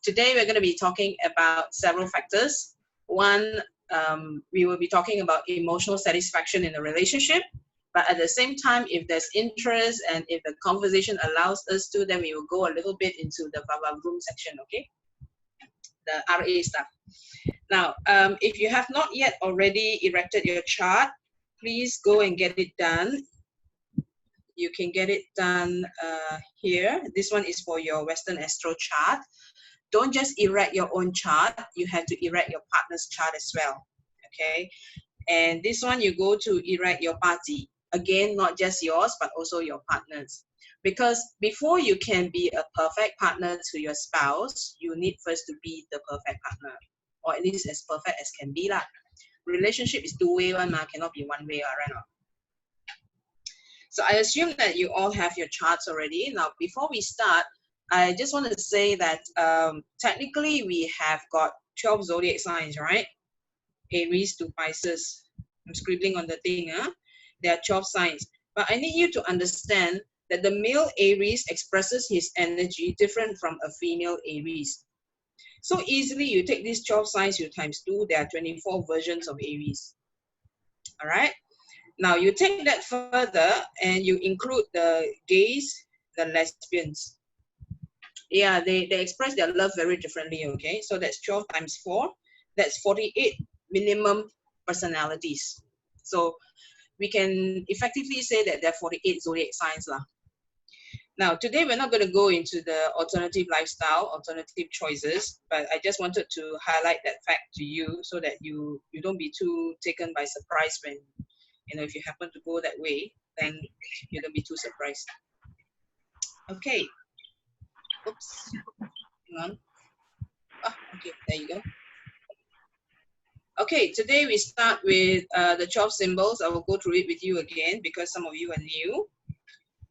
Today we're going to be talking about several factors. One, we will be talking about emotional satisfaction in a relationship, but at the same time, if there's interest and if the conversation allows us to, then we will go a little bit into the vavavroom section, okay? The RA stuff. Now, if you have not yet already erected your chart, please go and get it done. You can get it done here. This one is for your Western Astro chart. Don't just erect your own chart. You have to erect your partner's chart as well, okay? And this one, you go to erect your party. Again, not just yours, but also your partner's. Because before you can be a perfect partner to your spouse, you need first to be the perfect partner, or at least as perfect as can be lah. Relationship is two-way one, cannot be one way, right? So I assume that you all have your charts already. Now, before we start, I just want to say that technically we have got 12 zodiac signs, right? Aries to Pisces. I'm scribbling on the thing. There are 12 signs. But I need you to understand that the male Aries expresses his energy different from a female Aries. So easily you take these 12 signs, you times 2, there are 24 versions of Aries. All right? Now you take that further and you include the gays, the lesbians. Yeah, they express their love very differently, okay? So that's 12 times 4. That's 48 minimum personalities. So we can effectively say that there are 48 zodiac signs lah. Now, today we're not going to go into the alternative lifestyle, alternative choices, but I just wanted to highlight that fact to you so that you don't be too taken by surprise when, you know, if you happen to go that way, then you don't be too surprised. Okay. Oops. Hang on. Ah, okay, there you go. Okay, today we start with the 12 symbols. I will go through it with you again because some of you are new.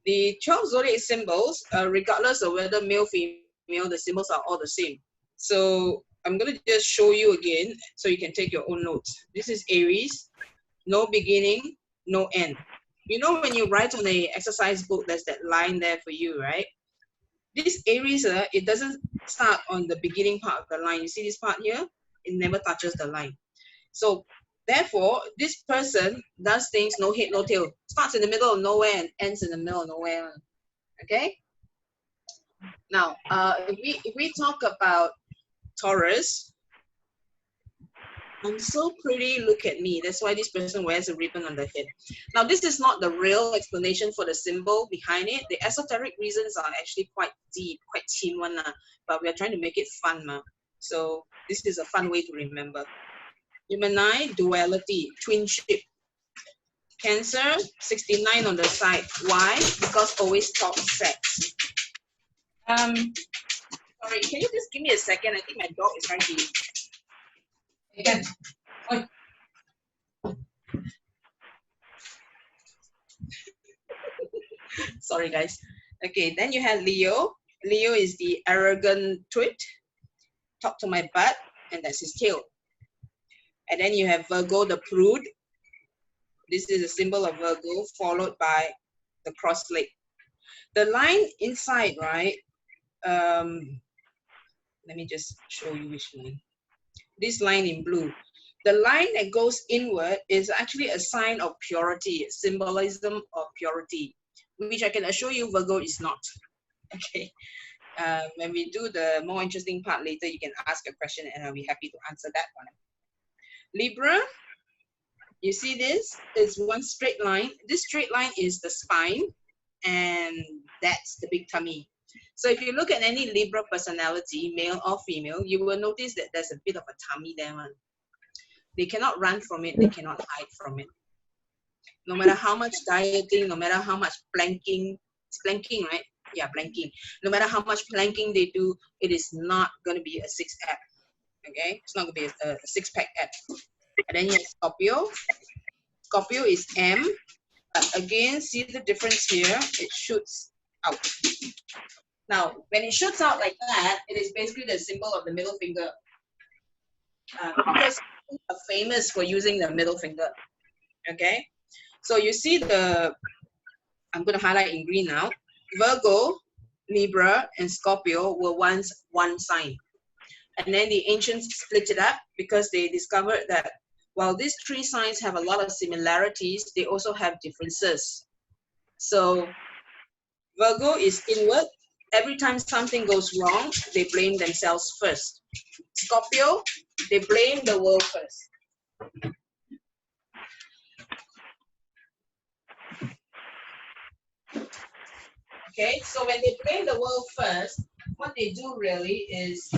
The 12 zodiac symbols, regardless of whether male, female, the symbols are all the same. So I'm going to just show you again so you can take your own notes. This is Aries, no beginning, no end. You know when you write on an exercise book, there's that line there for you, right? This Aries, it doesn't start on the beginning part of the line. You see this part here? It never touches the line. So therefore, this person does things no head, no tail. Starts in the middle of nowhere and ends in the middle of nowhere. Okay? Now, if we talk about Taurus, I'm so pretty, look at me. That's why this person wears a ribbon on the head. Now, this is not the real explanation for the symbol behind it. The esoteric reasons are actually quite deep, quite teen one, but we are trying to make it fun. So this is a fun way to remember. Gemini, duality, twinship. Cancer, 69 on the side. Why? Because always talk sex. Sorry, can you just give me a second? I think my dog is trying to... Again. Sorry, guys. Okay, then you have Leo. Leo is the arrogant twit. Talk to my butt, and that's his tail. And then you have Virgo, the prude. This is a symbol of Virgo, followed by the cross leg. The line inside, right? Let me just show you which line. This line in blue. The line that goes inward is actually a sign of purity, symbolism of purity, which I can assure you Virgo is not. Okay. When we do the more interesting part later, you can ask a question and I'll be happy to answer that one. Libra, you see this? It's one straight line. This straight line is the spine, and that's the big tummy. So if you look at any Libra personality, male or female, you will notice that there's a bit of a tummy there. They cannot run from it. They cannot hide from it. No matter how much dieting, no matter how much planking, it's planking, right? Yeah, planking. No matter how much planking they do, it is not going to be a six-pack. Okay, it's not going to be a six-pack app. And then you have Scorpio. Scorpio is M. But again, see the difference here? It shoots out. Now, when it shoots out like that, it is basically the symbol of the middle finger. Because people are famous for using the middle finger. Okay? So you see the, I'm going to highlight in green now. Virgo, Libra, and Scorpio were once one sign. And then the ancients split it up because they discovered that while these three signs have a lot of similarities, they also have differences. So Virgo is inward. Every time something goes wrong, they blame themselves first. Scorpio, they blame the world first. Okay, so when they blame the world first, what they do really is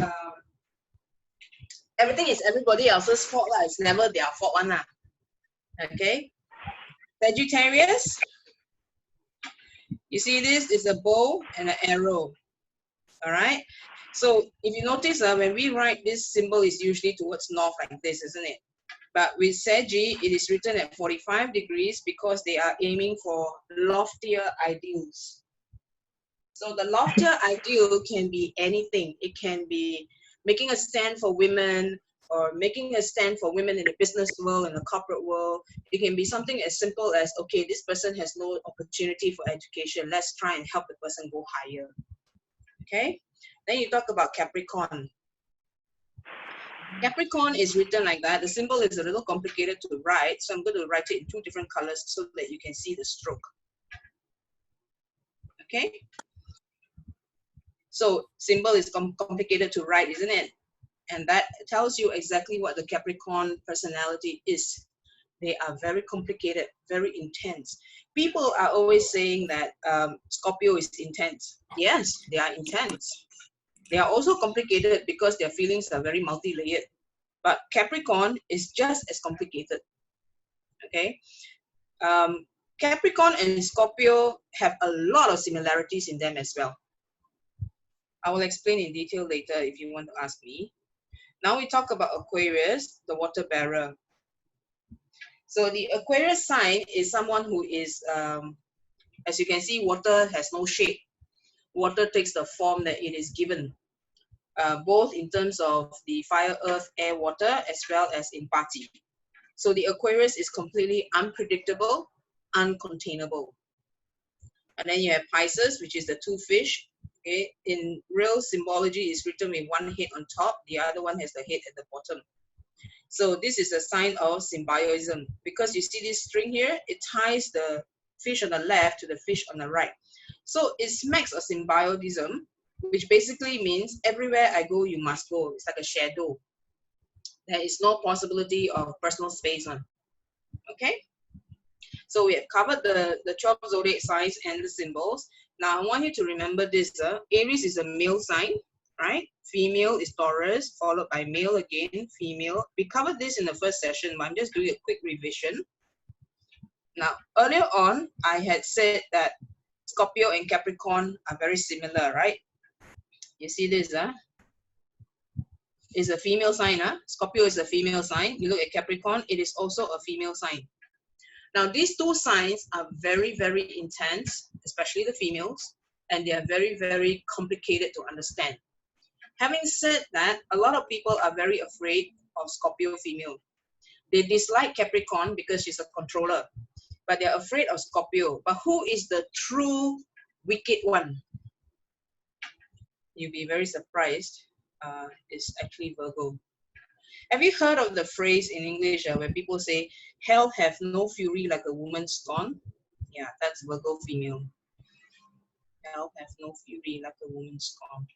everything is everybody else's fault. It's never their fault. Okay, Sagittarius, you see this is a bow and an arrow. All right, so if you notice when we write, this symbol is usually towards north like this, isn't it? But with Saggy, it is written at 45 degrees because they are aiming for loftier ideals. So the loftier ideal can be anything. It can be making a stand for women, or making a stand for women in the business world, in the corporate world. It can be something as simple as, okay, this person has no opportunity for education. Let's try and help the person go higher. Okay? Then you talk about Capricorn. Capricorn is written like that. The symbol is a little complicated to write, so I'm going to write it in two different colors so that you can see the stroke. Okay? So symbol is complicated to write, isn't it? And that tells you exactly what the Capricorn personality is. They are very complicated, very intense. People are always saying that Scorpio is intense. Yes, they are intense. They are also complicated because their feelings are very multi-layered. But Capricorn is just as complicated. Okay? Capricorn and Scorpio have a lot of similarities in them as well. I will explain in detail later if you want to ask me. Now we talk about Aquarius, the water bearer. So the Aquarius sign is someone who is, as you can see, water has no shape. Water takes the form that it is given, both in terms of the fire, earth, air, water, as well as in Pati. So the Aquarius is completely unpredictable, uncontainable. And then you have Pisces, which is the two fish. Okay, in real symbology, it's written with one head on top, the other one has the head at the bottom. So this is a sign of symbiotism, because you see this string here, it ties the fish on the left to the fish on the right. So it smacks of symbiotism, which basically means everywhere I go, you must go. It's like a shadow. There is no possibility of personal space on. Okay? So we have covered the 12 zodiac signs and the symbols. Now I want you to remember this. Aries is a male sign, right? Female is Taurus, followed by male again, female. We covered this in the first session, but I'm just doing a quick revision. Now, earlier on, I had said that Scorpio and Capricorn are very similar, right? You see this, is a female sign. Scorpio is a female sign. You look at Capricorn, it is also a female sign. Now, these two signs are very, very intense, especially the females, and they are very, very complicated to understand. Having said that, a lot of people are very afraid of Scorpio female. They dislike Capricorn because she's a controller, but they're afraid of Scorpio. But who is the true wicked one? You'll be very surprised. It's actually Virgo. Have you heard of the phrase in English where people say, hell have no fury like a woman scorned? Yeah, that's Virgo female. Hell have no fury like a woman scorned.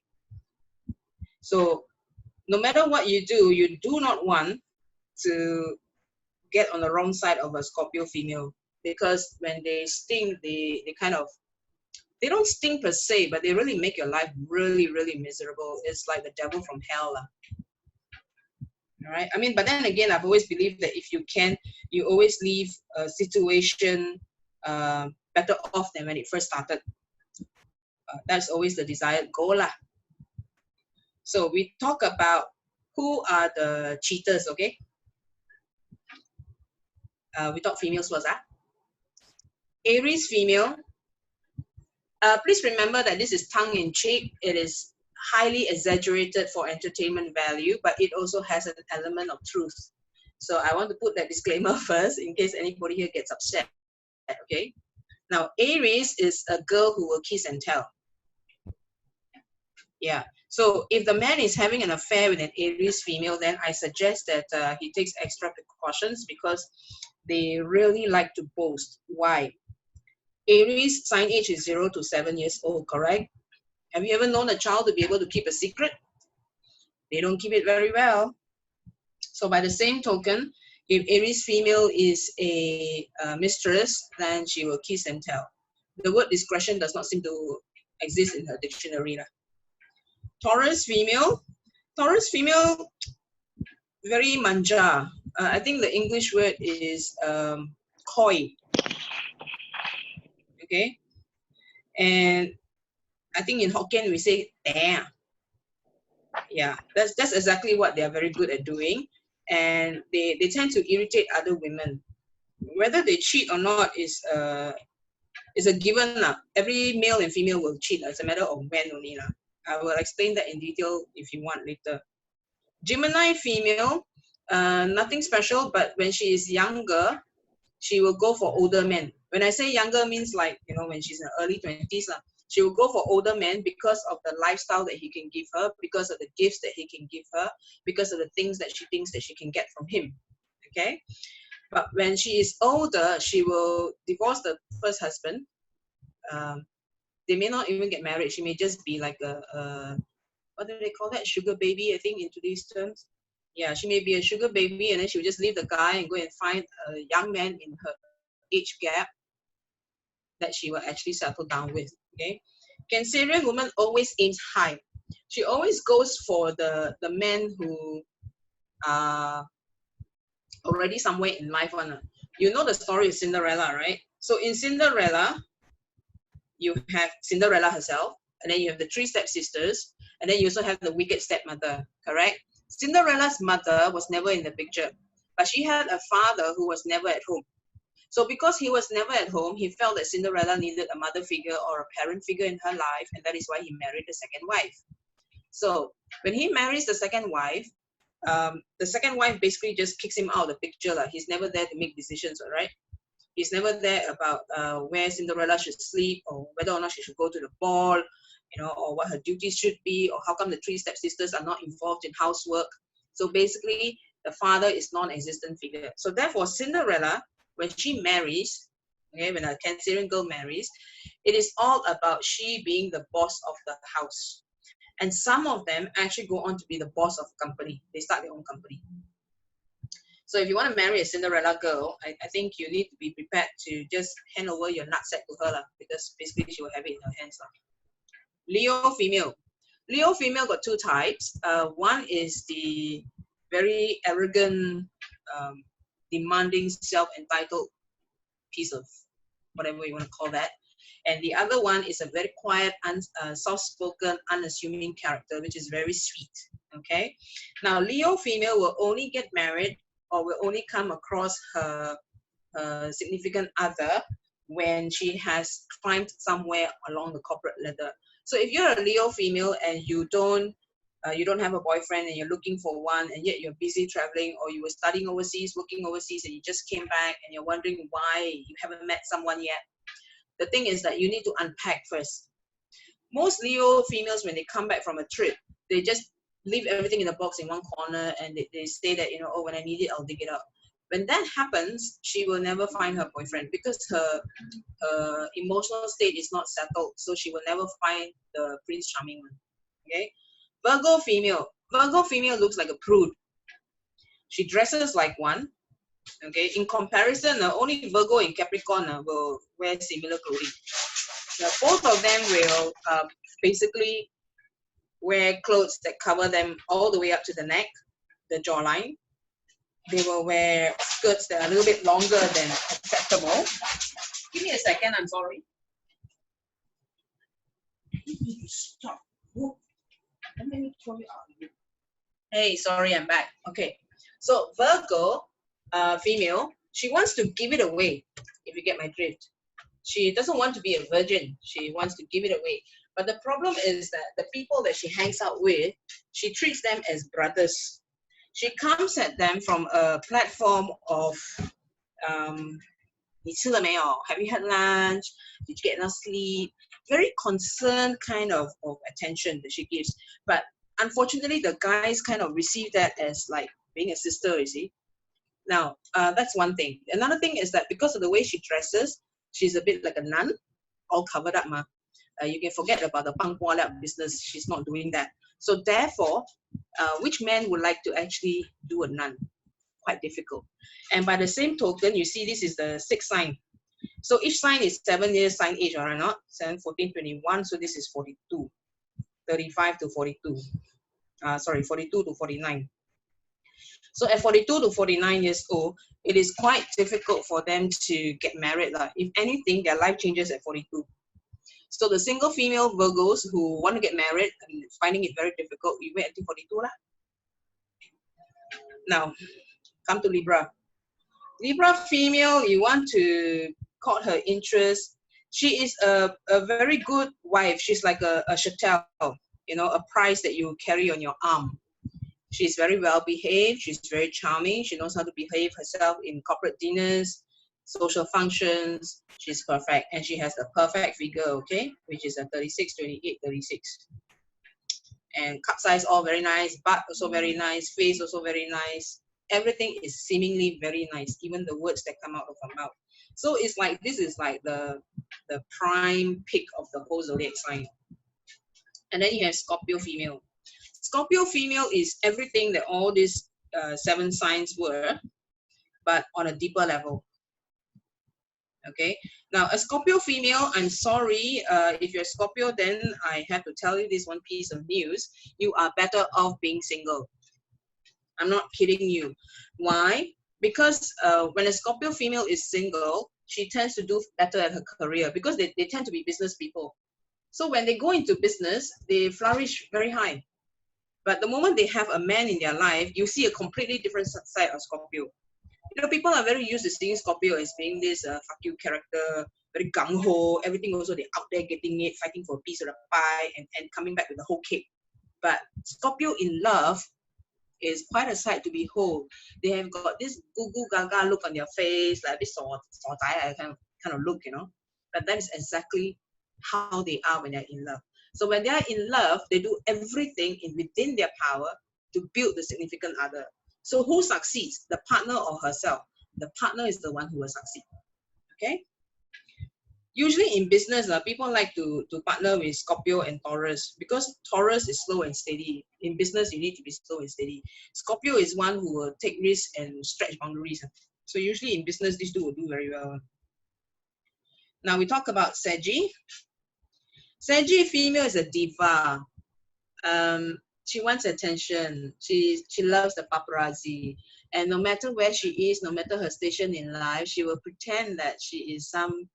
So no matter what you do not want to get on the wrong side of a Scorpio female, because when they sting, they don't sting per se, but they really make your life really, really miserable. It's like the devil from hell. All right. I mean, but then again, I've always believed that if you can, you always leave a situation better off than when it first started. That's always the desired goal. So we talk about who are the cheaters, okay? We talk females first. Aries female. Please remember that this is tongue-in-cheek. It is highly exaggerated for entertainment value, but it also has an element of truth. So I want to put that disclaimer first in case anybody here gets upset. Okay. Now, Aries is a girl who will kiss and tell. Yeah. So if the man is having an affair with an Aries female, then I suggest that he takes extra precautions because they really like to boast. Why? Aries sign age is 0 to 7 years old, correct? Have you ever known a child to be able to keep a secret? They don't keep it very well. So by the same token, if Aries female is a mistress, then she will kiss and tell. The word discretion does not seem to exist in her dictionary. Taurus female, very manja. I think the English word is coy. Okay, and I think in Hokkien we say "damn." Yeah, that's exactly what they are very good at doing, and they tend to irritate other women. Whether they cheat or not is a given lah. Every male and female will cheat. It's a matter of when only lah. I will explain that in detail if you want later. Gemini female, nothing special, but when she is younger, she will go for older men. When I say younger means like, when she's in her early 20s, she will go for older men because of the lifestyle that he can give her, because of the gifts that he can give her, because of the things that she thinks that she can get from him. Okay? But when she is older, she will divorce the first husband. They may not even get married. She may just be like a what do they call that? Sugar baby, I think, in today's terms. Yeah, she may be a sugar baby, and then she'll just leave the guy and go and find a young man in her age gap that she will actually settle down with. Okay, Cancerian woman always aims high. She always goes for the men who are already somewhere in life. You know the story of Cinderella, right? So in Cinderella, you have Cinderella herself, and then you have the three stepsisters, and then you also have the wicked stepmother, correct? Cinderella's mother was never in the picture, but she had a father who was never at home. So because he was never at home, he felt that Cinderella needed a mother figure or a parent figure in her life, and that is why he married the second wife. So when he marries the second wife basically just kicks him out of the picture. He's never there to make decisions, all right? He's never there about where Cinderella should sleep or whether or not she should go to the ball, or what her duties should be, or how come the three stepsisters are not involved in housework. So basically, the father is non-existent figure. So therefore, Cinderella, when she marries, okay, when a Cancerian girl marries, it is all about she being the boss of the house. And some of them actually go on to be the boss of a company. They start their own company. So if you want to marry a Cinderella girl, I think you need to be prepared to just hand over your nutsack to her, because basically she will have it in her hands. Leo female. Leo female got two types. One is the very arrogant, demanding, self-entitled piece of whatever you want to call that. And the other one is a very quiet, soft-spoken, unassuming character, which is very sweet. Okay. Now, Leo female will only get married or will only come across her significant other when she has climbed somewhere along the corporate ladder. So if you're a Leo female and you don't have a boyfriend and you're looking for one, and yet you're busy traveling, or you were studying overseas, working overseas, and you just came back and you're wondering why you haven't met someone yet, the thing is that you need to unpack first. Most Leo females, when they come back from a trip, they just leave everything in a box in one corner, and they say that, oh, when I need it, I'll dig it up. When that happens, she will never find her boyfriend because her emotional state is not settled, so she will never find the Prince Charming one. Okay, Virgo female. Virgo female looks like a prude. She dresses like one. Okay, in comparison, only Virgo and Capricorn will wear similar clothing. Now, both of them will basically wear clothes that cover them all the way up to the neck, the jawline. They will wear skirts that are a little bit longer than acceptable. Give me a second, I'm sorry. You need to stop. Let me throw you out. Hey, sorry, I'm back. Okay, so Virgo female, she wants to give it away, if you get my drift. She doesn't want to be a virgin. She wants to give it away. But the problem is that the people that she hangs out with, she treats them as brothers. She comes at them from a platform of, 你吃了没有? Have you had lunch? Did you get enough sleep? very concerned kind of attention that she gives. But unfortunately, the guys kind of receive that as like being a sister, you see. Now, that's one thing. Another thing is that because of the way she dresses, she's a bit like a nun, all covered up, ma. You can forget about the pang business. She's not doing that. So therefore, which man would like to actually do a nun? Quite difficult. And by the same token, you see this is the 6th sign. So each sign is 7 years sign age, or not? 7, 14, 21. So this is 42. 35 to 42. 42 to 49. So at 42 to 49 years old, it is quite difficult for them to get married. If anything, their life changes at 42. So the single female Virgos who want to get married and finding it very difficult, we wait until 42 lah. Now, come to Libra. Libra female, you want to caught her interest. She is a very good wife. She's like a chattel, you know, a prize that you carry on your arm. She's very well behaved. She's very charming. She knows how to behave herself in corporate dinners, social functions. She's perfect. And she has a perfect figure, okay, which is a 36, 28, 36. And cup size all very nice. Butt also very nice. Face also very nice. Everything is seemingly very nice, even the words that come out of her mouth. So it's like, this is like the prime pick of the whole zodiac sign. And then you have Scorpio female. Scorpio female is everything that all these 7 signs were, but on a deeper level. Okay. Now, a Scorpio female, I'm sorry, if you're a Scorpio, then I have to tell you this one piece of news. You are better off being single. I'm not kidding you. Why? Because when a Scorpio female is single, she tends to do better at her career because they tend to be business people. So when they go into business, they flourish very high. But the moment they have a man in their life, you see a completely different side of Scorpio. You know, people are very used to seeing Scorpio as being this fuck you character, very gung-ho, everything also they're out there getting it, fighting for a piece of the pie and coming back with the whole cake. But Scorpio in love is quite a sight to behold. They have got this goo-goo gaga look on their face, like this kind of look, you know. But that is exactly how they are when they're in love. So when they are in love, they do everything within their power to build the significant other. So who succeeds, the partner or herself? The partner is the one who will succeed. Okay? Usually in business, people like to partner with Scorpio and Taurus because Taurus is slow and steady. In business, you need to be slow and steady. Scorpio is one who will take risks and stretch boundaries. So usually in business, these two will do very well. Now we talk about Saggy. Saggy female is a diva. She wants attention. She loves the paparazzi. And no matter where she is, no matter her station in life, she will pretend that she is some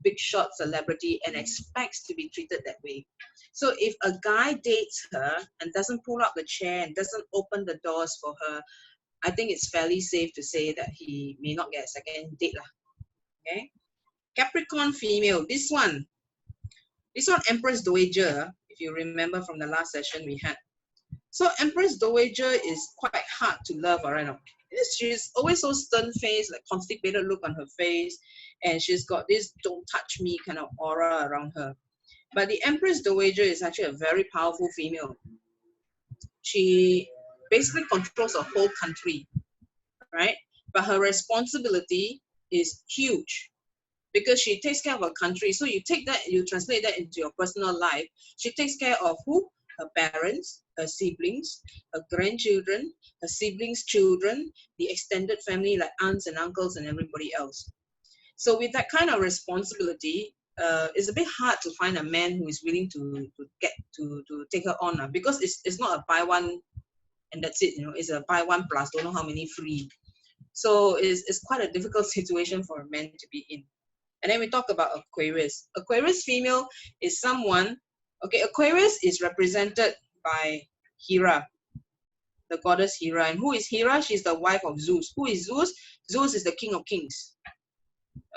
big shot celebrity and expects to be treated that way. So if a guy dates her and doesn't pull up the chair and doesn't open the doors for her, I think it's fairly safe to say that he may not get a second date lah. Okay? Capricorn female, this one Empress Dowager, if you remember from the last session we had. So Empress Dowager is quite hard to love, all right? She's always so stern-faced, like constipated look on her face, and she's got this don't touch me kind of aura around her. But the Empress Dowager is actually a very powerful female. She basically controls a whole country, right? But her responsibility is huge because she takes care of a country. So you take that, you translate that into your personal life. She takes care of who? Her parents, her siblings, her grandchildren, her siblings' children, the extended family like aunts and uncles and everybody else. So with that kind of responsibility, it's a bit hard to find a man who is willing to take her on because it's not a buy one and that's it, you know, it's a buy one plus don't know how many free. So it's quite a difficult situation for a man to be in. And then we talk about Aquarius. Aquarius female is someone, okay, Aquarius is represented by Hera, the goddess Hera. And who is Hera? She's the wife of Zeus. Who is Zeus? Zeus is the king of kings.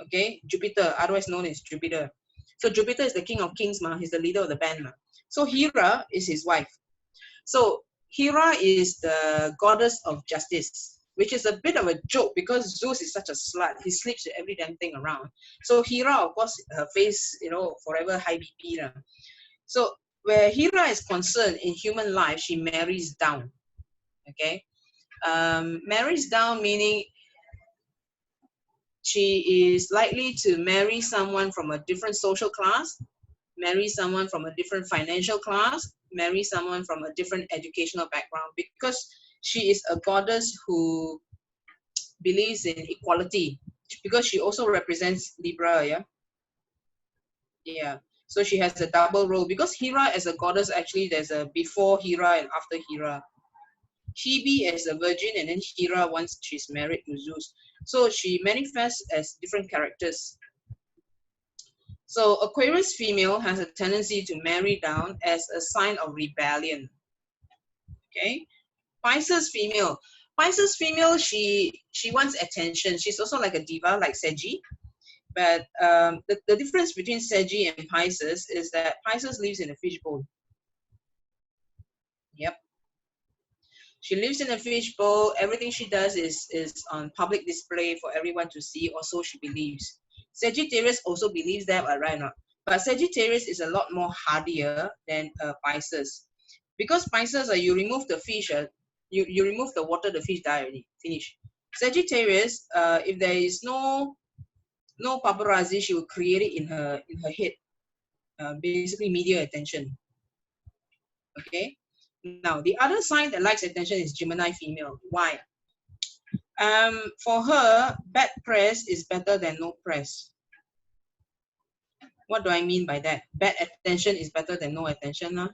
Okay, Jupiter, otherwise known as Jupiter. So Jupiter is the king of kings, he's the leader of the band. So Hera is his wife. So Hera is the goddess of justice, which is a bit of a joke because Zeus is such a slut. He sleeps with every damn thing around. So Hera, of course, her face, you know, forever high BP. So where Hera is concerned in human life, she marries down. Okay, marries down meaning she is likely to marry someone from a different social class, marry someone from a different financial class, marry someone from a different educational background, because she is a goddess who believes in equality, because she also represents Libra. Yeah, so she has a double role, because Hera as a goddess, actually there's a before Hera and after Hera. Hebe as a virgin, and then Hera once she's married to Zeus. So she manifests as different characters. So Aquarius female has a tendency to marry down as a sign of rebellion. Okay, Pisces female. Pisces female, she wants attention. She's also like a diva, like Seji. But the difference between Seji and Pisces is that Pisces lives in a fishbowl. Yep. She lives in a fishbowl. Everything she does is on public display for everyone to see, or so she believes. Sagittarius also believes that, right now. But Sagittarius is a lot more hardier than Pisces. Because Pisces, you remove the fish, you remove the water, the fish die already. Finish. Sagittarius, if there is no paparazzi, she will create it in her head. Basically media attention. Okay. Now the other sign that likes attention is Gemini female. Why? For her, bad press is better than no press. What do I mean by that? Bad attention is better than no attention.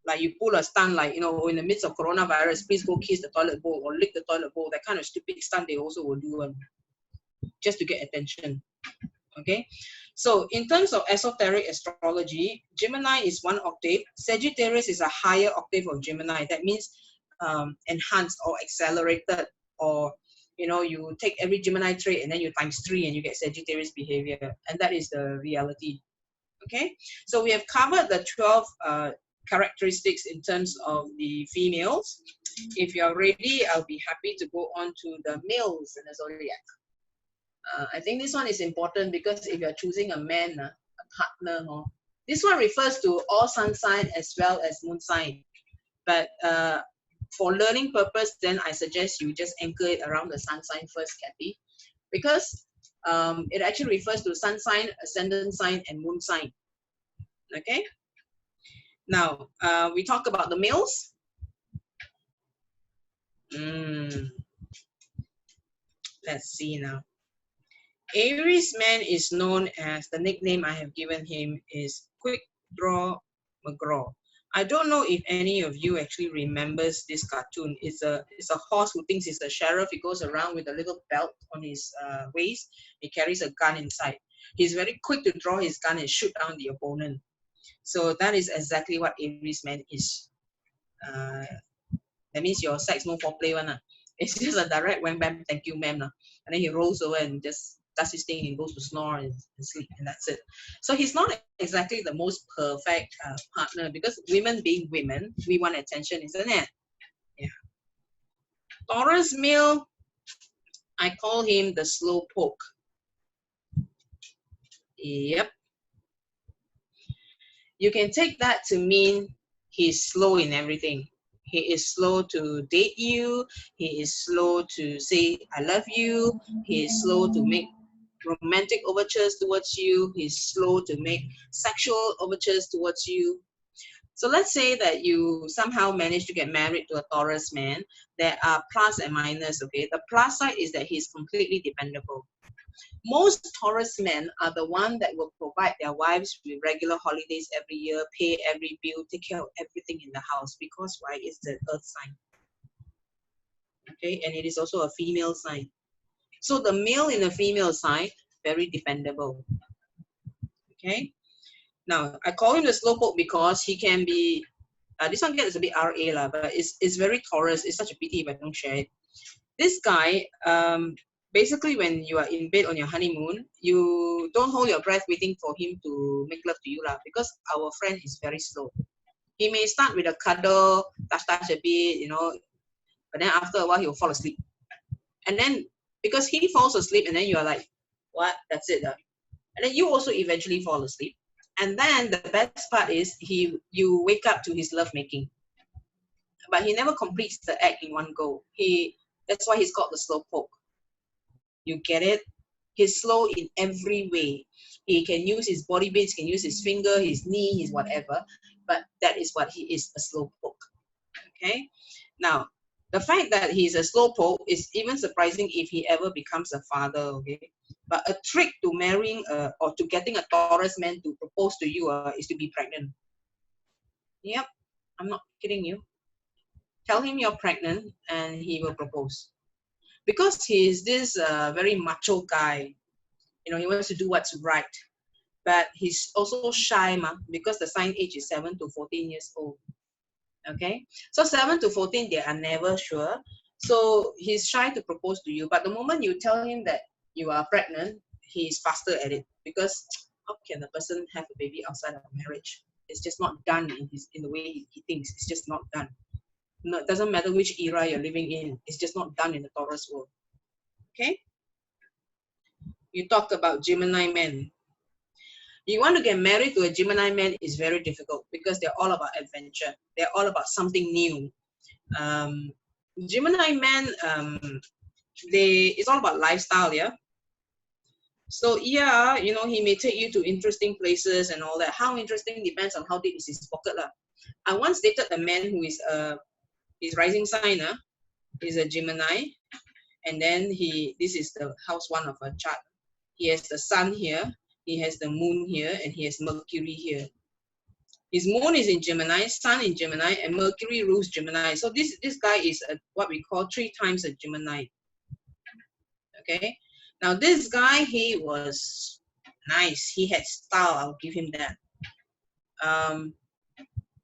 Like you pull a stunt, like, you know, in the midst of coronavirus, please go kiss the toilet bowl or lick the toilet bowl. That kind of stupid stunt they also will do, just to get attention. Okay, so in terms of esoteric astrology, Gemini is one octave. Sagittarius is a higher octave of Gemini. That means enhanced or accelerated, or, you know, you take every Gemini trait and then you times 3 and you get Sagittarius behavior, and that is the reality. Okay, so we have covered the 12 characteristics in terms of the females. If you're ready, I'll be happy to go on to the males in the zodiac. I think this one is important, because if you're choosing a man, a partner, this one refers to all sun sign as well as moon sign. But for learning purpose, then I suggest you just anchor it around the sun sign first, Kathy, because it actually refers to sun sign, ascendant sign, and moon sign. Okay. Now we talk about the males. Let's see now. Aries man is known as, the nickname I have given him is Quick Draw McGraw. I don't know if any of you actually remembers this cartoon. It's a horse who thinks he's a sheriff. He goes around with a little belt on his waist. He carries a gun inside. He's very quick to draw his gun and shoot down the opponent. So that is exactly what Aries man is. That means your sex no foreplay one. It's just a direct wham bam, thank you ma'am. And then he rolls over and just does his thing and goes to snore and sleep, and that's it. So he's not exactly the most perfect partner, because women being women, we want attention, isn't it? Yeah. Taurus male, I call him the slow poke. Yep. You can take that to mean he's slow in everything. He is slow to date you. He is slow to say, I love you. He is slow to make romantic overtures towards you. He's slow to make sexual overtures towards you. So let's say that you somehow manage to get married to a Taurus man. There are plus and minus, okay? The plus side is that he's completely dependable. Most Taurus men are the one that will provide their wives with regular holidays every year, pay every bill, take care of everything in the house, because why? It's the earth sign. Okay, and it is also a female sign. So the male in a female sign, very dependable. Okay. Now, I call him the slowpoke because he can be, this one gets a bit RA, but it's very Taurus. It's such a pity if I don't share it. This guy, basically when you are in bed on your honeymoon, you don't hold your breath waiting for him to make love to you, because our friend is very slow. He may start with a cuddle, touch a bit, you know, but then after a while, he'll fall asleep. And then because he falls asleep, and then you're like, what? That's it. And then you also eventually fall asleep. And then the best part is you wake up to his lovemaking. But he never completes the act in one go. That's why he's called the slow poke. You get it? He's slow in every way. He can use his body bits, can use his finger, his knee, his whatever. But that is what he is, a slow poke. Okay? Now, the fact that he's a slow poke is even surprising if he ever becomes a father, okay? But a trick to marrying or to getting a Taurus man to propose to you is to be pregnant. Yep, I'm not kidding you. Tell him you're pregnant and he will propose. Because he's this very macho guy. You know, he wants to do what's right. But he's also shy, because the sign age is 7 to 14 years old. Okay? So 7 to 14, they are never sure. So he's shy to propose to you. But the moment you tell him that you are pregnant, he's faster at it. Because how can a person have a baby outside of marriage? It's just not done in the way he thinks. It's just not done. No, it doesn't matter which era you're living in. It's just not done in the Taurus world. Okay? You talked about Gemini men. You want to get married to a Gemini man is very difficult because they're all about adventure. They're all about something new. Gemini men, it's all about lifestyle, yeah? So yeah, you know, he may take you to interesting places and all that. How interesting depends on how deep is his pocket lah. I once dated a man who is his rising sign, is a Gemini, and then this is the house one of a chart. He has the sun here, he has the moon here, and he has Mercury here. His moon is in Gemini, sun in Gemini, and Mercury rules Gemini. So this guy is what we call 3 times a Gemini. Okay. Now this guy, he was nice. He had style. I'll give him that.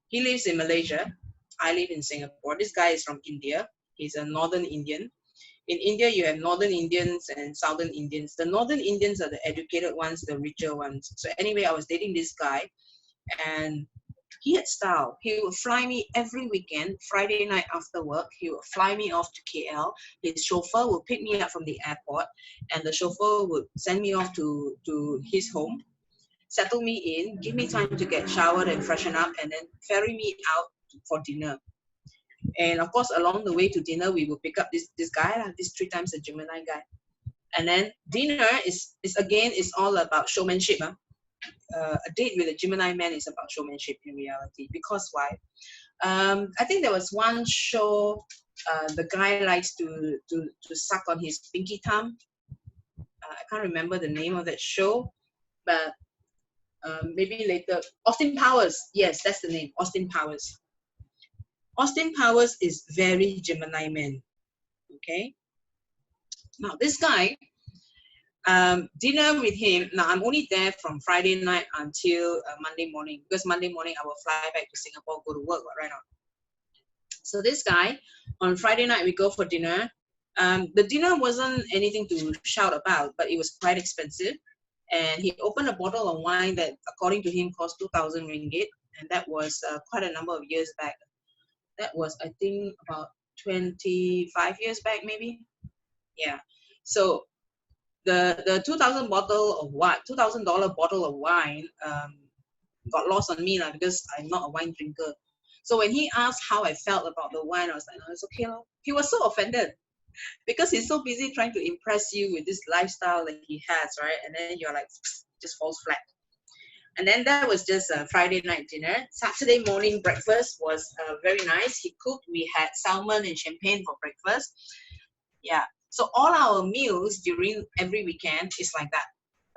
He lives in Malaysia. I live in Singapore. This guy is from India. He's a northern Indian. In India, you have northern Indians and southern Indians. The northern Indians are the educated ones, the richer ones. So anyway, I was dating this guy, and he had style. He would fly me every weekend, Friday night after work. He would fly me off to KL. His chauffeur would pick me up from the airport, and the chauffeur would send me off to his home, settle me in, give me time to get showered and freshen up, and then ferry me out for dinner. And of course, along the way to dinner, we will pick up this guy, this 3 times a Gemini guy. And then dinner is all about showmanship. A date with a Gemini man is about showmanship in reality. Because why? I think there was one show, the guy likes to suck on his pinky thumb. I can't remember the name of that show, but maybe later. Austin Powers. Yes, that's the name. Austin Powers. Austin Powers is very Gemini man. Okay. Now this guy, dinner with him. Now I'm only there from Friday night until Monday morning, because Monday morning I will fly back to Singapore, go to work right now. So this guy, on Friday night we go for dinner. The dinner wasn't anything to shout about, but it was quite expensive. And he opened a bottle of wine that, according to him, cost 2,000 ringgit, and that was quite a number of years back. That was, I think, about 25 years back, maybe. Yeah. So the $2,000 bottle of what $2,000 bottle of wine got lost on me because I'm not a wine drinker. So when he asked how I felt about the wine, I was like, no, it's okay. He was so offended because he's so busy trying to impress you with this lifestyle that he has, right? And then you're like, just falls flat. And then that was just a Friday night dinner. Saturday morning breakfast was very nice. He cooked. We had salmon and champagne for breakfast. Yeah. So all our meals during every weekend is like that.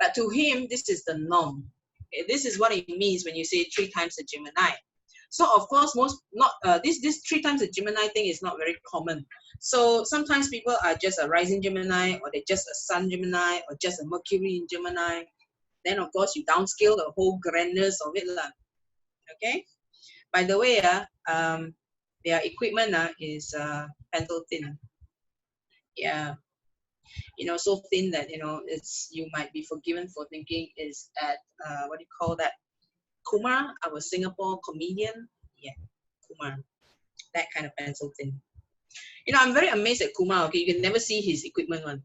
But to him, this is the norm. This is what it means when you say 3 times a Gemini. So of course, this 3 times a Gemini thing is not very common. So sometimes people are just a rising Gemini, or they're just a Sun Gemini, or just a Mercury in Gemini. Then of course you downscale the whole grandness of it lah. Okay. By the way, their equipment is pencil thin. Yeah. So thin that you might be forgiven for thinking is at what do you call that? Kumar, our Singapore comedian. Yeah, Kumar. That kind of pencil thin. You know, I'm very amazed at Kumar. Okay, you can never see his equipment one.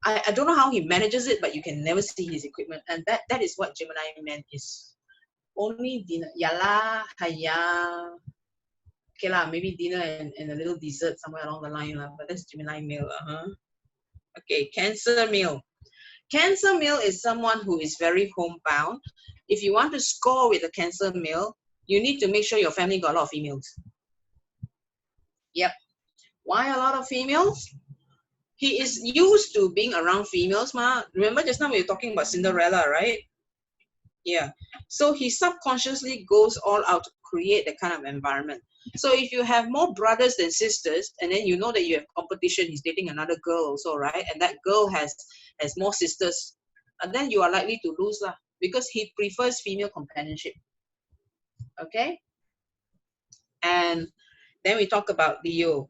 I don't know how he manages it, but you can never see his equipment, and that is what Gemini man is. Only dinner, yala, haya. Okay lah, maybe dinner and a little dessert somewhere along the line lah. But that's Gemini male. Okay, Cancer male. Cancer male is someone who is very homebound. If you want to score with a Cancer male, you need to make sure your family got a lot of females. Yep. Why a lot of females? He is used to being around females, ma. Remember just now we were talking about Cinderella, right? Yeah. So he subconsciously goes all out to create that kind of environment. So if you have more brothers than sisters, and then you know that you have competition, he's dating another girl also, right? And that girl has more sisters, and then you are likely to lose lah, because he prefers female companionship. Okay? And then we talk about Leo.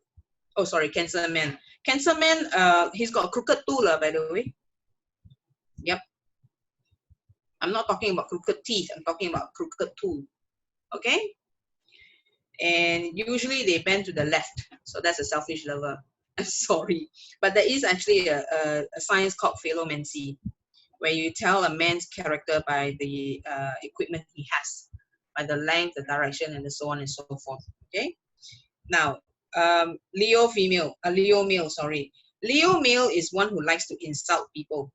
Oh, sorry, Cancer man. Cancer man, he's got a crooked tool, by the way. Yep. I'm not talking about crooked teeth. I'm talking about crooked tool. Okay? And usually they bend to the left. So that's a selfish lover. I'm sorry. But there is actually a science called phallomancy, where you tell a man's character by the equipment he has, by the length, the direction, and so on and so forth. Okay? Now, Leo male, sorry. Leo male is one who likes to insult people.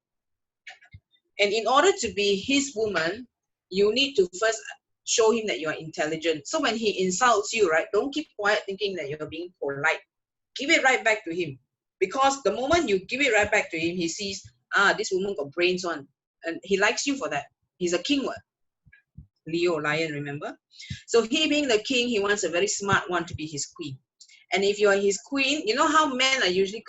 And in order to be his woman, you need to first show him that you are intelligent. So when he insults you, right, don't keep quiet thinking that you're being polite. Give it right back to him. Because the moment you give it right back to him, he sees, this woman got brains on. And he likes you for that. He's a king one. Leo, lion, remember? So he being the king, he wants a very smart one to be his queen. And if you are his queen, you know how men are usually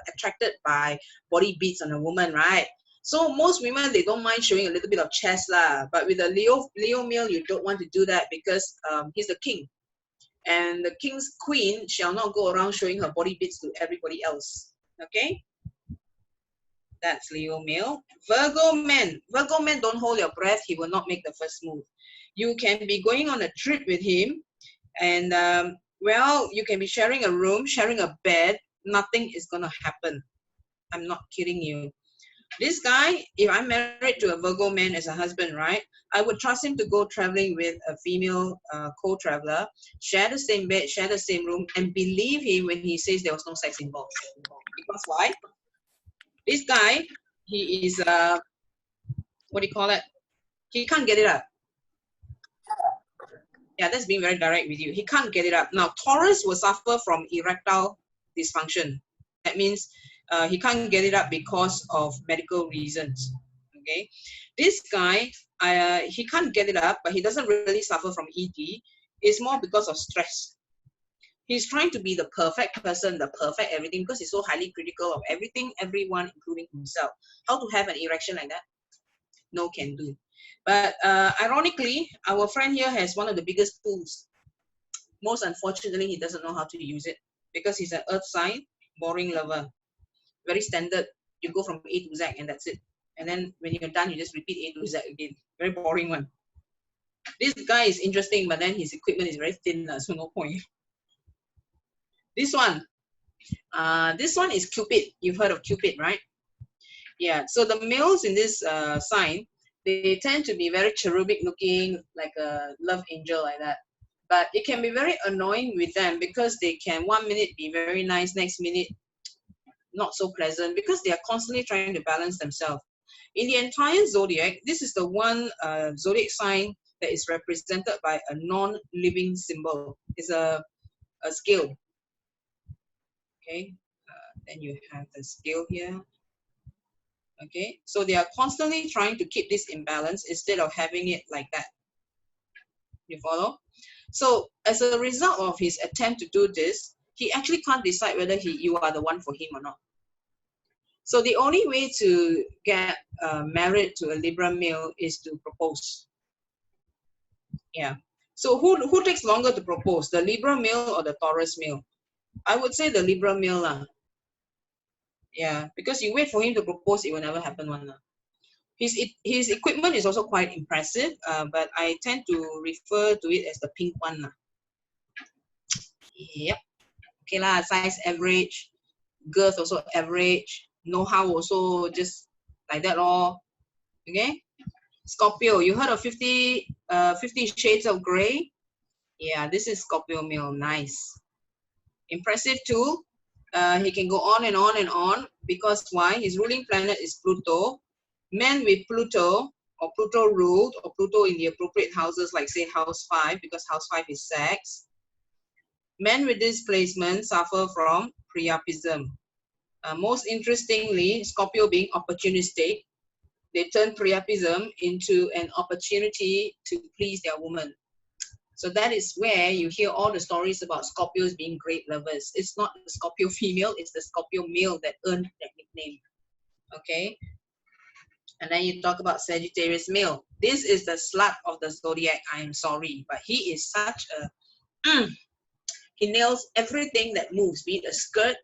attracted by body beats on a woman, right? So most women, they don't mind showing a little bit of chest lah. But with a Leo male, you don't want to do that because he's the king. And the king's queen shall not go around showing her body bits to everybody else. Okay? That's Leo male. Virgo man. Virgo man, don't hold your breath. He will not make the first move. You can be going on a trip with him. And, well, you can be sharing a room, sharing a bed. Nothing is going to happen. I'm not kidding you. This guy, if I'm married to a Virgo man as a husband, right, I would trust him to go traveling with a female co-traveler, share the same bed, share the same room, and believe him when he says there was no sex involved. Because why? This guy, he is, what do you call it? He can't get it up. Yeah, that's being very direct with you. He can't get it up. Now, Taurus will suffer from erectile dysfunction. That means he can't get it up because of medical reasons. Okay, this guy, he can't get it up, but he doesn't really suffer from ED. It's more because of stress. He's trying to be the perfect person, the perfect everything, because he's so highly critical of everything, everyone, including himself. How to have an erection like that? No can do. But ironically, our friend here has one of the biggest tools. Most unfortunately, he doesn't know how to use it because he's an earth sign, boring lover. Very standard. You go from A to Z and that's it. And then when you're done, you just repeat A to Z again. Very boring one. This guy is interesting, but then his equipment is very thin, so no point. This one is Cupid. You've heard of Cupid, right? Yeah. So the males in this sign, they tend to be very cherubic looking, like a love angel like that. But it can be very annoying with them because they can 1 minute be very nice, next minute not so pleasant, because they are constantly trying to balance themselves. In the entire zodiac, this is the one zodiac sign that is represented by a non-living symbol. It's a scale. Okay, then you have the scale here. Okay, so they are constantly trying to keep this imbalance instead of having it like that. You follow? So as a result of his attempt to do this, he actually can't decide whether you are the one for him or not. So the only way to get married to a Libra male is to propose. Yeah. So who takes longer to propose, the Libra male or the Taurus male? I would say the Libra male lah. Yeah, because you wait for him to propose, it will never happen one lah. His equipment is also quite impressive, but I tend to refer to it as the pink one lah. Yep. Okay lah, size average, girth also average, know-how also just like that all. Okay. Scorpio, you heard of 50 Shades of Grey? Yeah, this is Scorpio male. Nice. Impressive too. He can go on and on and on because why? His ruling planet is Pluto. Men with Pluto or Pluto ruled or Pluto in the appropriate houses, like say house 5, because house 5 is sex. Men with this placement suffer from priapism. Most interestingly, Scorpio being opportunistic, they turn priapism into an opportunity to please their woman. So that is where you hear all the stories about Scorpios being great lovers. It's not the Scorpio female, it's the Scorpio male that earned that nickname. Okay. And then you talk about Sagittarius male. This is the slut of the zodiac. I am sorry, but he is such a he nails everything that moves, be it a skirt,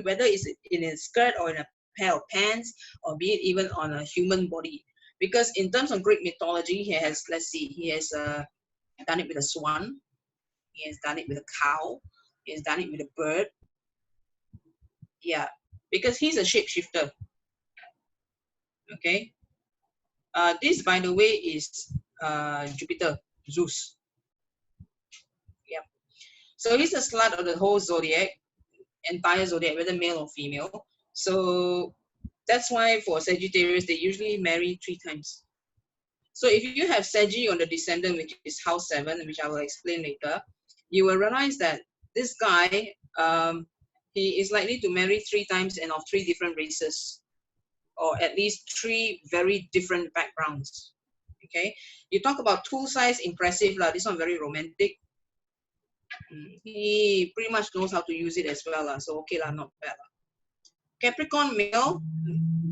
whether it's in a skirt or in a pair of pants, or be it even on a human body. Because in terms of Greek mythology, he has, let's see, he has done it with a swan, he has done it with a cow, he has done it with a bird. Yeah, because he's a shapeshifter. Okay. This, by the way, is Jupiter, Zeus. Yeah. So he's the slut of the whole zodiac, entire zodiac, whether male or female. So that's why for Sagittarius, they usually marry 3 times. So if you have Saggy on the descendant, which is house 7, which I will explain later, you will realize that this guy, he is likely to marry 3 times and of 3 different races, or at least 3 very different backgrounds. Okay, you talk about tool size, impressive lah. This one very romantic. He pretty much knows how to use it as well lah. So okay lah, not bad lah. Capricorn male,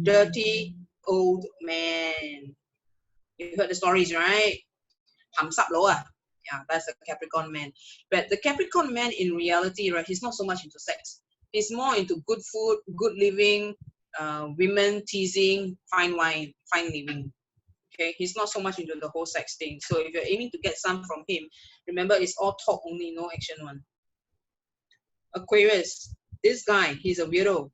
dirty old man. You heard the stories, right? Hamsap loa. Yeah, that's a Capricorn man. But the Capricorn man in reality, right, he's not so much into sex. He's more into good food, good living, women teasing, fine wine, fine living. Okay, he's not so much into the whole sex thing. So if you're aiming to get some from him, remember it's all talk only, no action one. Aquarius, this guy, he's a weirdo.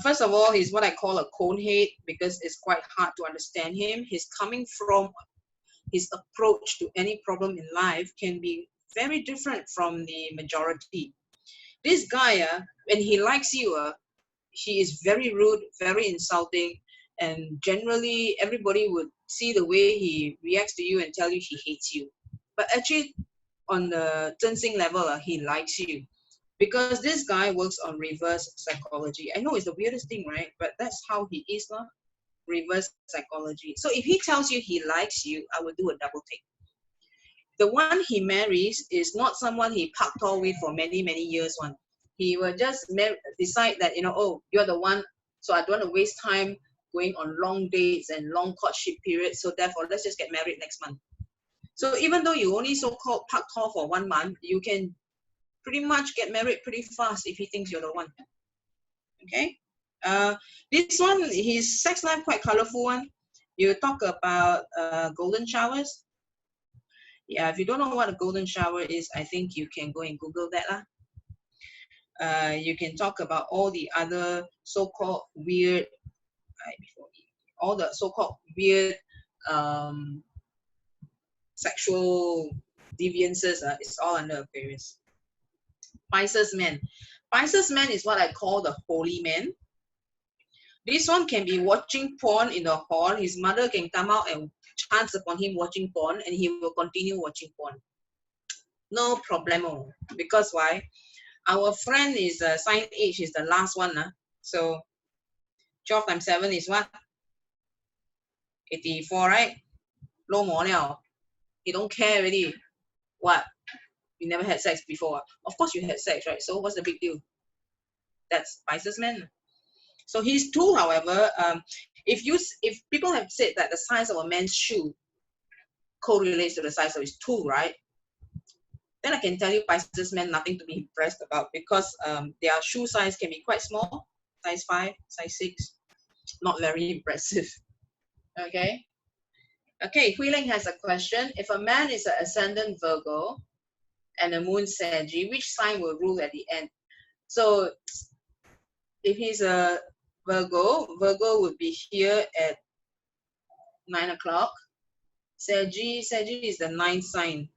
First of all, he's what I call a conehead because it's quite hard to understand him. He's coming from, his approach to any problem in life can be very different from the majority. This guy, when he likes you, he is very rude, very insulting, and generally everybody would see the way he reacts to you and tell you he hates you. But actually, on the Zhensing level, he likes you. Because this guy works on reverse psychology. I know it's the weirdest thing, right? But that's how he is, reverse psychology. So if he tells you he likes you, I will do a double take. The one he marries is not someone he pak tor with for many, many years one. He will just decide that, oh, you're the one, so I don't want to waste time going on long dates and long courtship periods, so therefore let's just get married next month. So even though you only so-called pak tor for 1 month, you can pretty much get married pretty fast if he thinks you're the one. Okay. This one, his sex life quite colorful one. You talk about golden showers. Yeah, if you don't know what a golden shower is, I think you can go and Google that lah. You can talk about all the other so-called weird, all the so-called weird sexual deviances. It's all under Aquarius. Pisces man. Pisces man is what I call the holy man. This one can be watching porn in the hall. His mother can come out and chance upon him watching porn, and he will continue watching porn. No problemo. Because why? Our friend is sign age is the last one. So 12 times 7 is what? 84, right? Low more now. He don't care already. What? You never had sex before? Of course you had sex, right? So what's the big deal? That's Pisces man. So his tool, however, if people have said that the size of a man's shoe correlates to the size of his tool, right? Then I can tell you Pisces men nothing to be impressed about, because their shoe size can be quite small, size 5, size 6, not very impressive. Okay. Okay, Hui Ling has a question. If a man is an ascendant Virgo and the moon Saggy, which sign will rule at the end? So if he's a Virgo, Virgo would be here at 9 o'clock. Saggy is the 9th sign.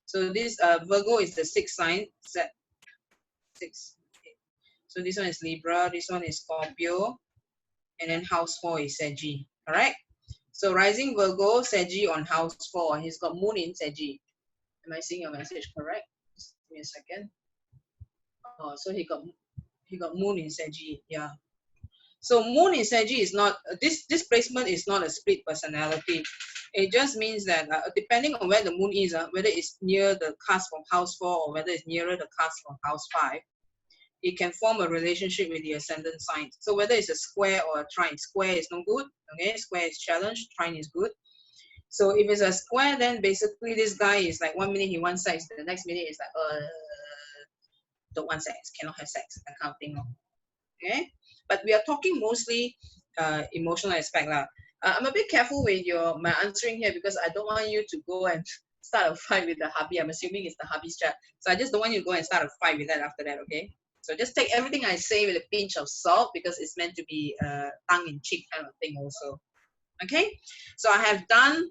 So this Virgo is the 6th sign. 6. So this one is Libra, this one is Scorpio, and then house 4 is Saggy. All right. So rising Virgo, Saggy on house 4. He's got moon in Saggy. Am I seeing your message correct? Just give me a second. Oh, so he got moon in Saggy. Yeah. So moon in Saggy is not this placement is not a split personality. It just means that depending on where the moon is, whether it's near the cusp of house 4 or whether it's nearer the cusp of house 5, it can form a relationship with the ascendant sign. So whether it's a square or a trine, square is no good. Okay, square is challenge, trine is good. So if it's a square, then basically this guy is like 1 minute he wants sex, the next minute is like don't want sex, cannot have sex, that kind of thing. Okay, but we are talking mostly emotional aspect lah. I'm a bit careful with my answering here because I don't want you to go and start a fight with the hubby. I'm assuming it's the hubby's chat, so I just don't want you to go and start a fight with that after that. Okay, so just take everything I say with a pinch of salt because it's meant to be tongue in cheek kind of thing also. Okay, so I have done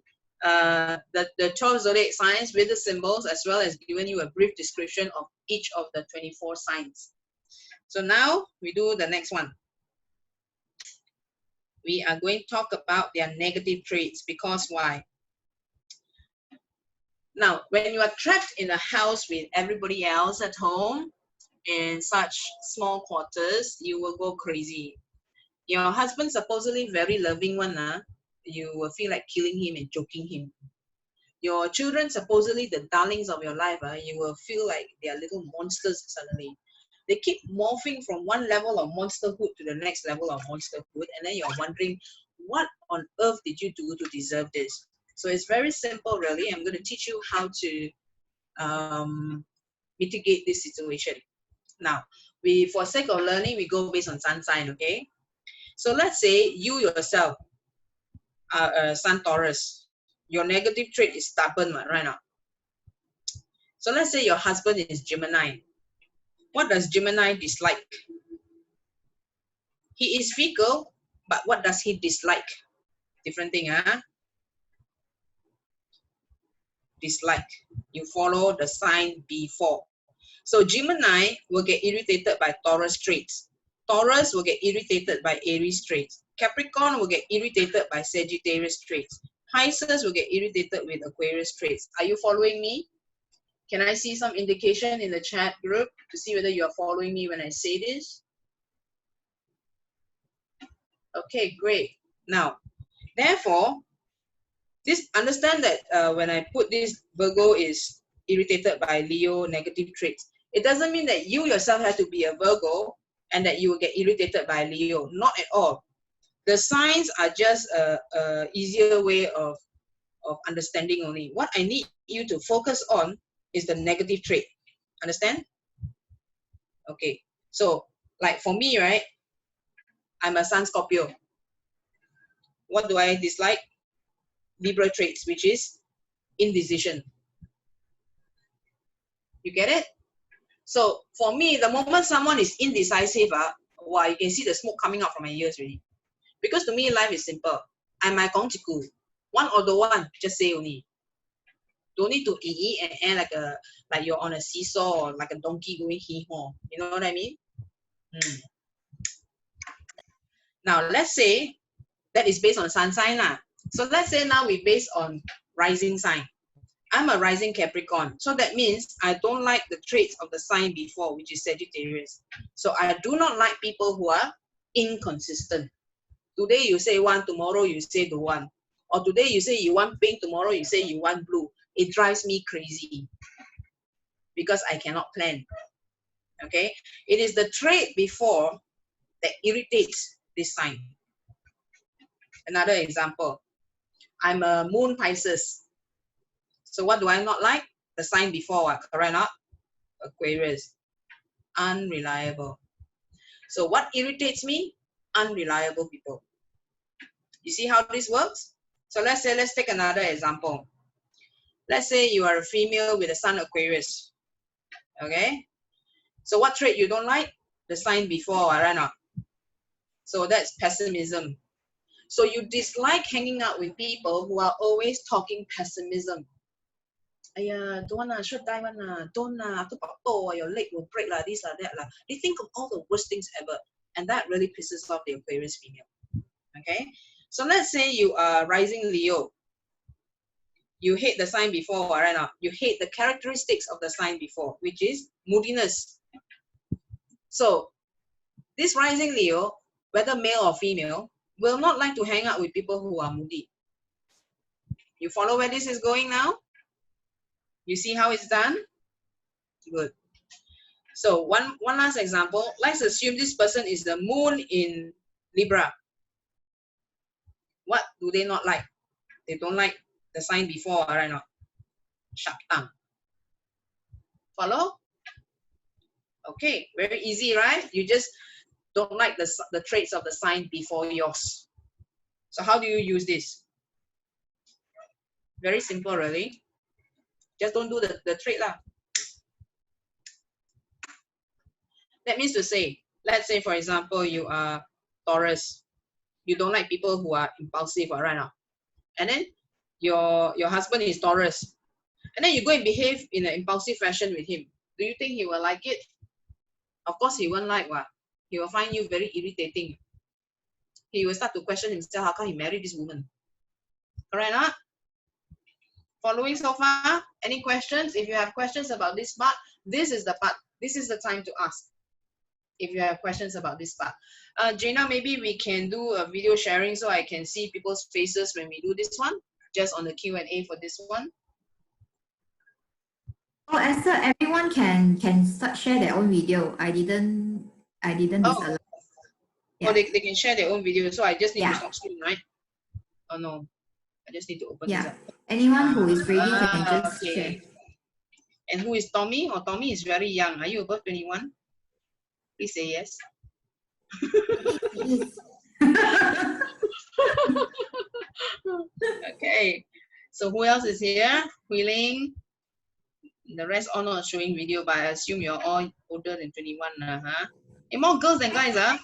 the 12 zodiac signs with the symbols as well as given you a brief description of each of the 24 signs. So now we do the next one. We are going to talk about their negative traits because why? Now, when you are trapped in a house with everybody else at home in such small quarters, you will go crazy. Your husband supposedly very loving one, you will feel like killing him and choking him. Your children supposedly the darlings of your life, you will feel like they are little monsters suddenly. They keep morphing from one level of monsterhood to the next level of monsterhood, and then you're wondering, what on earth did you do to deserve this? So it's very simple, really. I'm going to teach you how to mitigate this situation. Now, for sake of learning, we go based on sun sign, okay? So let's say you yourself are Sun Taurus. Your negative trait is stubborn, right now. So let's say your husband is Gemini. What does Gemini dislike? He is fickle, but what does he dislike? Different thing, Dislike. You follow the sign B4. So Gemini will get irritated by Taurus traits. Taurus will get irritated by Aries traits. Capricorn will get irritated by Sagittarius traits. Pisces will get irritated with Aquarius traits. Are you following me? Can I see some indication in the chat group to see whether you are following me when I say this? Okay, great. Now, therefore, understand that when I put this Virgo is irritated by Leo negative traits, it doesn't mean that you yourself have to be a Virgo and that you will get irritated by Leo. Not at all. The signs are just a easier way of understanding only. What I need you to focus on is the negative trait. Understand? Okay. So, like for me, right? I'm a Sun Scorpio. What do I dislike? Libra traits, which is indecision. You get it? So for me, the moment someone is indecisive, wow, you can see the smoke coming out from my ears already. Because to me, life is simple. I might gong chiku. One or the one, just say only. Don't need to and like you're on a seesaw or like a donkey going hee-haw. You know what I mean? Now let's say that is based on sun sign. So let's say now we based on rising sign. I'm a rising Capricorn. So that means I don't like the traits of the sign before, which is Sagittarius. So I do not like people who are inconsistent. Today you say one, tomorrow you say the one. Or today you say you want pink, tomorrow you say you want blue. It drives me crazy because I cannot plan. Okay? It is the trait before that irritates this sign. Another example. I'm a moon Pisces. So what do I not like? The sign before, correct or not? Aquarius. Unreliable. So what irritates me? Unreliable people. You see how this works? So let's take another example. Let's say you are a female with a sun Aquarius. Okay. So what trait you don't like? The sign before, right now. So that's pessimism. So you dislike hanging out with people who are always talking pessimism. Aiya, don't wanna, should die one lah, don't lah, after your leg will break lah, this lah, that lah. They think of all the worst things ever. And that really pisses off the Aquarius female. Okay? So let's say you are rising Leo. You hate the sign before, right now. You hate the characteristics of the sign before, which is moodiness. So this rising Leo, whether male or female, will not like to hang out with people who are moody. You follow where this is going now? You see how it's done? Good. So one last example. Let's assume this person is the moon in Libra. What do they not like? They don't like the sign before, right now. Sharp tongue. Follow? Okay, very easy, right? You just don't like the traits of the sign before yours. So how do you use this? Very simple, really. Just don't do the trait lah. That means to say, let's say for example, you are Taurus. You don't like people who are impulsive right now. And then your husband is Taurus. And then you go and behave in an impulsive fashion with him. Do you think he will like it? Of course he won't like what? He will find you very irritating. He will start to question himself, how come he married this woman? Correct or not? Following so far? Any questions? If you have questions about this part, this is the part. This is the time to ask. If you have questions about this part. Gina, maybe we can do a video sharing so I can see people's faces when we do this one. Just on the Q&A for this one. Oh, Esther, everyone can share their own video. I didn't disallow. Yeah. Oh, they can share their own video. So I just need to stop screen, right? Oh no, I just need to open this up. Anyone who is ready can just share. And who is Tommy? Oh, Tommy is very young. Are you above 21? Please say yes. Okay. So who else is here? Huiling. The rest all not showing video, but I assume you're all older than 21. Hey, more girls than guys, huh?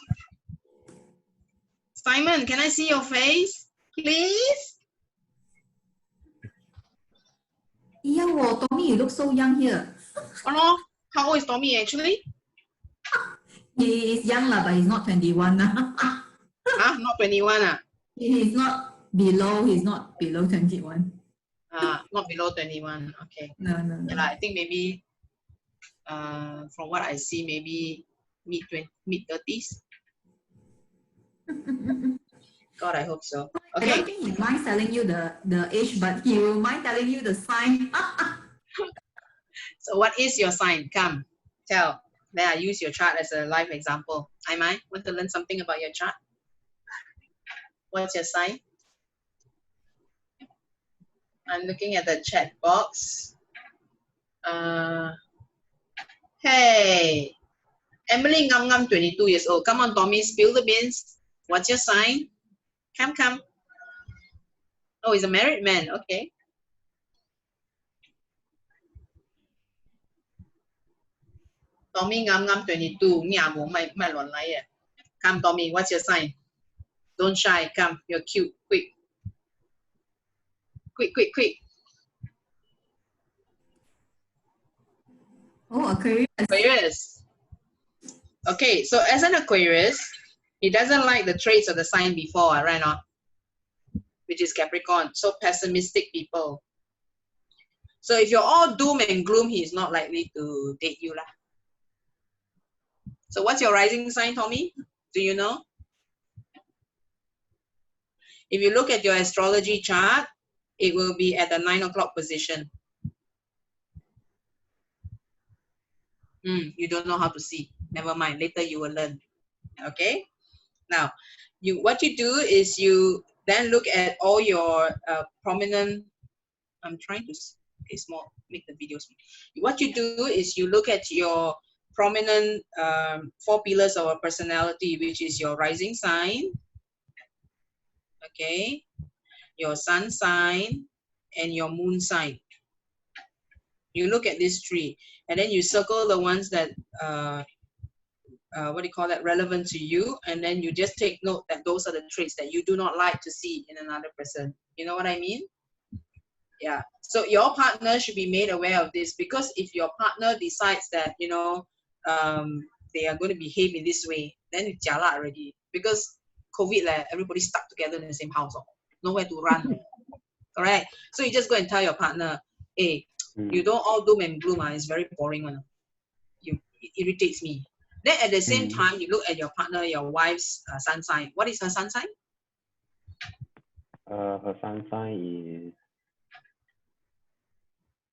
Simon, can I see your face, please? Yeah, well, Tommy, you look so young here. Oh no, how old is Tommy actually? He is young, but he's not 21. Huh? Not 21? He's not below 21. Not below 21. Okay. No. Yeah, I think maybe, from what I see, maybe mid-30s. God, I hope so. Okay. I don't think he minds telling you the age, but he will mind telling you the sign. So what is your sign? Come, tell. Then I use your chart as a live example. I want to learn something about your chart. What's your sign? I'm looking at the chat box. Hey, Emily Ngam 22 years old. Come on, Tommy, spill the beans. What's your sign? Come. Oh, he's a married man. Okay. Tommy Ngam 22. Come, Tommy, what's your sign? Don't shy. Come, you're cute. Quick. Oh, Aquarius. Okay, so as an Aquarius, he doesn't like the traits of the sign before, right now, which is Capricorn. So pessimistic people. So if you're all doom and gloom, he's not likely to date you lah. So what's your rising sign, Tommy? Do you know? If you look at your astrology chart, it will be at the 9 o'clock position. You don't know how to see. Never mind. Later you will learn. Okay. Now, what you do is you then look at all your prominent. I'm trying to make the video small. What you do is you look at your prominent 4 pillars of a personality, which is your rising sign, okay, your sun sign, and your moon sign. You look at this tree, and then you circle the ones that what do you call that, relevant to you, and then you just take note that those are the traits that you do not like to see in another person. You know what I mean? Yeah. So your partner should be made aware of this, because if your partner decides that, you know, they are going to behave in this way, then it's jialat already. Because COVID, everybody stuck together in the same house, nowhere to run. Correct? So you just go and tell your partner, hey, you don't all doom and gloom, it's very boring one. It irritates me. Then at the same time, you look at your partner, your wife's sun sign. What is her sun sign? Her sun sign is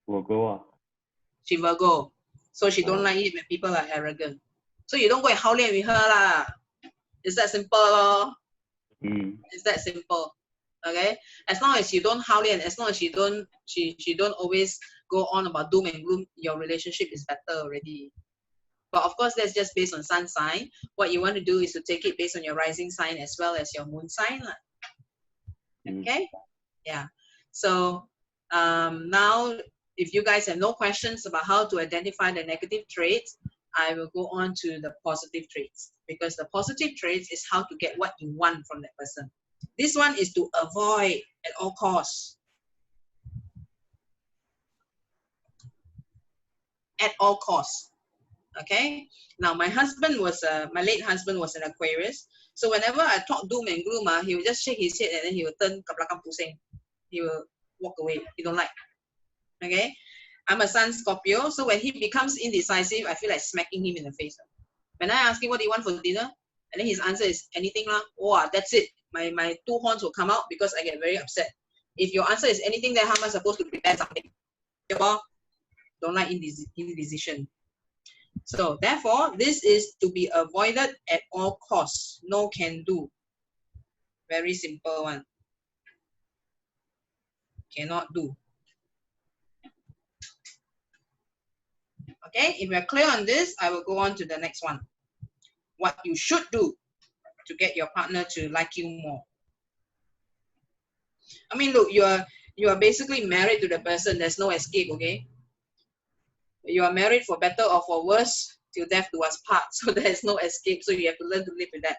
Virgo. She Virgo. So she don't like it when people are arrogant. So you don't go and howling with her lah. It's that simple lor. It's that simple. Okay? As long as you don't howl and as long as she don't always go on about doom and gloom, your relationship is better already. But of course, that's just based on sun sign. What you want to do is to take it based on your rising sign as well as your moon sign. Okay? Yeah. So now, if you guys have no questions about how to identify the negative traits, I will go on to the positive traits, because the positive traits is how to get what you want from that person. This one is to avoid at all costs. At all costs. Okay? Now, my late husband was an Aquarius. So whenever I talk doom and gloom, he will just shake his head and then he will turn ke belakang pusing. He will walk away. He don't like. Okay? I'm a Sun Scorpio, so when he becomes indecisive, I feel like smacking him in the face. When I ask him, what do you want for dinner? And then his answer is, anything lah. Oh, that's it. My two horns will come out because I get very upset. If your answer is anything, then how am I supposed to prepare something? Don't like indecision. So therefore, this is to be avoided at all costs. No can do. Very simple one. Cannot do. Okay, if we're clear on this, I will go on to the next one. What you should do to get your partner to like you more. I mean, look, you are basically married to the person. There's no escape, okay? You are married for better or for worse, till death do us part. So there's no escape. So you have to learn to live with that.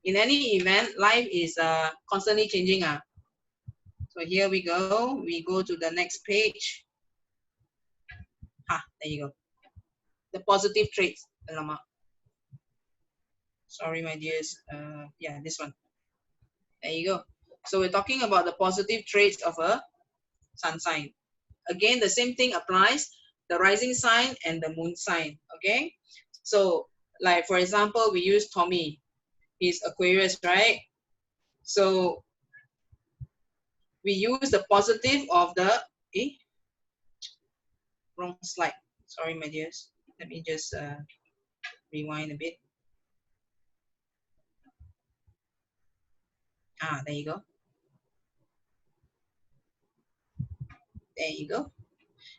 In any event, life is constantly changing. So here we go. We go to the next page. There you go. The positive traits. Sorry, my dears. Yeah, this one. There you go. So we're talking about the positive traits of a sun sign. Again, the same thing applies, the rising sign and the moon sign, okay? So, like, for example, we use Tommy. He's Aquarius, right? So, we use the positive of the, wrong slide. Sorry, my dears. Let me just rewind a bit. There you go. There you go.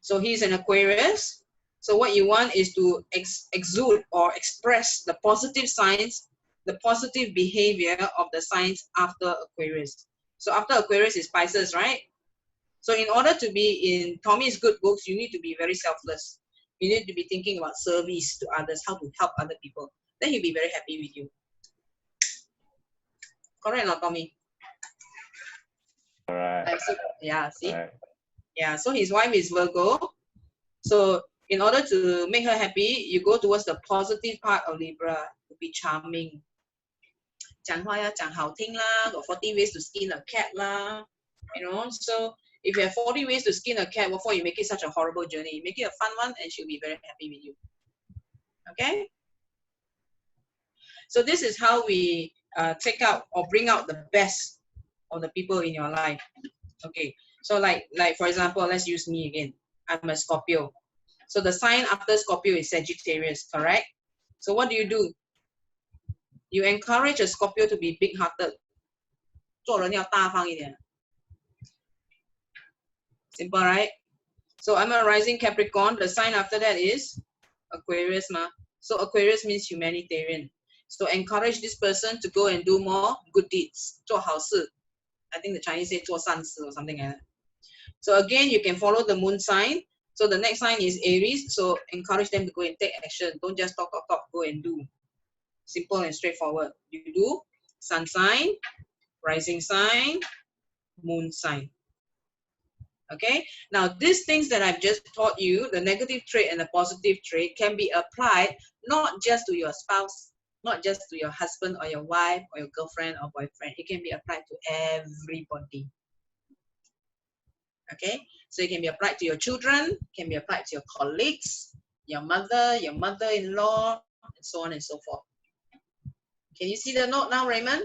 So he's an Aquarius. So what you want is to exude or express the positive signs, the positive behavior of the signs after Aquarius. So after Aquarius is Pisces, right? So in order to be in Tommy's good books, you need to be very selfless. You need to be thinking about service to others, how to help other people. Then he'll be very happy with you. Correct or not, Tommy? All right. Yeah, see? Right. Yeah, so his wife is Virgo. So in order to make her happy, you go towards the positive part of Libra, to be charming. 讲话要讲好听啦, got 40 ways to skin a cat lah. You know, so if you have 40 ways to skin a cat, what for you make it such a horrible journey? Make it a fun one and she'll be very happy with you. Okay? So this is how we take out or bring out the best of the people in your life. Okay, so like for example, let's use me again. I'm a Scorpio. So the sign after Scorpio is Sagittarius, correct? So what do? You encourage a Scorpio to be big-hearted. 做人要大方一点. Simple, right? So I'm a rising Capricorn. The sign after that is Aquarius. So Aquarius means humanitarian. So encourage this person to go and do more good deeds. 做好事. I think the Chinese say 做善事 or something like that. So again, you can follow the moon sign. So the next sign is Aries. So encourage them to go and take action. Don't just talk, go and do. Simple and straightforward. You do sun sign, rising sign, moon sign. Okay, now these things that I've just taught you, the negative trait and the positive trait, can be applied not just to your spouse, not just to your husband or your wife or your girlfriend or boyfriend. It can be applied to everybody. Okay, so it can be applied to your children, can be applied to your colleagues, your mother-in-law, and so on and so forth. Can you see the note now, Raymond?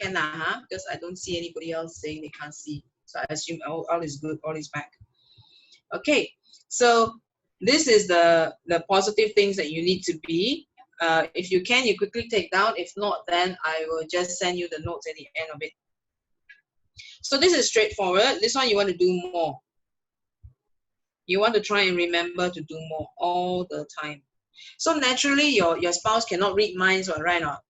Can huh? Because I don't see anybody else saying they can't see. So I assume all is good, all is back. Okay, so this is the positive things that you need to be. If you can, you quickly take down. If not, then I will just send you the notes at the end of it. So this is straightforward. This one you want to do more. You want to try and remember to do more all the time. So naturally, your spouse cannot read minds, right? Not.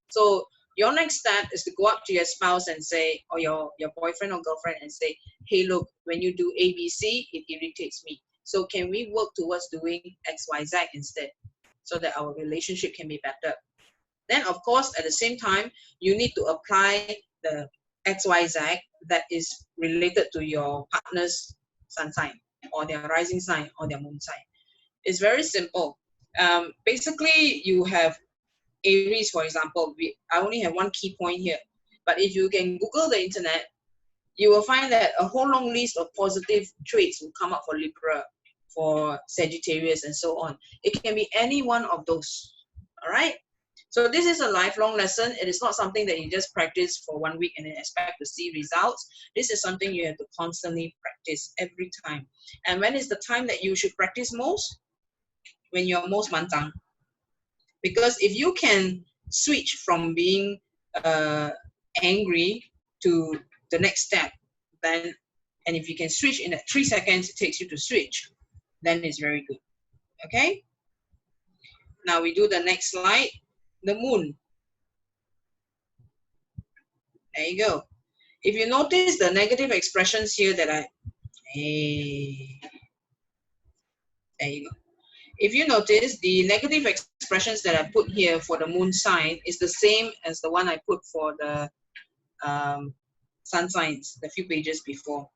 So your next step is to go up to your spouse and say, or your boyfriend or girlfriend and say, hey, look, when you do A, B, C, it irritates me. So can we work towards doing X, Y, Z instead so that our relationship can be better? Then, of course, at the same time, you need to apply the X, Y, Z that is related to your partner's sun sign or their rising sign or their moon sign. It's very simple. Basically, you have Aries, for example. I only have one key point here. But if you can Google the internet, you will find that a whole long list of positive traits will come up for Libra, for Sagittarius, and so on. It can be any one of those. All right? So this is a lifelong lesson. It is not something that you just practice for 1 week and then expect to see results. This is something you have to constantly practice every time. And when is the time that you should practice most? When you're most mantang. Because if you can switch from being angry to the next step, then, and if you can switch in that 3 seconds it takes you to switch, then it's very good. Okay? Now we do the next slide, the moon. There you go. If you notice the negative expressions here that there you go. If you notice, the negative expressions that I put here for the moon sign is the same as the one I put for the sun signs, the few pages before.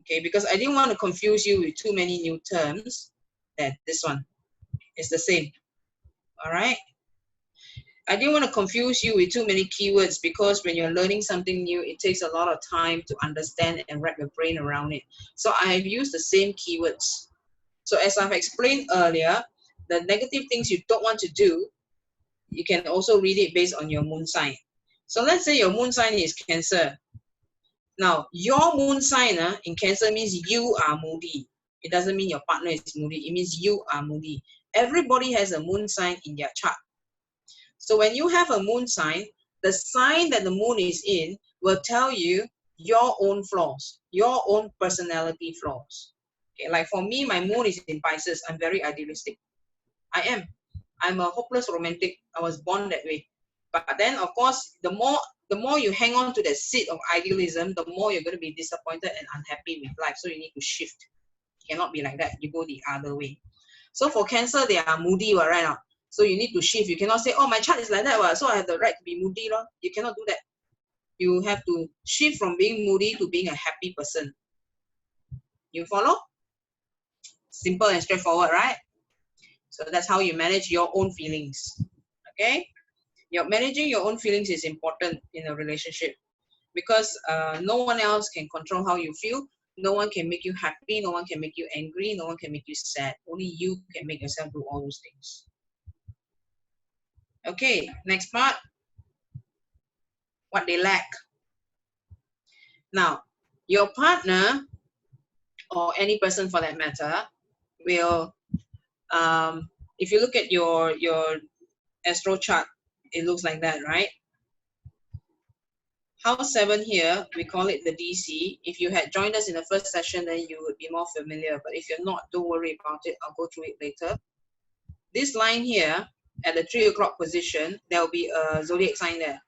Okay, because I didn't want to confuse you with too many new terms, that this one is the same. All right? I didn't want to confuse you with too many keywords, because when you're learning something new, it takes a lot of time to understand and wrap your brain around it. So I have used the same keywords. So as I've explained earlier, the negative things you don't want to do, you can also read it based on your moon sign. So let's say your moon sign is Cancer. Now, your moon sign in Cancer means you are moody. It doesn't mean your partner is moody. It means you are moody. Everybody has a moon sign in their chart. So when you have a moon sign, the sign that the moon is in will tell you your own flaws, your own personality flaws. Okay, like for me, my moon is in Pisces. I'm very idealistic. I am. I'm a hopeless romantic. I was born that way. But then, of course, the more you hang on to that seat of idealism, the more you're going to be disappointed and unhappy with life. So you need to shift. You cannot be like that. You go the other way. So for Cancer, they are moody, right now. So you need to shift. You cannot say, oh, my chart is like that, so I have the right to be moody. You cannot do that. You have to shift from being moody to being a happy person. You follow? Simple and straightforward, right? So that's how you manage your own feelings. Okay? Managing your own feelings is important in a relationship, because no one else can control how you feel. No one can make you happy. No one can make you angry. No one can make you sad. Only you can make yourself do all those things. Okay, next part. What they lack. Now, your partner, or any person for that matter, will, if you look at your astro chart, it looks like that, right? House 7 here, we call it the DC. If you had joined us in the first session, then you would be more familiar. But if you're not, don't worry about it. I'll go through it later. This line here, at the 3 o'clock position, there will be a zodiac sign there.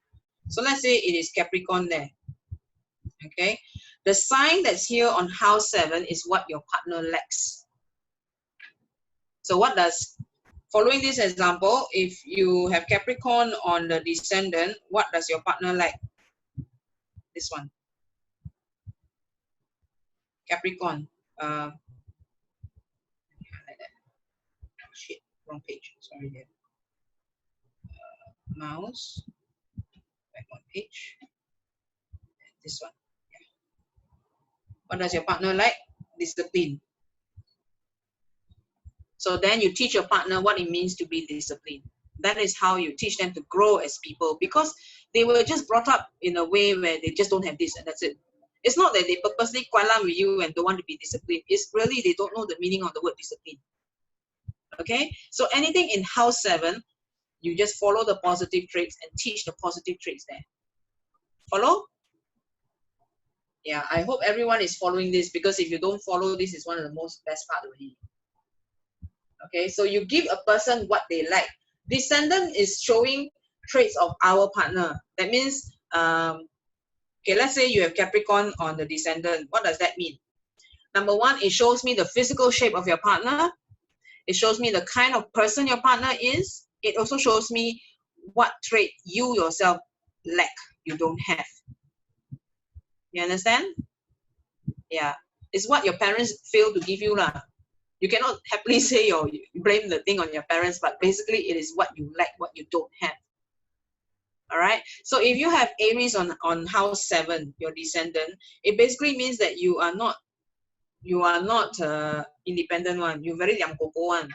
So let's say it is Capricorn there. Okay, the sign that's here on house 7 is what your partner lacks. So what does, following this example, if you have Capricorn on the descendant, what does your partner lack? This one, Capricorn. Like that. Oh, shit, wrong page. Sorry there. Mouse, back one page. This one. Yeah. What does your partner like? Discipline. So then you teach your partner what it means to be disciplined. That is how you teach them to grow as people, because they were just brought up in a way where they just don't have this and that's it. It's not that they purposely kualam with you and don't want to be disciplined. It's really they don't know the meaning of the word discipline. Okay? So anything in house 7, you just follow the positive traits and teach the positive traits there. Follow? Yeah, I hope everyone is following this, because if you don't follow this, is one of the most best part already. Okay, so you give a person what they like. Descendant is showing traits of our partner. That means, okay, let's say you have Capricorn on the descendant. What does that mean? Number one, it shows me the physical shape of your partner. It shows me the kind of person your partner is. It also shows me what trait you yourself lack, you don't have. You understand? Yeah. It's what your parents fail to give you lah. You cannot happily say you blame the thing on your parents, but basically it is what you lack, what you don't have. All right. So if you have Aries on house 7, your descendant, it basically means that you are not independent one. You're very liang koko one.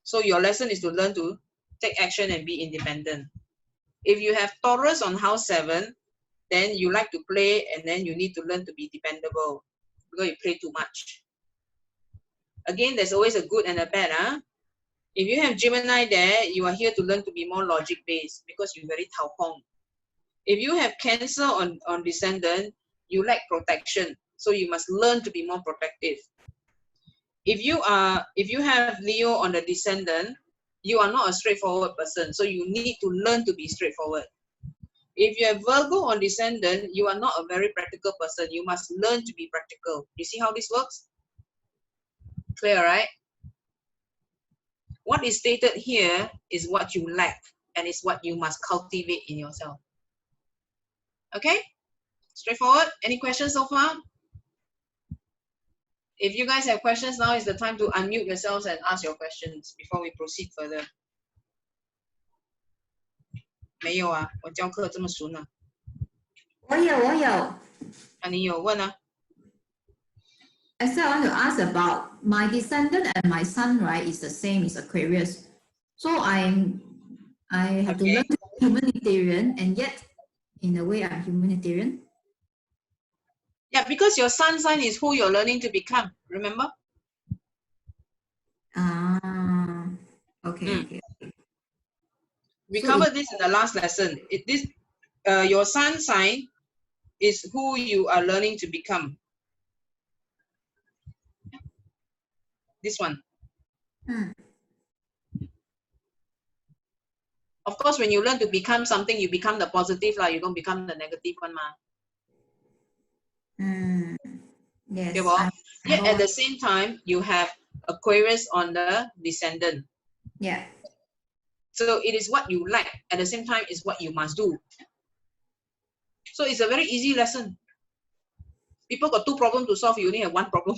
So your lesson is to learn to take action and be independent. If you have Taurus on house 7, then you like to play, and then you need to learn to be dependable because you play too much. Again, there's always a good and a bad. If you have Gemini there, you are here to learn to be more logic-based because you're very tao hong. If you have Cancer on descendant, you lack protection. So you must learn to be more protective. If you have Leo on the descendant, you are not a straightforward person. So you need to learn to be straightforward. If you have Virgo on descendant, you are not a very practical person. You must learn to be practical. You see how this works? Clear, right? What is stated here is what you lack, and it's what you must cultivate in yourself. Okay? Straightforward? Any questions so far? If you guys have questions, now is the time to unmute yourselves and ask your questions before we proceed further. 没有啊，我教课这么顺啊。我有。啊，你有问啊？ I said I want to ask about my descendant and my son, right, is the same, is Aquarius. So I have to learn to be humanitarian, and yet in a way I'm humanitarian. Yeah, because your sun sign is who you're learning to become, remember? Okay. We So covered this in the last lesson. Your sun sign is who you are learning to become. This one. Of course, when you learn to become something, you become the positive lah. You don't become the negative one ma. Yes. Okay, yet at the same time, you have Aquarius on the descendant. Yeah. So it is what you like. At the same time, is what you must do. So it's a very easy lesson. People got 2 problems to solve. You only have 1 problem.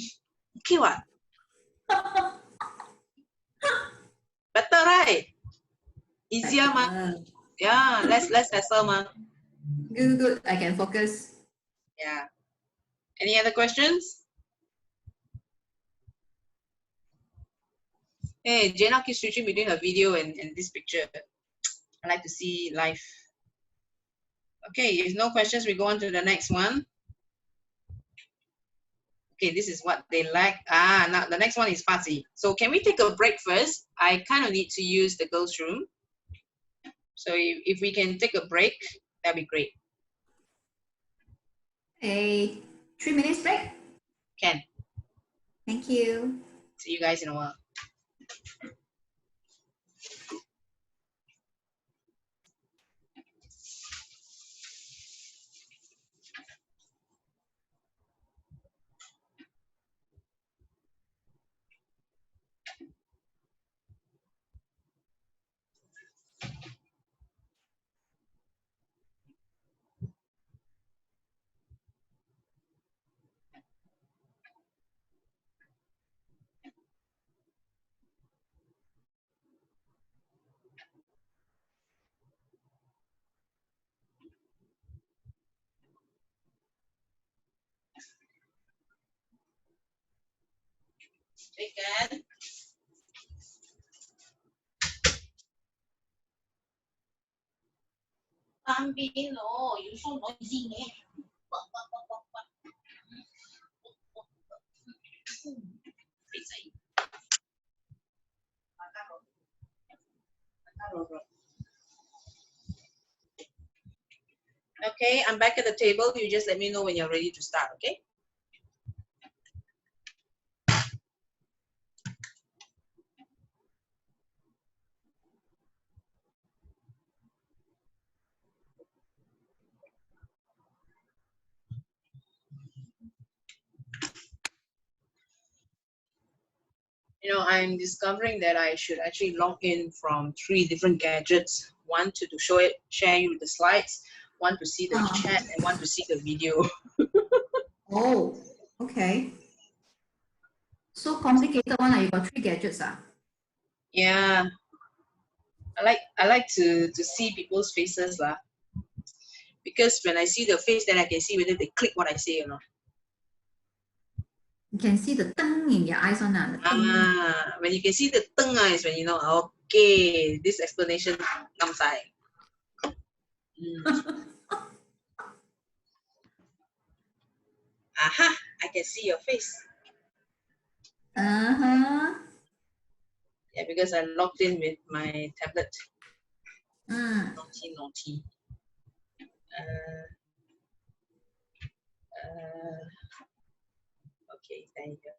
Okay, what? Better, right? Easier, ma. Yeah, less hassle, ma. Good. I can focus. Yeah. Any other questions? Hey, Jenna keeps switching between her video and this picture. I like to see live. Okay, if no questions, we go on to the next one. Okay, this is what they like. Now the next one is fuzzy. So can we take a break first? I kind of need to use the girls' room. So if we can take a break, that'd be great. A 3 minutes break? Can. Thank you. See you guys in a while. Again. Bambino, you so noisy, eh? Okay, I'm back at the table. You just let me know when you're ready to start, okay? You know, I'm discovering that I should actually log in from 3 different gadgets. One to share you the slides, one to see the chat, and one to see the video. Oh, okay. So complicated one. You got 3 gadgets. Yeah, I like to see people's faces lah. Because when I see the face, then I can see whether they click what I say or not. You can see the tongue in your eyes on that. When you can see the tongue is when you know, okay, this explanation comes out. Aha, I can see your face. Uh-huh. Yeah, because I logged in with my tablet. Naughty. Okay, thank you.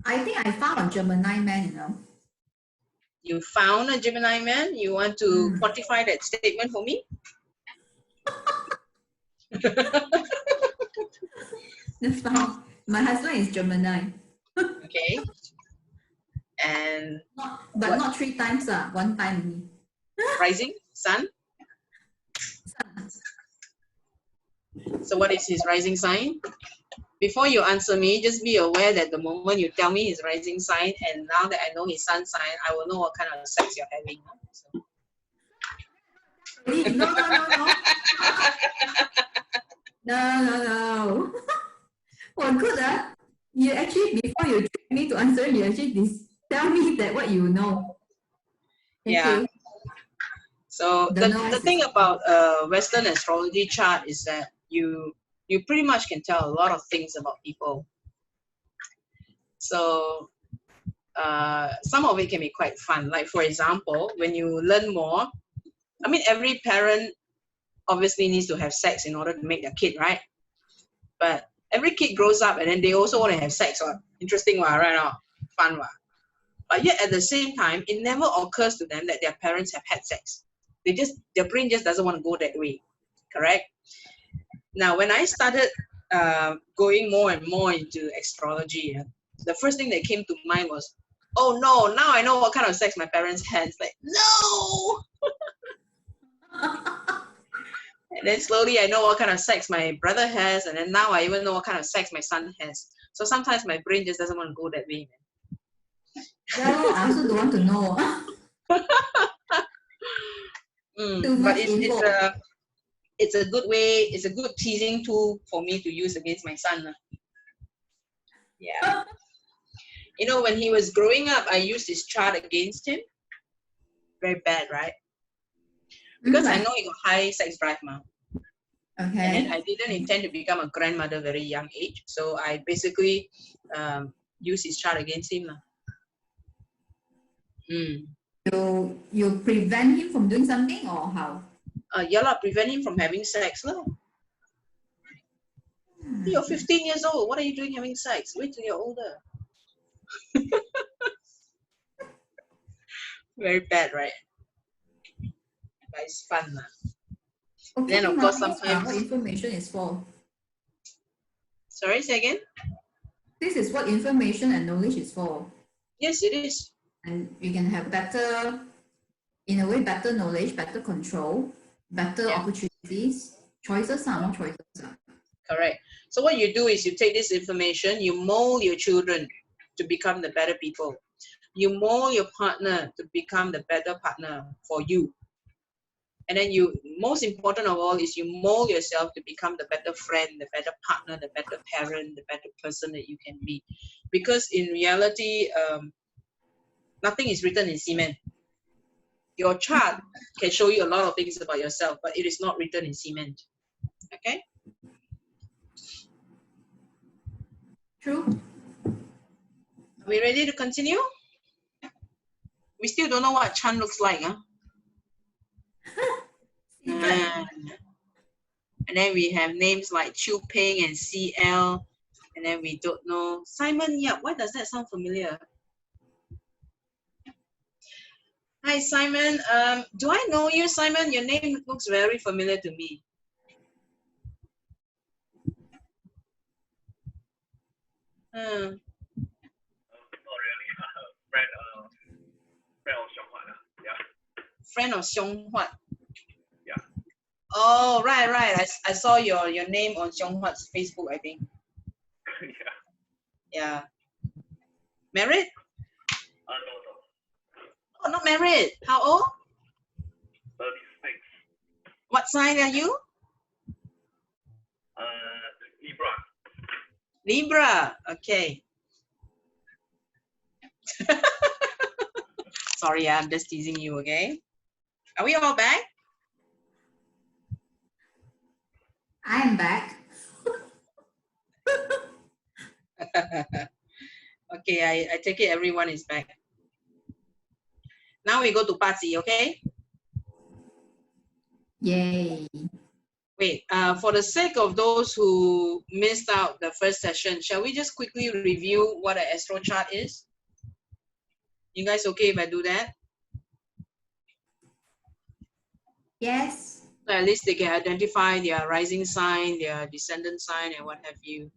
I think I found a Gemini man, you know. You found a Gemini man? You want to quantify that statement for me? That's fine. My husband is Gemini. Okay. And But not 3 times, 1 time only. rising sun? So what is his rising sign? Before you answer me, just be aware that the moment you tell me his rising sign, and now that I know his sun sign, I will know what kind of sex you're having. So. No. No. Well, good. You actually, before you trick me to answer, you actually tell me that what you know. Okay. Yeah. So the thing about Western astrology chart is that you pretty much can tell a lot of things about people. So some of it can be quite fun. Like for example, when you learn more, I mean, every parent obviously needs to have sex in order to make their kid, right? But every kid grows up and then they also want to have sex. Interesting, right now, fun. But yet at the same time, it never occurs to them that their parents have had sex. Their brain just doesn't want to go that way, correct? Now, when I started going more and more into astrology, the first thing that came to mind was, oh no, now I know what kind of sex my parents had. It's like, no! And then slowly I know what kind of sex my brother has, and then now I even know what kind of sex my son has. So sometimes my brain just doesn't want to go that way. Yeah, I also don't want to know. But it's a good way, it's a good teasing tool for me to use against my son. Yeah. You know, when he was growing up, I used his chart against him. Very bad, right? Because I know he got high sex drive now. Okay. And then I didn't intend to become a grandmother very young age. So I basically used his chart against him. You prevent him from doing something or how? Yeah, prevent him from having sex. No. You're 15 years old. What are you doing having sex? Wait till you're older. Very bad, right? But it's fun. Okay, then, of course, sometimes... what information is for? Sorry, say again? This is what information and knowledge is for. Yes, it is. And we can have better, in a way, better knowledge, better control, better opportunities, choices, more choices. Correct. So what you do is you take this information, you mold your children to become the better people. You mold your partner to become the better partner for you. And then you, most important of all, is you mold yourself to become the better friend, the better partner, the better parent, the better person that you can be. Because in reality, nothing is written in cement. Your chart can show you a lot of things about yourself, but it is not written in cement. Okay? True. Are we ready to continue? We still don't know what Chan looks like, huh? And then we have names like Chu Ping and CL, and then we don't know Simon Yap. Why does that sound familiar? Hi Simon. Do I know you, Simon? Your name looks very familiar to me. Not really. Friend of Xiong Huat. Yeah. Friend of Xiong Huat. Yeah. Oh, right. I saw your name on Xiong Huat's Facebook, I think. Yeah. Yeah. Married? No. Oh, not married. How old? 36. What sign are you? Libra. Libra. Okay. Sorry, I'm just teasing you, okay? Are we all back? I am back. Okay, I take it everyone is back. Now we go to Patsy, okay? Yay. Wait, for the sake of those who missed out the first session, shall we just quickly review what an astro chart is? You guys okay if I do that? Yes. So at least they can identify their rising sign, their descendant sign, and what have you.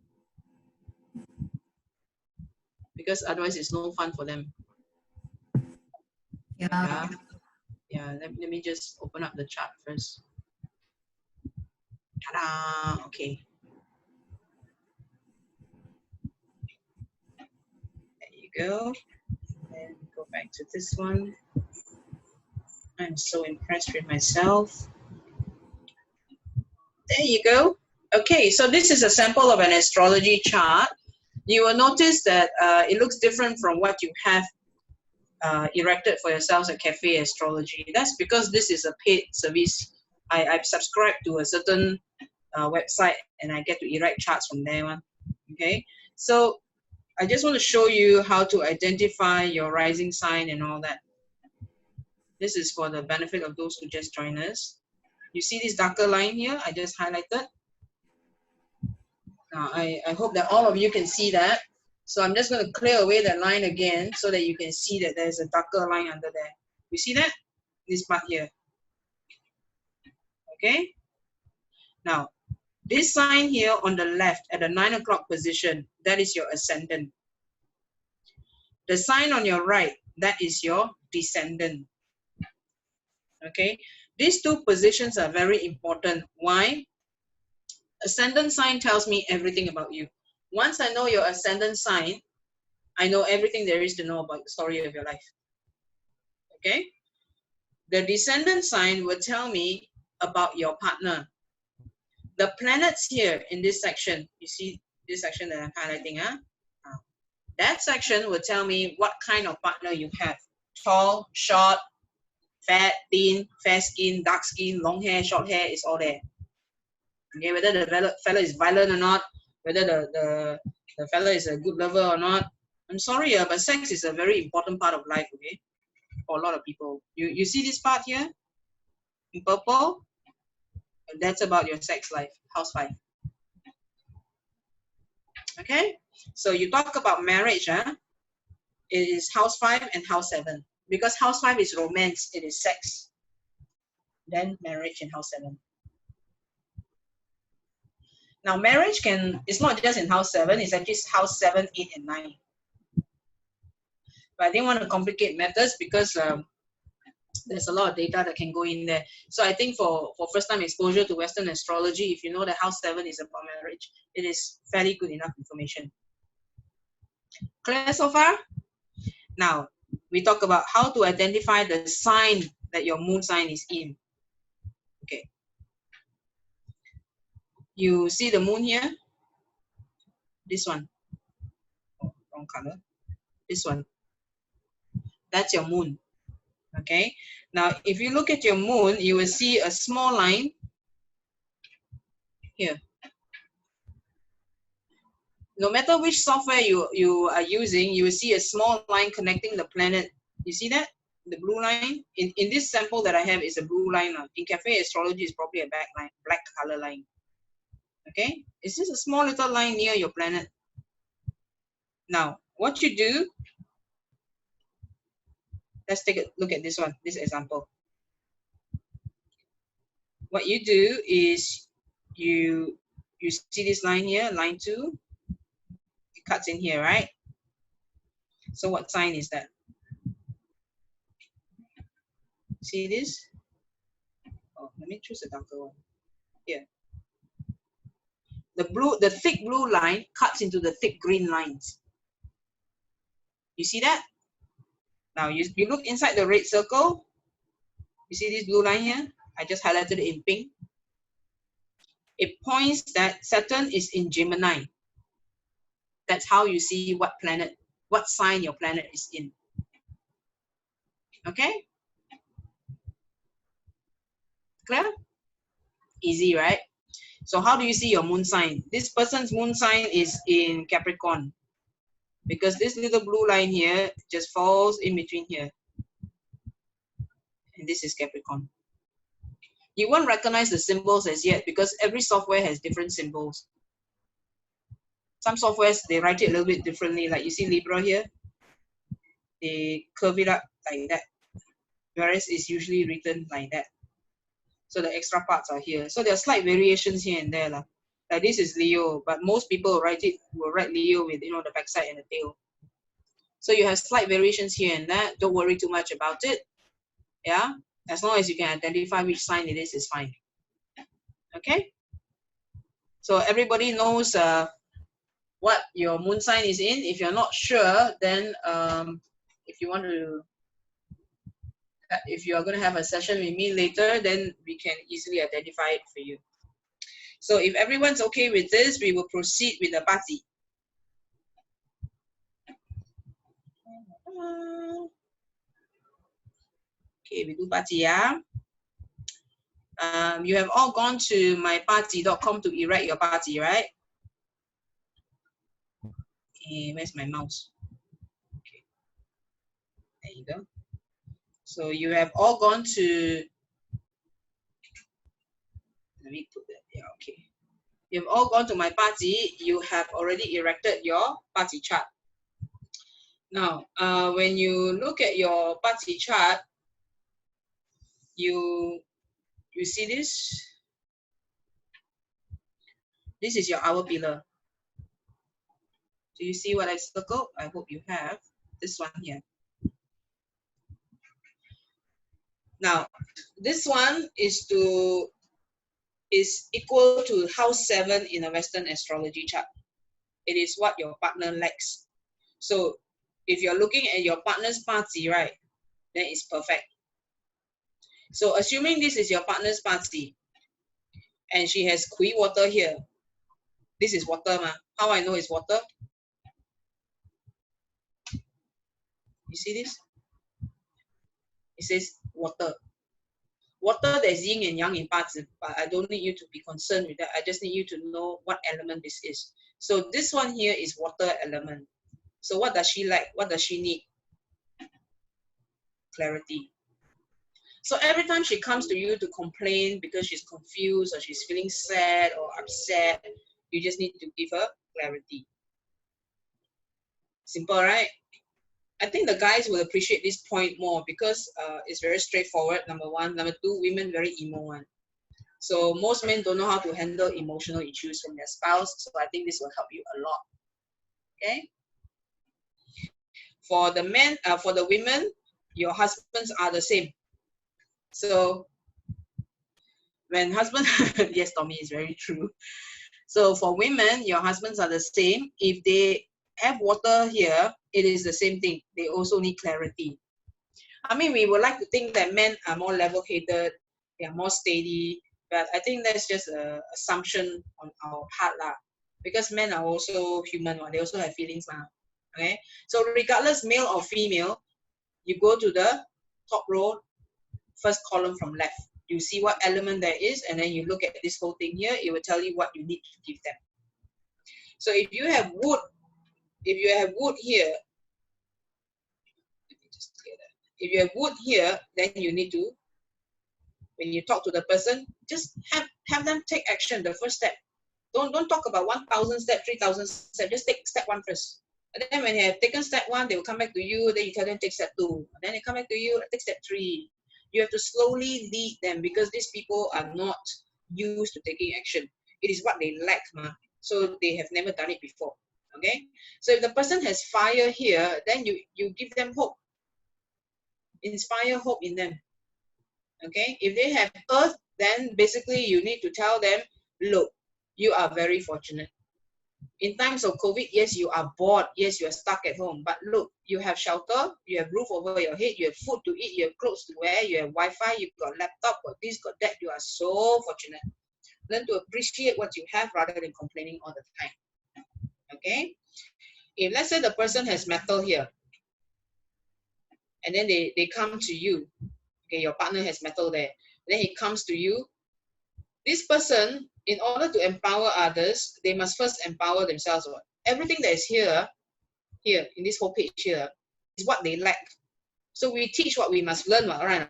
Because otherwise it's no fun for them. Yeah. Yeah, let me just open up the chart first. Ta-da! Okay. There you go. And go back to this one. I'm so impressed with myself. There you go. Okay, so this is a sample of an astrology chart. You will notice that it looks different from what you have erected for yourselves at Cafe Astrology. That's because this is a paid service. I've subscribed to a certain website and I get to erect charts from there. Okay, so I just want to show you how to identify your rising sign and all that. This is for the benefit of those who just joined us. You see this darker line here? I just highlighted. Now, I hope that all of you can see that. So I'm just going to clear away that line again so that you can see that there's a darker line under there. You see that? This part here. Okay? Now, this sign here on the left at the 9 o'clock position, that is your ascendant. The sign on your right, that is your descendant. Okay? These two positions are very important. Why? Ascendant sign tells me everything about you. Once I know your ascendant sign, I know everything there is to know about the story of your life. Okay? The descendant sign will tell me about your partner. The planets here in this section, you see this section that I'm highlighting, huh? That section will tell me what kind of partner you have. Tall, short, fat, thin, fair skin, dark skin, long hair, short hair, it's all there. Okay, whether the fella is violent or not, whether the fella is a good lover or not. I'm sorry, but sex is a very important part of life, okay? For a lot of people. You see this part here? In purple? That's about your sex life, house 5. Okay? So you talk about marriage, huh? It is house 5 and house 7. Because house 5 is romance, it is sex. Then marriage in house 7. Now marriage it's not just in house 7, it's actually house 7, 8, and 9. But I didn't want to complicate matters because there's a lot of data that can go in there. So I think for first time exposure to Western astrology, if you know that house 7 is about marriage, it is fairly good enough information. Clear so far? Now, we talk about how to identify the sign that your moon sign is in. You see the moon here? This one. Oh, wrong color. This one. That's your moon. Okay. Now, if you look at your moon, you will see a small line here. No matter which software you are using, you will see a small line connecting the planet. You see that? The blue line? In this sample that I have is a blue line. In Cafe Astrology, it's probably a black color line. Okay? It's just a small little line near your planet. Now, what you do, let's take a look at this one, this example. What you do is you see this line here, line 2. It cuts in here, right? So what sign is that? See this? Oh, let me choose a darker one. Here. The thick blue line cuts into the thick green lines. You see that? Now you look inside the red circle. You see this blue line here? I just highlighted it in pink. It points that Saturn is in Gemini. That's how you see what planet, what sign your planet is in. Okay? Clear? Easy, right? So how do you see your moon sign? This person's moon sign is in Capricorn, because this little blue line here just falls in between here. And this is Capricorn. You won't recognize the symbols as yet because every software has different symbols. Some softwares, they write it a little bit differently. Like you see Libra here, they curve it up like that, whereas it's usually written like that. So the extra parts are here. So there are slight variations here and there. Like this is Leo, but most people will write Leo with, the backside and the tail. So you have slight variations here and there. Don't worry too much about it. Yeah, as long as you can identify which sign it is fine. Okay. So everybody knows what your moon sign is in. If you're not sure, then if you are going to have a session with me later, then we can easily identify it for you. So if everyone's okay with this, we will proceed with the party. Okay, we do party, yeah. You have all gone to myparty.com to erect your party, right? Okay, where's my mouse? Okay, there you go. So you have all gone to, let me put that there, okay. You've all gone to my party. You have already erected your party chart. Now, when you look at your party chart, you see this? This is your hour pillar. Do you see what I circled? I hope you have. This one here. Now, this one is equal to house 7 in a Western astrology chart. It is what your partner lacks. So if you're looking at your partner's party, right, then it's perfect. So assuming this is your partner's party and she has Kui water here. This is water, ma. How I know it's water? You see this? It says water. Water, there's yin and yang in parts, but I don't need you to be concerned with that. I just need you to know what element this is. So this one here is water element. So what does she like? What does she need? Clarity. So every time she comes to you to complain because she's confused or she's feeling sad or upset, you just need to give her clarity. Simple, right? I think the guys will appreciate this point more because it's very straightforward, number one. Number two, women very emo one. So most men don't know how to handle emotional issues from their spouse. So I think this will help you a lot. Okay? For the men, for the women, your husbands are the same. So when husband, yes, Tommy, is very true. So for women, your husbands are the same. If they have water here, it is the same thing. They also need clarity. I mean, we would like to think that men are more level-headed, they are more steady, But I think that's just an assumption on our part lah. Because men are also human, they also have feelings lah. Okay, so regardless male or female, you go to the top row, first column from left. You see what element there is, and then you look at this whole thing here. It will tell you what you need to give them. So if you have wood, here, let me just clear that. If you have wood here, then you need to, when you talk to the person, just have them take action. The first step. Don't talk about 1,000 steps, 3,000 steps. Just take step 1 first. And then when they have taken step 1, they will come back to you. Then you tell them take step 2. And then they come back to you, take step 3. You have to slowly lead them because these people are not used to taking action. It is what they lack, so they have never done it before. Okay, so if the person has fire here, then you give them hope. Inspire hope in them. Okay, if they have earth, then basically you need to tell them, look, you are very fortunate. In times of COVID, yes, you are bored. Yes, you are stuck at home. But look, you have shelter, you have roof over your head, you have food to eat, you have clothes to wear, you have Wi-Fi, you've got laptop, got this, got that. You are so fortunate. Learn to appreciate what you have rather than complaining all the time. Okay? If let's say the person has metal here, and then they come to you, okay, your partner has metal there, then he comes to you, this person, in order to empower others, they must first empower themselves. Everything that is here in this whole page here, is what they lack. So we teach what we must learn, right?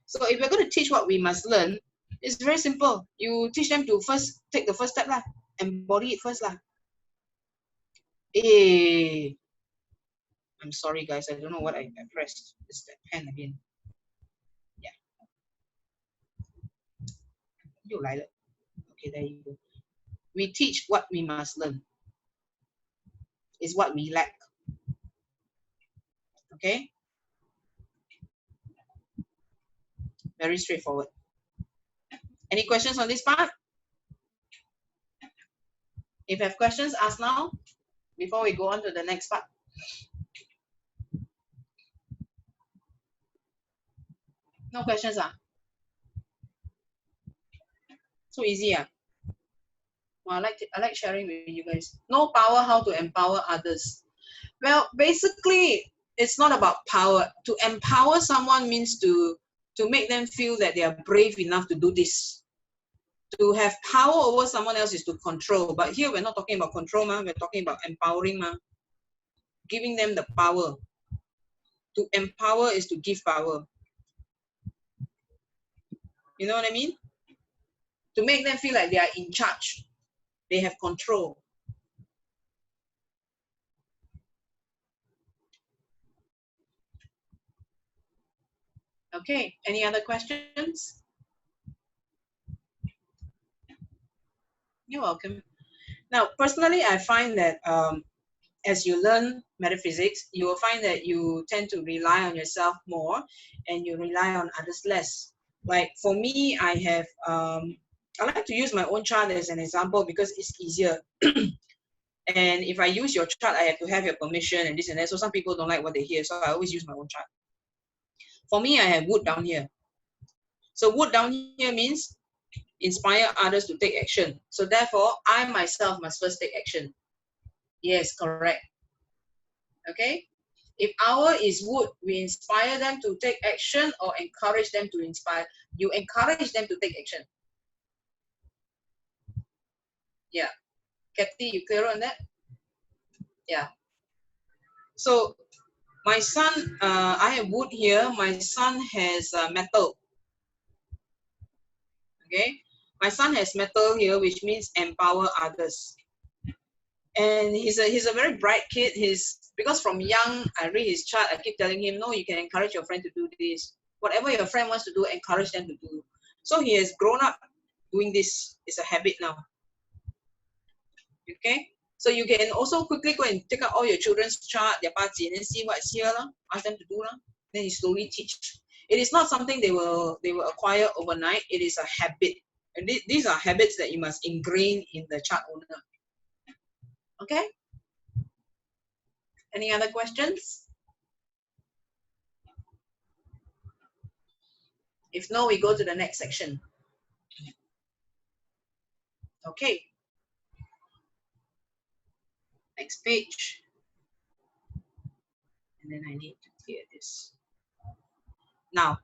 So if we're going to teach what we must learn, it's very simple. You teach them to first take the first step lah, embody it first lah. I'm sorry guys, I don't know what I pressed. It's that pen again. Yeah. 又来了. Okay, there you go. We teach what we must learn. Is what we lack. Okay? Very straightforward. Any questions on this part? If you have questions, ask now before we go on to the next part. No questions, So easy, Well, I like sharing with you guys. No power, how to empower others. Well, basically, it's not about power. To empower someone means to make them feel that they are brave enough to do this. To have power over someone else is to control. But here we're not talking about control, we're talking about empowering, giving them the power. To empower is to give power. You know what I mean? To make them feel like they are in charge. They have control. Okay, any other questions? You're welcome. Now, personally, I find that as you learn metaphysics, you will find that you tend to rely on yourself more and you rely on others less. Like for me, I have, I like to use my own chart as an example because it's easier. And if I use your chart, I have to have your permission and this and that. So some people don't like what they hear. So I always use my own chart. For me, I have wood down here. So wood down here means inspire others to take action. So therefore, I myself must first take action. Yes, correct. Okay? If our is wood, we inspire them to take action or encourage them to inspire. You encourage them to take action. Yeah. Kathy, you clear on that? Yeah. So my son, I have wood here. My son has metal. Okay. My son has metal here, which means empower others. And he's a very bright kid. Because from young, I read his chart. I keep telling him, no, you can encourage your friend to do this. Whatever your friend wants to do, encourage them to do. So he has grown up doing this. It's a habit now. Okay. So you can also quickly go and take out all your children's chart, their party, and then see what's here. Ask them to do. Then you slowly teach. It is not something they will acquire overnight. It is a habit. And these are habits that you must ingrain in the chart owner. Okay? Any other questions? If no, we go to the next section. Okay. Next page. And then I need to clear this. Now,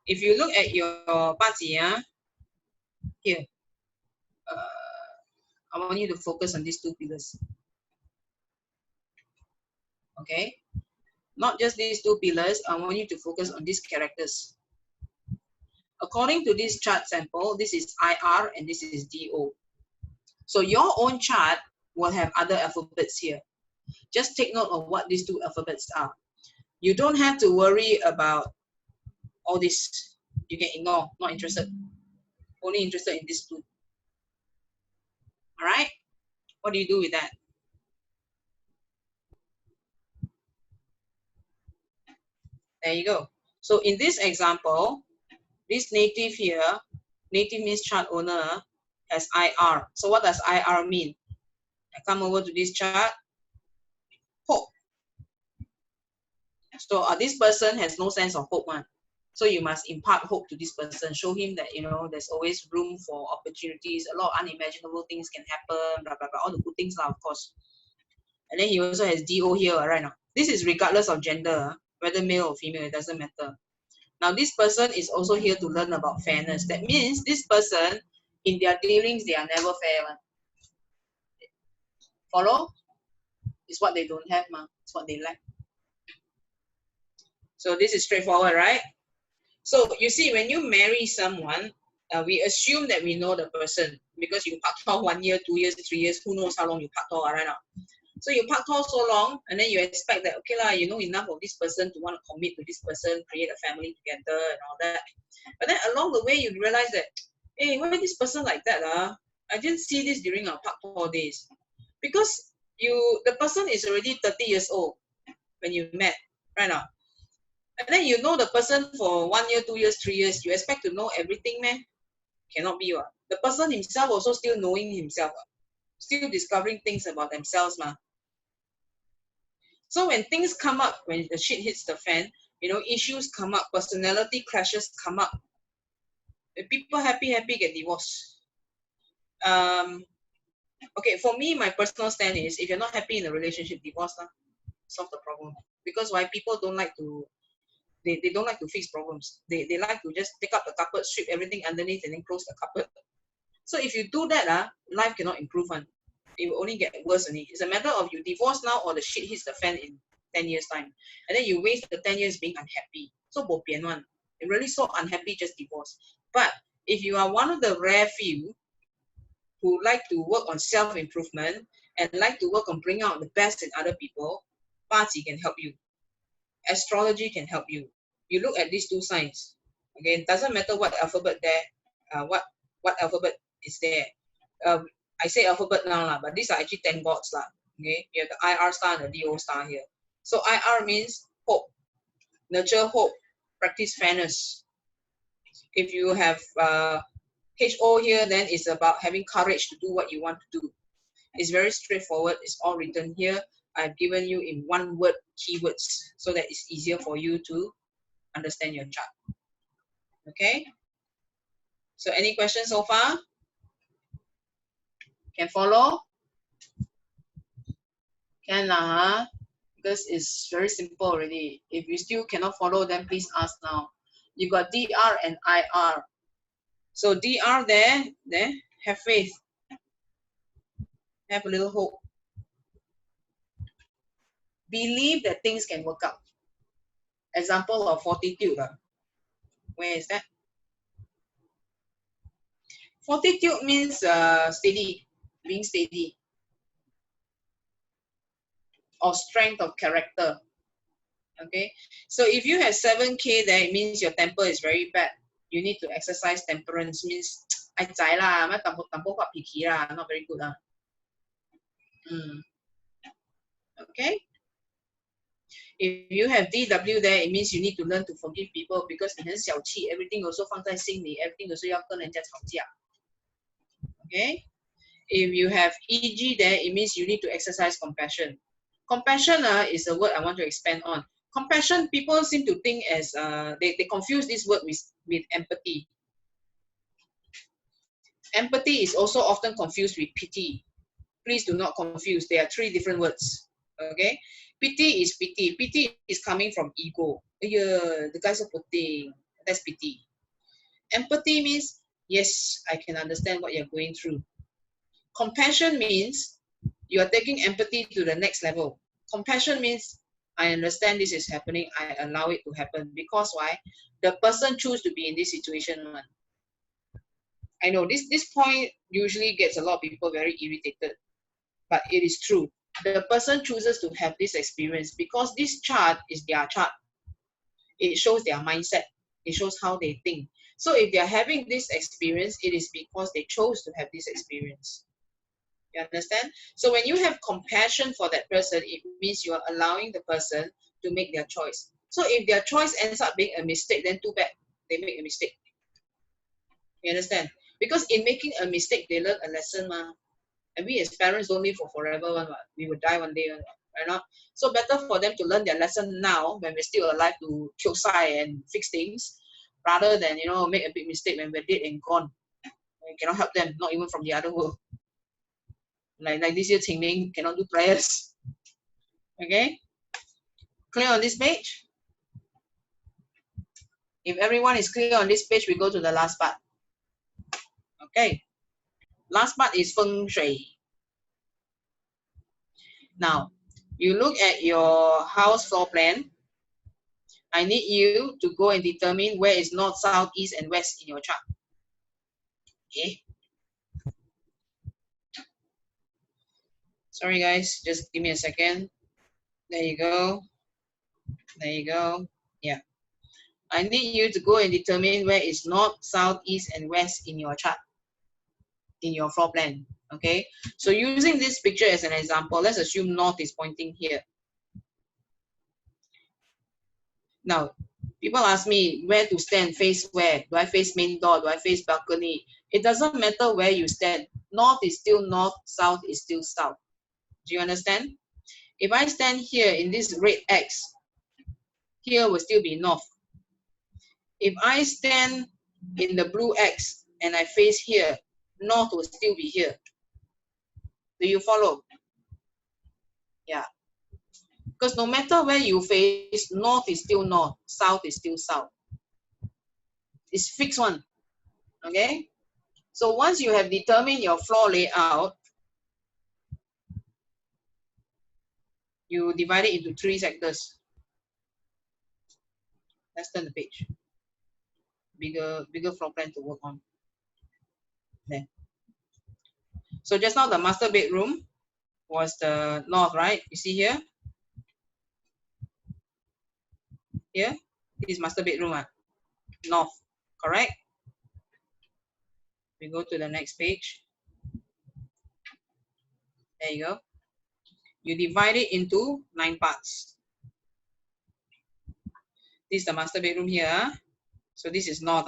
if you look at your Bazi, here, I want you to focus on these two pillars. Okay? Not just these two pillars, I want you to focus on these characters. According to this chart sample, this is IR and this is DO. So your own chart will have other alphabets here. Just take note of what these two alphabets are. You don't have to worry about all this. You can ignore, not interested. Only interested in these two. All right? What do you do with that? There you go. So in this example, this native here, native means chart owner, has IR. So what does IR mean? I come over to this chart, hope. So this person has no sense of hope, man. So you must impart hope to this person. Show him that, you know, there's always room for opportunities. A lot of unimaginable things can happen, blah, blah, blah. All the good things, of course. And then he also has DO here, right now. This is regardless of gender, whether male or female, it doesn't matter. Now, this person is also here to learn about fairness. That means this person, in their dealings, they are never fair. Man. Follow? It's what they don't have, man. It's what they lack. So this is straightforward, right? So you see, when you marry someone, we assume that we know the person because you pak tor 1 year, 2 years, 3 years, who knows how long you pak tor, right now. So you pak tor so long, and then you expect that, okay lah, you know enough of this person to want to commit to this person, create a family together and all that. But then along the way, you realize that, hey, why is this person like that? I didn't see this during our pak tor days. Because the person is already 30 years old when you met, right now. And then you know the person for 1 year, 2 years, 3 years, you expect to know everything, man? Cannot be. The person himself also still knowing himself, still discovering things about themselves. So when things come up, when the shit hits the fan, you know, issues come up, personality clashes come up. When people happy, get divorced. Okay, for me, my personal stand is, if you're not happy in a relationship, divorce, solve the problem. Because why? People don't like to, they don't like to fix problems. They like to just take up the carpet, strip everything underneath, and then close the carpet. So if you do that, life cannot improve. It will only get worse. It's a matter of you divorce now or the shit hits the fan in 10 years' time. And then you waste the 10 years being unhappy. So bo pian one. You're really so unhappy, just divorce. But if you are one of the rare few who like to work on self-improvement and like to work on bringing out the best in other people, Party can help you. Astrology can help you. You look at these two signs. Okay, it doesn't matter what alphabet there, what alphabet is there. I say alphabet now, but these are actually 10 gods. Okay, you have the IR star and the DO star here. So IR means hope, nurture hope, practice fairness. If you have HO here, then it's about having courage to do what you want to do. It's very straightforward. It's all written here. I've given you in one word keywords so that it's easier for you to understand your chart. Okay? So any questions so far? Can follow? Can because it's very simple already. If you still cannot follow, then please ask now. You got DR and IR. So DR there, have faith. Have a little hope. Believe that things can work out. Example of fortitude. Where is that? Fortitude means steady, being steady. Or strength of character. Okay, so if you have 7K there, it means your temper is very bad. You need to exercise temperance. Means I zai lah, not very good. Okay. If you have DW there, it means you need to learn to forgive people because 你很小气, everything also 放在心里, everything also 要跟人家吵架. Okay. If you have EG there, it means you need to exercise compassion. Compassion is a word I want to expand on. Compassion, people seem to think as, they confuse this word with empathy. Empathy is also often confused with pity. Please do not confuse. There are three different words. Okay? Pity is pity. Pity is coming from ego. Yeah, the guy's so poor thing. That's pity. Empathy means, yes, I can understand what you're going through. Compassion means you are taking empathy to the next level. Compassion means I understand this is happening. I allow it to happen. Because why? The person choose to be in this situation. I know this point usually gets a lot of people very irritated, but it is true. The person chooses to have this experience because this chart is their chart. It shows their mindset. It shows how they think. So if they're having this experience, it is because they chose to have this experience. You understand? So when you have compassion for that person, it means you are allowing the person to make their choice. So if their choice ends up being a mistake, then too bad. They make a mistake. You understand? Because in making a mistake, they learn a lesson. And we as parents don't live for forever. We will die one day. Right? Not? So better for them to learn their lesson now when we're still alive to kiosai and fix things, rather than, you know, make a big mistake when we're dead and gone. We cannot help them, not even from the other world. Like this year, Qingming cannot do prayers. Okay? Clear on this page? If everyone is clear on this page, we go to the last part. Okay. Last part is feng shui. Now, you look at your house floor plan. I need you to go and determine where is north, south, east, and west in your chart. Okay. Sorry, guys. Just give me a second. There you go. There you go. Yeah. I need you to go and determine where is north, south, east, and west in your chart, in your floor plan. Okay. So using this picture as an example, let's assume north is pointing here. Now, people ask me where to stand, face where. Do I face main door? Do I face balcony? It doesn't matter where you stand. North is still north, south is still south. Do you understand? If I stand here in this red X, here will still be north. If I stand in the blue X and I face here, north will still be here. Do you follow? Yeah. Because no matter where you face, north is still north, south is still south. It's fixed one. Okay? So once you have determined your floor layout, you divide it into 3 sectors. Let's turn the page. Bigger floor plan to work on. There. So just now the master bedroom was the north, right? You see here? Here? This is master bedroom, north, correct? We go to the next page. There you go. You divide it into 9 parts. This is the master bedroom here. So this is north.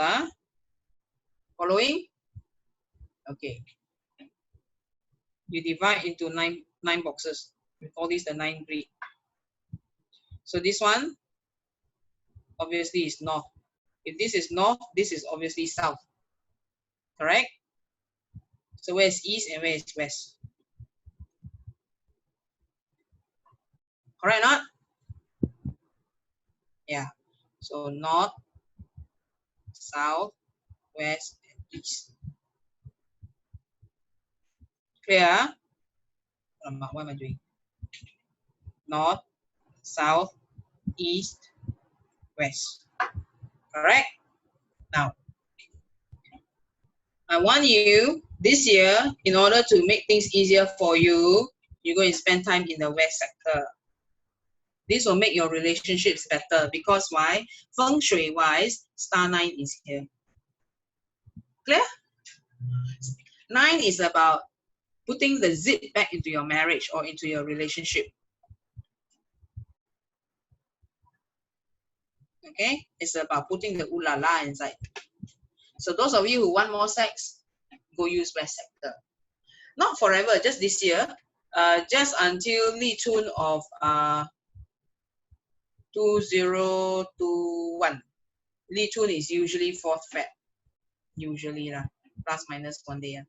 Following? Okay. You divide into nine boxes. We call this the 9 grid. So this one obviously is north. If this is north, this is obviously south. Correct? So where is east and where is west? Correct or not? Yeah. So north, south, west, and east. Clear? What am I doing? North, south, east, west. Correct? Now, I want you this year, in order to make things easier for you, you're going to spend time in the west sector. This will make your relationships better because why? Feng Shui wise, star 9 is here. Clear? 9 is about putting the zip back into your marriage or into your relationship. Okay? It's about putting the ooh la la inside. So those of you who want more sex, go use west sector. Not forever, just this year. Just until Li Chun of 2021. Li Chun is usually 4th Feb. Usually. plus minus 1 day.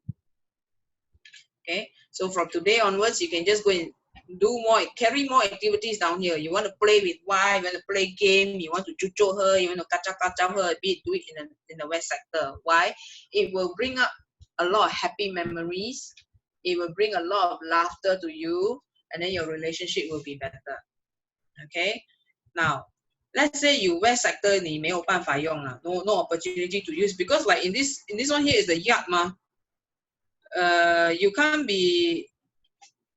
Okay, so from today onwards, you can just go and do more, carry more activities down here. You want to play with wife, you want to play game, you want to chucho her, you want to kacau her a bit, do it in the west sector. Why? It will bring up a lot of happy memories. It will bring a lot of laughter to you, and then your relationship will be better. Okay, now let's say you west sector 你没有办法用了, no opportunity to use, because like in this one here is the yard ma. You can't be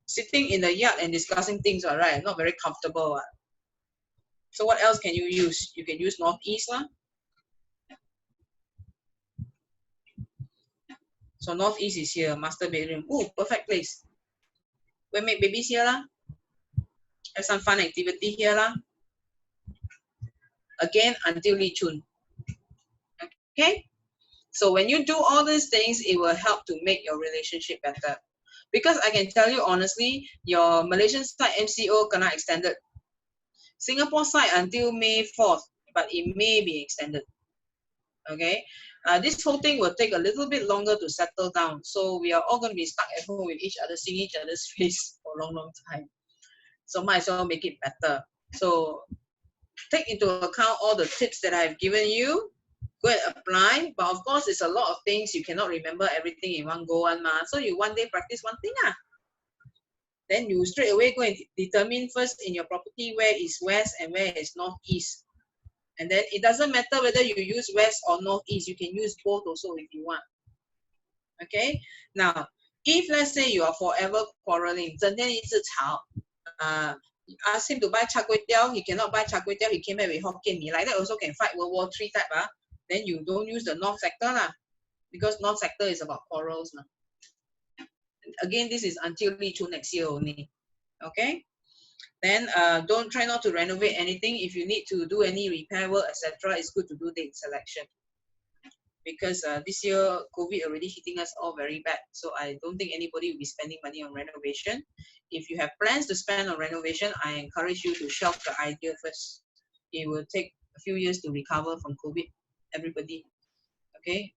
sitting in the yard and discussing things, all right? Not very comfortable. So what else can you use? You can use northeast lah. So northeast is here, master bedroom. Oh, perfect place. We make babies here lah. Have some fun activity here lah. Again, until Li Chun. Okay? So when you do all these things, it will help to make your relationship better. Because I can tell you honestly, your Malaysian side MCO kena extended. Singapore side until May 4th, but it may be extended. Okay? This whole thing will take a little bit longer to settle down. So we are all going to be stuck at home with each other, seeing each other's face for a long, long time. So might as well make it better. So take into account all the tips that I've given you. Go and apply. But of course, it's a lot of things. You cannot remember everything in one go, so you one day practice one thing. Then you straight away go and determine first in your property where is west and where is northeast. And then it doesn't matter whether you use west or northeast. You can use both also if you want. Okay? Now, if let's say you are forever quarreling, 整天一直吵, ask him to buy char kway teow, he cannot buy char kway teow, he came back with Hokkien mee. Like that also can fight World War III type. Then you don't use the north sector because north sector is about quarrels. Again, this is until Li Chun next year only. Okay? Then don't try not to renovate anything. If you need to do any repair work, etc., it's good to do date selection. Because this year, COVID already hitting us all very bad. So I don't think anybody will be spending money on renovation. If you have plans to spend on renovation, I encourage you to shelve the idea first. It will take a few years to recover from COVID, everybody. Okay?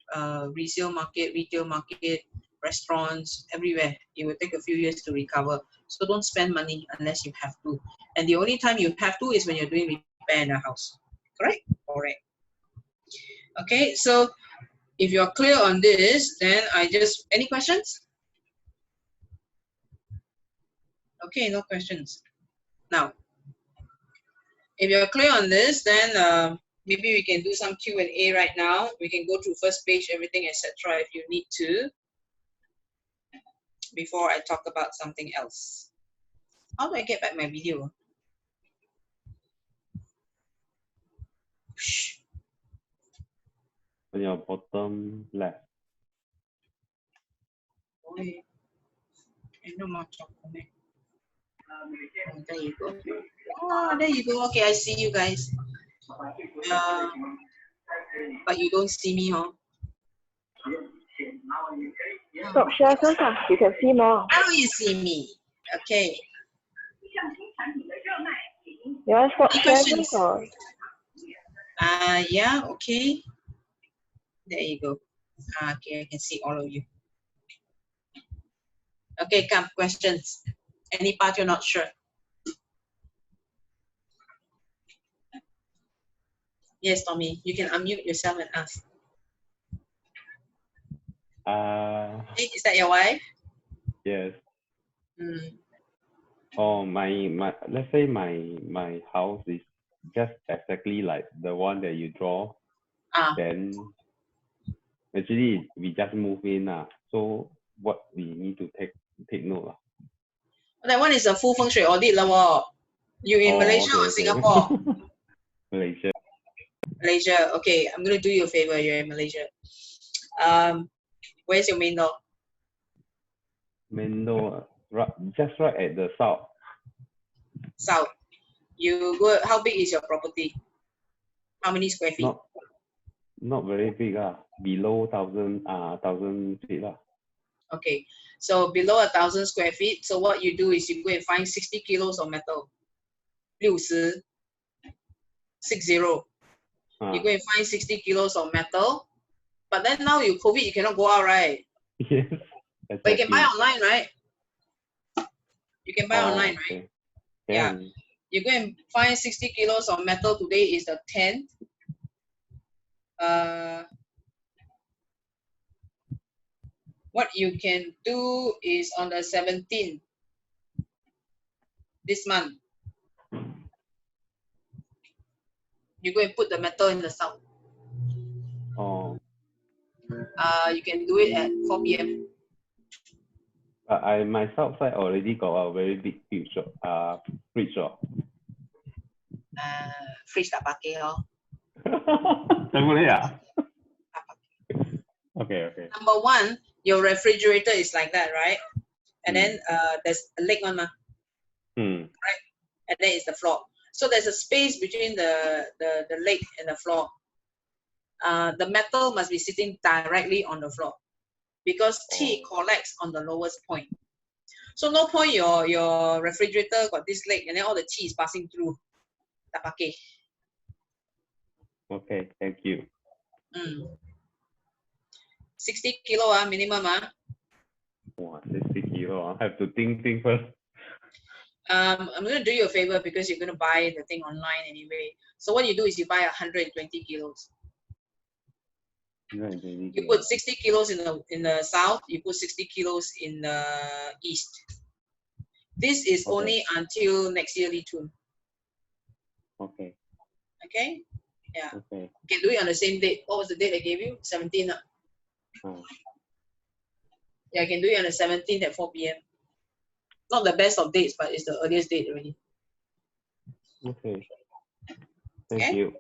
Resale market, retail market, restaurants, everywhere. It will take a few years to recover. So don't spend money unless you have to. And the only time you have to is when you're doing repair in the house. Correct? Correct. Okay, so if you're clear on this, then any questions? Okay, no questions. Now, if you're clear on this, then maybe we can do some Q&A right now. We can go through first page, everything, etc. if you need to, before I talk about something else. How do I get back my video? On your bottom left. There you go. Oh, there you go. Okay, I see you guys. But you don't see me, huh? Stop share first. You can see more. Now you see me. Okay. You want to stop Any share questions? first or? Yeah, okay. There you go. Okay, I can see all of you. Okay, come, questions. Any part you're not sure? Yes, Tommy, you can unmute yourself and ask. Hey, is that your wife? Yes. Mm. Oh, let's say my house is just exactly like the one that you draw. Then actually we just move in. So what we need to take note. That one is a full feng shui audit. You in Malaysia or Singapore? Malaysia. Malaysia. Okay, I'm going to do you a favor. You're in Malaysia. Where's your main door? Main door, just right at the south. South. You go. How big is your property? How many square feet? Not very big. Below 1,000 feet. Okay, so below 1,000 square feet. So what you do is you go and find 60 kilos of metal. 60. 60. You go and find 60 kilos of metal. But then now you COVID, you cannot go out, right? Yes. Exactly. But you can buy online, right? You can buy online, right? Okay. Yeah. You go and find 60 kilos of metal. Today is the 10th. What you can do is on the 17th this month, you go and put the metal in the south. Oh. You can do it at 4 p.m. I my south side already got a very big fridge shop. Fridge tak pakai oh. Tak boleh ah? Okay. Number one, your refrigerator is like that, right? And then there's a leg on, right? And then it's the floor. So there's a space between the leg and the floor. The metal must be sitting directly on the floor because tea collects on the lowest point. So no point your refrigerator got this leg and then all the tea is passing through. Tak pakai. Okay, thank you. 60 kilo minimum Wow, 60 kilo. I have to think first. I'm going to do you a favor because you're going to buy the thing online anyway. So what you do is you buy 120 kilos. You put 60 kilos in the south, you put 60 kilos in the east. This is only until next year, June. Okay? Yeah. Okay. You can do it on the same date. What was the date I gave you? 17th. Yeah, I can do it on the 17th at 4 p.m. Not the best of dates, but it's the earliest date already. Okay. Thank you.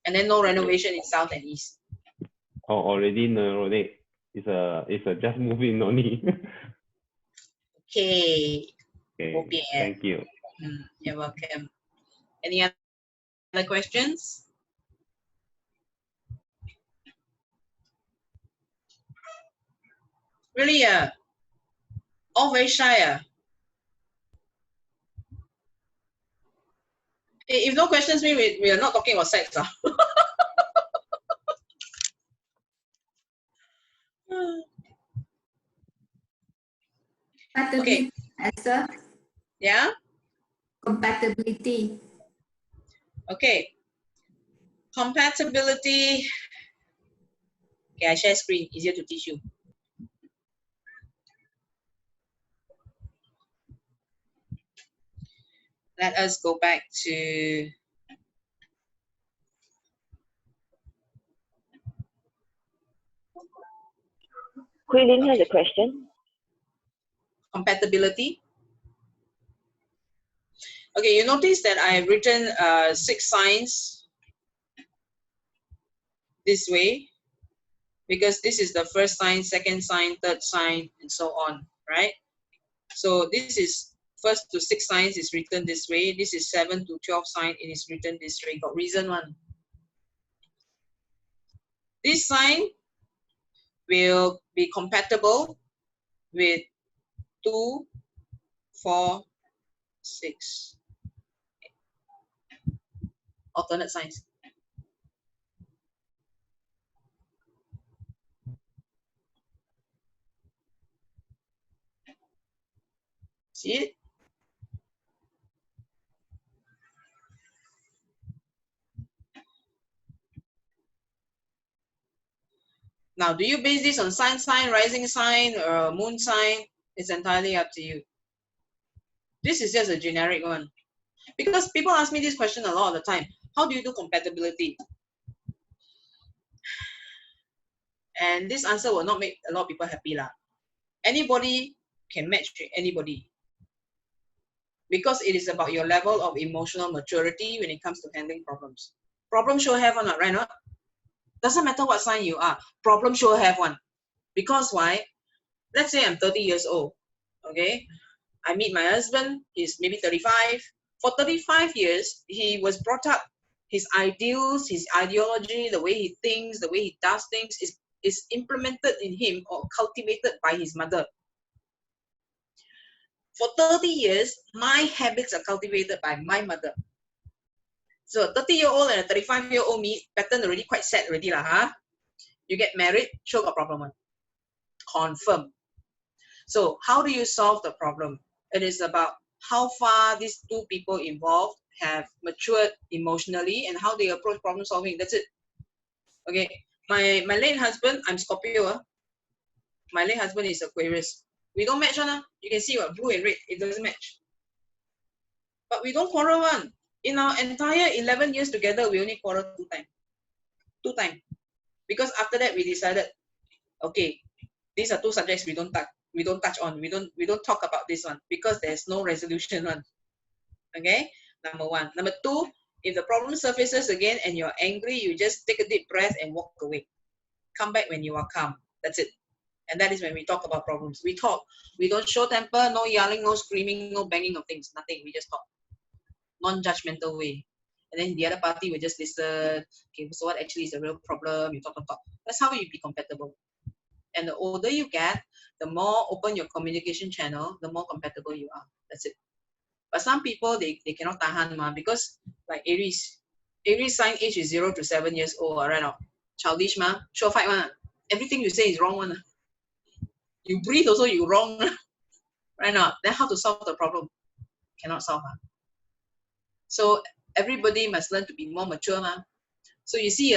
And then no renovation in south and east. Oh, already no date. It's a just moving only. Okay. Thank you. You're welcome. Any other questions? Really? All very shy. If no questions, we are not talking about sex. Compatibility, Esther. Yeah? Compatibility. Okay. Compatibility. Okay, I share screen, easier to teach you. Let us go back to Huilin has a question. Compatibility. Okay, you notice that I have written 6 signs this way because this is the first sign, second sign, third sign, and so on, right? So this is first to 6 signs is written this way. This is 7 to 12 sign, it is written this way. Got reason one. This sign will be compatible with 2, 4, 6. Alternate signs. See it? Now, do you base this on sun sign, rising sign, or moon sign? It's entirely up to you. This is just a generic one. Because people ask me this question a lot of the time. How do you do compatibility? And this answer will not make a lot of people happy. Anybody can match anybody. Because it is about your level of emotional maturity when it comes to handling problems. Problems sure have one, right? Not? Doesn't matter what sign you are. Problems sure have one. Because why? Let's say I'm 30 years old. Okay? I meet my husband. He's maybe 35. For 35 years, he was brought up. His ideals, his ideology, the way he thinks, the way he does things is implemented in him or cultivated by his mother. For 30 years, my habits are cultivated by my mother. So a 30-year-old and a 35-year-old me, pattern already quite set already. You get married, sure got problem. Confirm. So how do you solve the problem? It is about how far these two people involved have matured emotionally and how they approach problem solving. That's it. Okay. My late husband, I'm Scorpio. My late husband is Aquarius. We don't match one. You can see what blue and red, it doesn't match. But we don't quarrel one. In our entire 11 years together, we only quarrel 2 times. 2 times. Because after that we decided, okay, these are 2 subjects we don't touch on. We don't talk about this one because there's no resolution one. Okay, number 1. Number 2, if the problem surfaces again and you're angry, you just take a deep breath and walk away. Come back when you are calm. That's it. And that is when we talk about problems. We talk. We don't show temper, no yelling, no screaming, no banging of things, nothing. We just talk. Non-judgmental way. And then the other party will just listen. Okay, so what actually is the real problem? You talk. That's how you be compatible. And the older you get, the more open your communication channel, the more compatible you are. That's it. But some people, they cannot tahan because like Aries sign age is 0 to 7 years old, right now. Childish sure fight one. Everything you say is wrong one. You breathe also you wrong, right now. Then how to solve the problem? Cannot solve. So everybody must learn to be more mature. So you see,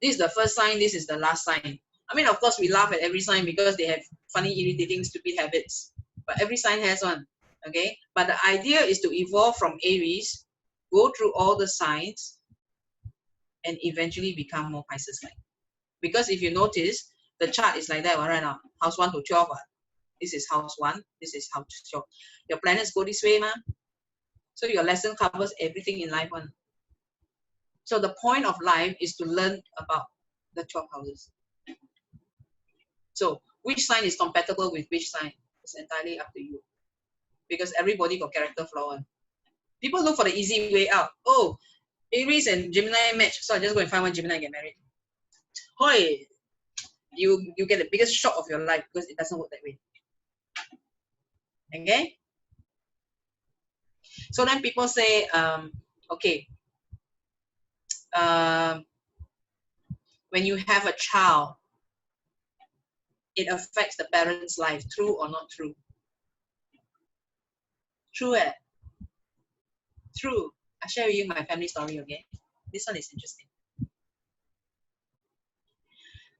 this is the first sign, this is the last sign. I mean, of course, we laugh at every sign because they have funny, irritating, stupid habits. But every sign has one, okay? But the idea is to evolve from Aries, go through all the signs, and eventually become more Pisces-like. Because if you notice, the chart is like that right now. House 1 to 12. This is house 1. This is house 12. Your planets go this way, so your lesson covers everything in life one. So the point of life is to learn about the 12 houses. So which sign is compatible with which sign? It's entirely up to you. Because everybody got character flaw. People look for the easy way out. Oh, Aries and Gemini match, so I just go and find one Gemini and get married. Hoi! You get the biggest shock of your life because it doesn't work that way. Okay? So then people say, okay, when you have a child, it affects the parent's life, true or not true? True, True. I'll share with you my family story, okay? This one is interesting.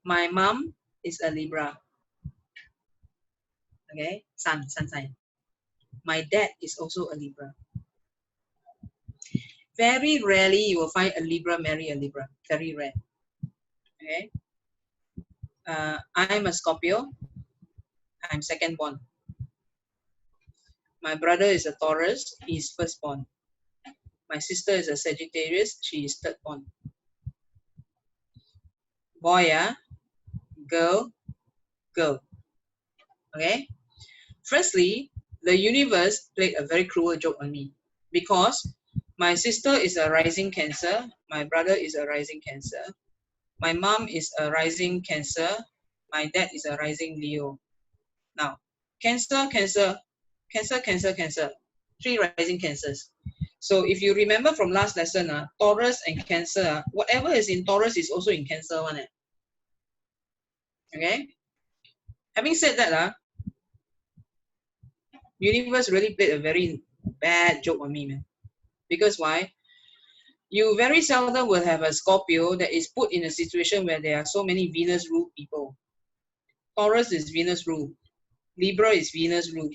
My mom is a Libra. Okay? Sun sign. My dad is also a Libra. Very rarely you will find a Libra marry a Libra. Very rare. Okay? I'm a Scorpio. I'm second born. My brother is a Taurus. He's first born. My sister is a Sagittarius. She is third born. Boy, girl. Okay? Firstly, the universe played a very cruel joke on me because my sister is a rising Cancer. My brother is a rising Cancer. My mom is a rising Cancer. My dad is a rising Leo. Now, Cancer. 3 rising Cancers. So if you remember from last lesson, Taurus and Cancer, whatever is in Taurus is also in Cancer one. Okay? Having said that, universe really played a very bad joke on me, man. Because why? You very seldom will have a Scorpio that is put in a situation where there are so many Venus ruled people. Taurus is Venus ruled. Libra is Venus ruled.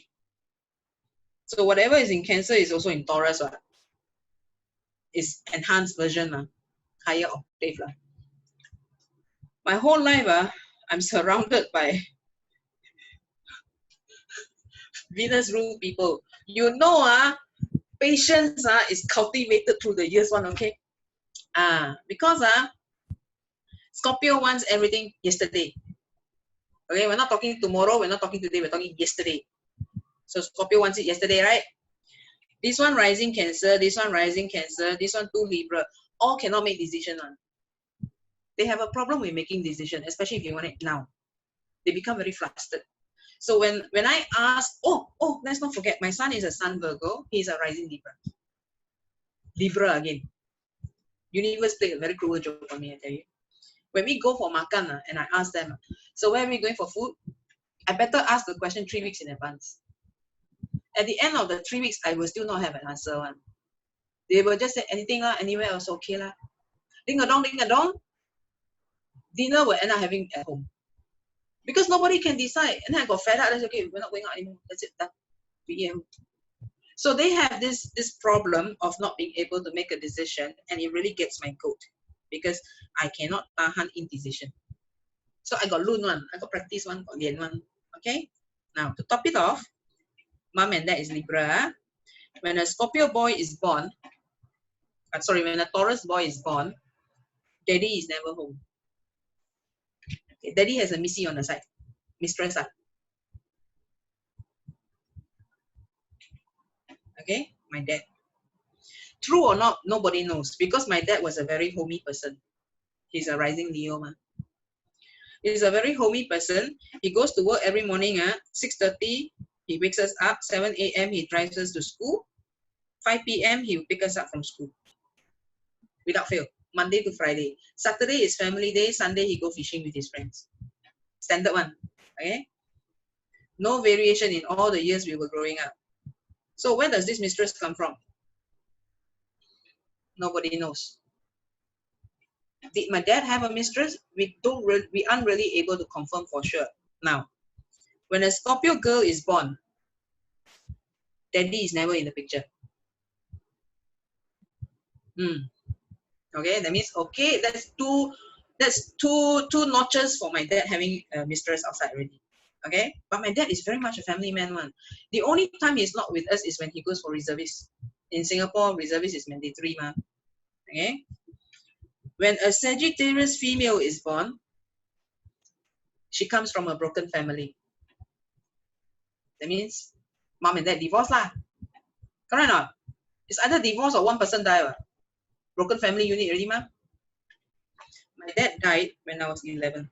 So whatever is in Cancer is also in Taurus. It's enhanced version, higher octave. My whole life, I'm surrounded by Venus ruled people. You know, patience is cultivated through the years one, okay? Because Scorpio wants everything yesterday. Okay, we're not talking tomorrow, we're not talking today, we're talking yesterday. So Scorpio wants it yesterday, right? This one rising Cancer, this one rising Cancer, this one 2 Libra. All cannot make decision. They have a problem with making decision, especially if you want it now. They become very flustered. So when I ask, let's not forget, my son is a Sun Virgo, he's a rising Libra. Libra again. Universe played a very cruel joke on me, I tell you. When we go for makan, and I ask them, so where are we going for food? I better ask the question 3 weeks in advance. At the end of the 3 weeks, I will still not have an answer one. They will just say anything lah, anywhere else okay lah. Ding a dong, dinner will end up having at home. Because nobody can decide. And then I got fed up. That's okay, we're not going out anymore. That's it, done. PM. So they have this problem of not being able to make a decision, and it really gets my goat because I cannot tahan indecision. So I got Loon one, I got Practice one, got Lian one. Okay? Now to top it off, mom and dad is Libra. When a Scorpio boy is born, when a Taurus boy is born, daddy is never home. Okay, daddy has a missy on the side, mistress. Okay, my dad. True or not, nobody knows because my dad was a very homey person. He's a rising Leo. He's a very homey person. He goes to work every morning at 6:30. He wakes us up. 7 a.m. he drives us to school. 5 p.m. he will pick us up from school. Without fail. Monday to Friday. Saturday is family day. Sunday he go fishing with his friends. Standard one. Okay? No variation in all the years we were growing up. So where does this mistress come from? Nobody knows. Did my dad have a mistress? We aren't really able to confirm for sure. Now, when a Scorpio girl is born, daddy is never in the picture. Okay, that means okay, that's two notches for my dad having a mistress outside already. Okay, but my dad is very much a family man one. The only time he's not with us is when he goes for reservist. In Singapore, reservist is mandatory, ma. Okay. When a Sagittarius female is born, she comes from a broken family. That means mom and dad divorced lah. Correct or not? It's either divorce or one person die. Broken family unit already, ma. My dad died when I was 11.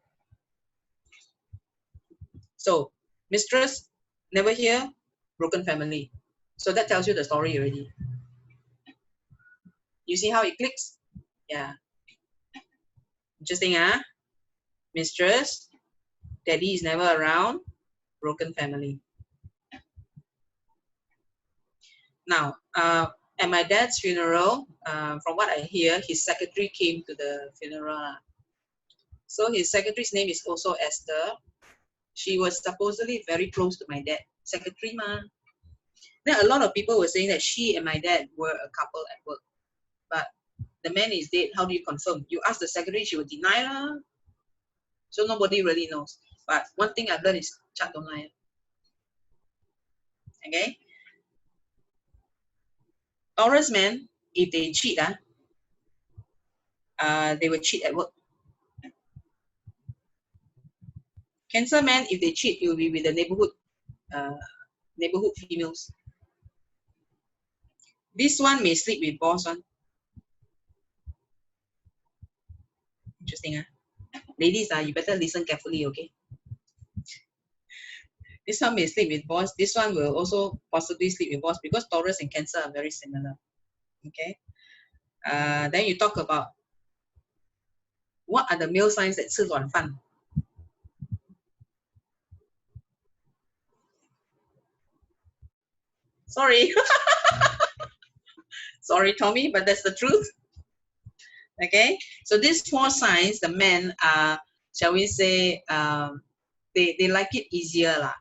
So, mistress, never hear, broken family. So that tells you the story already. You see how it clicks? Yeah. Interesting, huh? Mistress, daddy is never around, broken family. Now, at my dad's funeral, from what I hear, his secretary came to the funeral. So his secretary's name is also Esther. She was supposedly very close to my dad. Secretary, ma. Then a lot of people were saying that she and my dad were a couple at work. But the man is dead. How do you confirm? You ask the secretary, she will deny her. So nobody really knows. But one thing I've learned is chat don't lie. Okay? Taurus men, if they cheat, they will cheat at work. Cancer men, if they cheat, it will be with the neighborhood females. This one may sleep with boss one. Interesting, huh? Ladies, you better listen carefully, okay? This one may sleep with boss. This one will also possibly sleep with boss because Taurus and Cancer are very similar. Okay. Then you talk about what are the male signs that 吃软饭? Sorry. Sorry, Tommy, but that's the truth. Okay. So these 4 signs, the men are, shall we say, they like it easier lah.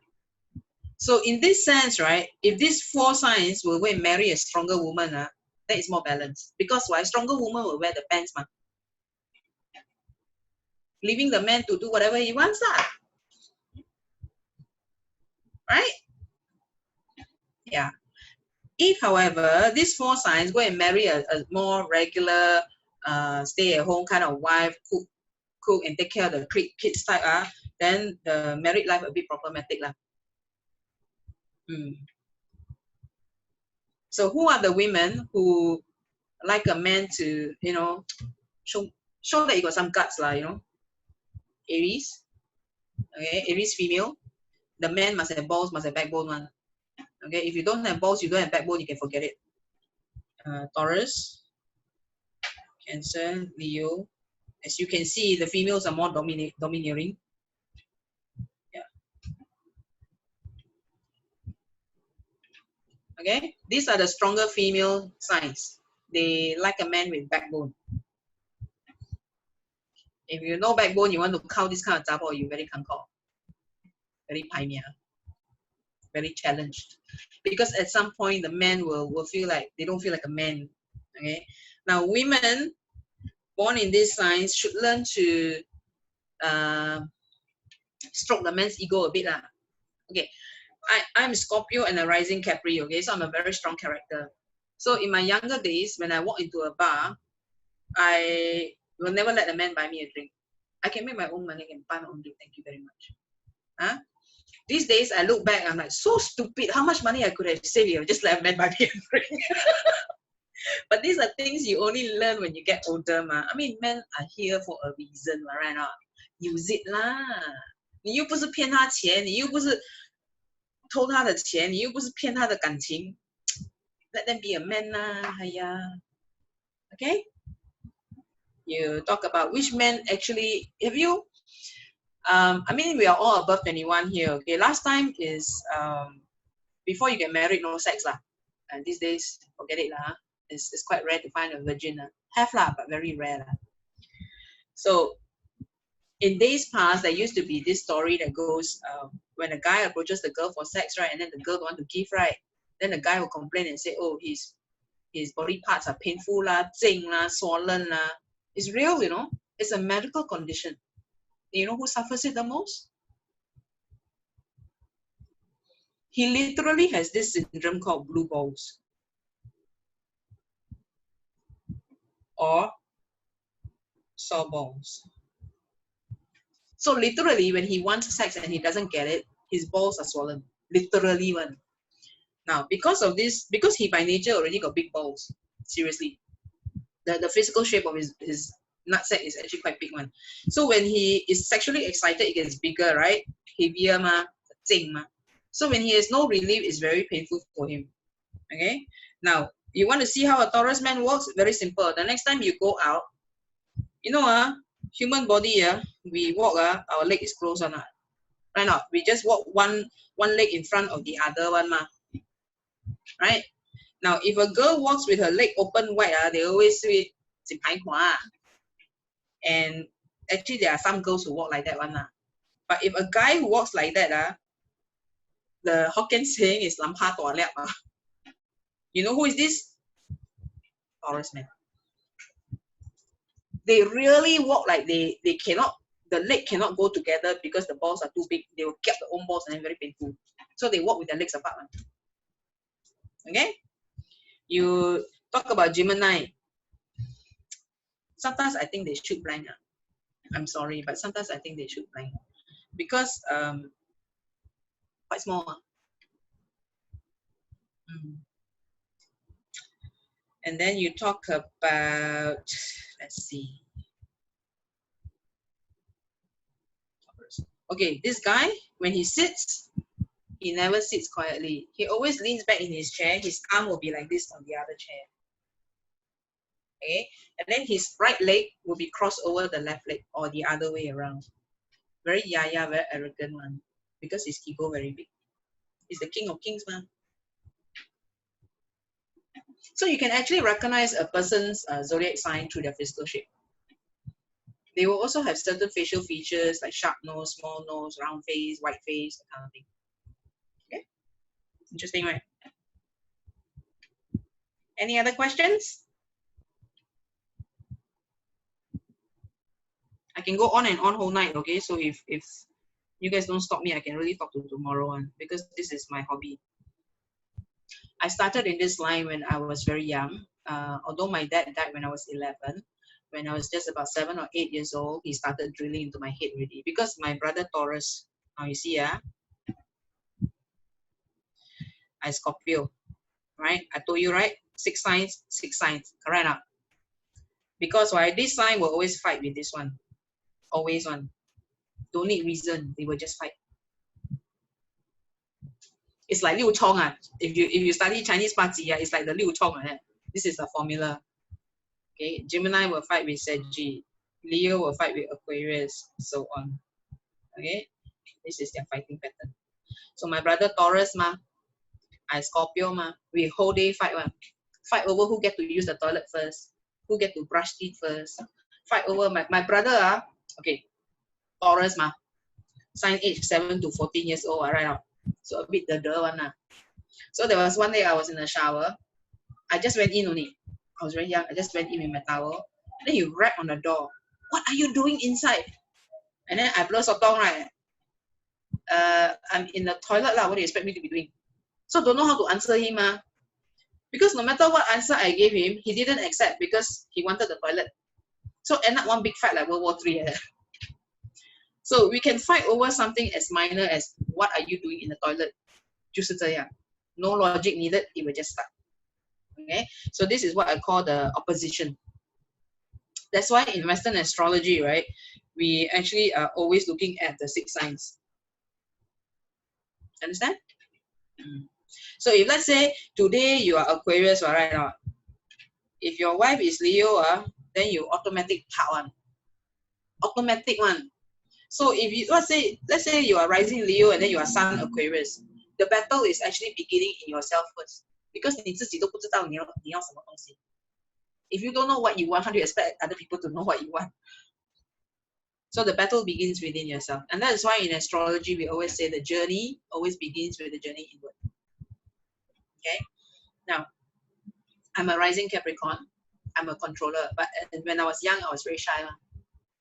So in this sense, right, if these 4 signs will go and marry a stronger woman, that is more balanced. Because why? Stronger woman will wear the pants, ma. Leaving the man to do whatever he wants, lah. Right? Yeah. If, however, these 4 signs go and marry a more regular, stay-at-home kind of wife, cook and take care of the kids type, then the married life a bit problematic, lah. So who are the women who like a man to, you know, show that you got some guts, lah, you know? Aries. Okay, Aries female. The man must have balls, must have backbone one. Okay, if you don't have balls, you don't have backbone, you can forget it. Taurus, Cancer, Leo, As you can see, the females are more domineering. Yeah. Okay, these are the stronger female signs. They like a man with backbone. If you know backbone, you want to count this kind of zabo, you very can't call. Very pioneer. Very challenged. Because at some point, the men will feel like, they don't feel like a man. Okay. Now, women born in these signs should learn to stroke the man's ego a bit. Okay. I'm Scorpio and a rising Capri. Okay. So I'm a very strong character. So in my younger days, when I walk into a bar, I will never let a man buy me a drink. I can make my own money and buy my own drink. Thank you very much. Huh? These days, I look back, I'm like, so stupid. How much money I could have saved if I just let a man buy me a drink. But these are things you only learn when you get older, ma. I mean, men are here for a reason, right? Now, use it lah. 你又不是骗他钱，你又不是偷他的钱，你又不是骗他的感情。Let them be a man lah, okay? You talk about which men actually, if you, I mean, we are all above 21 here, okay? Last time is before you get married, no sex lah. And these days, forget it lah. It's quite rare to find a virgin. Have lah, but very rare lah. So, in days past, there used to be this story that goes, when a guy approaches the girl for sex, right, and then the girl don't want to give, right, then the guy will complain and say, oh, his body parts are painful lah, zing lah, swollen lah. It's real, you know. It's a medical condition. You know who suffers it the most? He literally has this syndrome called blue balls. Or sore balls. So literally, when he wants sex and he doesn't get it, his balls are swollen. Literally one. Now, because of this, because he by nature already got big balls, seriously, the physical shape of his nutsack is actually quite big one. So when he is sexually excited, it gets bigger, right? Heavier ma, zing ma. So when he has no relief, it's very painful for him. Okay? Now, you want to see how a Taurus man works? Very simple. The next time you go out, you know, human body, we walk, our leg is closed on. Right now, we just walk one leg in front of the other one. Right? Now, if a girl walks with her leg open wide, they always say, and actually, there are some girls who walk like that one. But if a guy who walks like that, the Hokkien saying is lam pa tua liap. You know who is this? Taurus man. They really walk like they cannot, the leg cannot go together because the balls are too big. They will get their own balls and then very painful. So they walk with their legs apart. Okay? You talk about Gemini. Sometimes I think they shoot blind. I'm sorry, but sometimes I think they shoot blind. Because quite small. And then you talk about, let's see. Okay, this guy, when he sits, he never sits quietly. He always leans back in his chair. His arm will be like this on the other chair. Okay, and then his right leg will be crossed over the left leg or the other way around. Very yaya, very arrogant one. Because his ego very big. He's the king of kings, man. So you can actually recognize a person's zodiac sign through their physical shape. They will also have certain facial features like sharp nose, small nose, round face, white face, that kind of thing. Okay? Interesting, right? Any other questions? I can go on and on whole night, okay? So if you guys don't stop me, I can really talk to tomorrow on because this is my hobby. I started in this line when I was very young. Although my dad died when I was 11, when I was just about 7 or 8 years old, he started drilling into my head really. Because my brother Taurus, now you see, I Scorpio, right? I told you, right? 6 signs, 6 signs, correct now? Because why? This sign will always fight with this one. Always one. Don't need reason, they will just fight. It's like Liu Chong. If you study Chinese Party, it's like the Liu Chong. This is the formula. Okay, Gemini will fight with Saggy. Leo will fight with Aquarius, so on. Okay, this is their fighting pattern. So my brother Taurus ma, I Scorpio ma, we whole day fight one. Fight over who get to use the toilet first, who get to brush teeth first. Fight over my brother okay, Taurus ma, sign age 7 to 14 years old, right? So a bit the one lah. So there was one day I was in the shower. I just went in only. I was very young. I just went in with my towel. Then he rapped on the door. What are you doing inside? And then I blow sotong, right? I'm in the toilet lah. What do you expect me to be doing? So don't know how to answer him because no matter what answer I gave him, he didn't accept because he wanted the toilet. So end up one big fight like World War III. So we can fight over something as minor as what are you doing in the toilet? 就是这样. No logic needed, it will just start. Okay, so this is what I call the opposition. That's why in Western astrology, right, we actually are always looking at the 6 signs. Understand? So if let's say today you are Aquarius, right now, if your wife is Leo, then you automatic part one. Automatic one. So if you let's say you are rising Leo and then you are Sun Aquarius, the battle is actually beginning in yourself first. Because 你自己都不知道你要什么东西. If you don't know what you want, how do you expect other people to know what you want? So the battle begins within yourself. And that is why in astrology, we always say the journey always begins with the journey inward. Okay? Now, I'm a rising Capricorn. I'm a controller. But when I was young, I was very shy.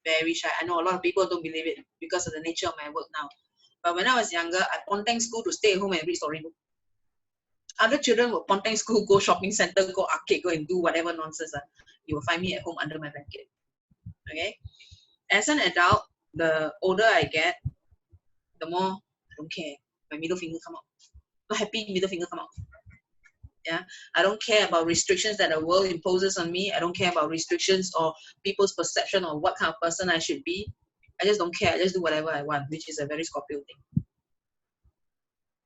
Very shy. I know a lot of people don't believe it because of the nature of my work now. But when I was younger, I ponteng school to stay at home and read storybook. Other children will ponteng school, go shopping center, go arcade, go and do whatever nonsense. You will find me at home under my blanket. Okay? As an adult, the older I get, the more I don't care. My middle finger come out. Not happy, middle finger come out. Yeah, I don't care about restrictions that the world imposes on me. I don't care about restrictions or people's perception of what kind of person I should be. I just don't care. I just do whatever I want, which is a very Scorpio thing.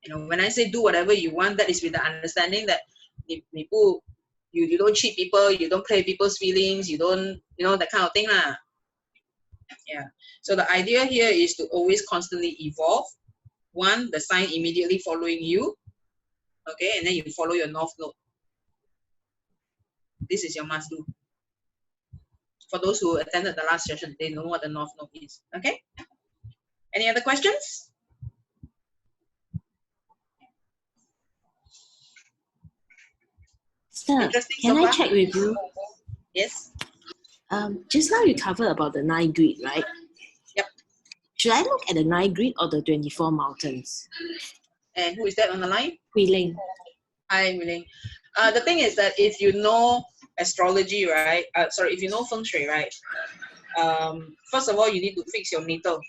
You know, when I say do whatever you want, that is with the understanding that you don't cheat people, you don't play people's feelings, you don't, that kind of thing lah. Yeah. So the idea here is to always constantly evolve. One, the sign immediately following you. Okay, and then you follow your north node. This is your must do. For those who attended the last session, they know what the north node is. Okay? Any other questions? Sir, can I check with you? Yes. Just now you covered about the 9 grid, right? Yep. Should I look at the 9 grid or the 24 mountains? And who is that on the line? Hui Ling. Hi, Hui Ling. The thing is that if you know astrology, right? If you know feng shui, right? First of all, you need to fix your natal.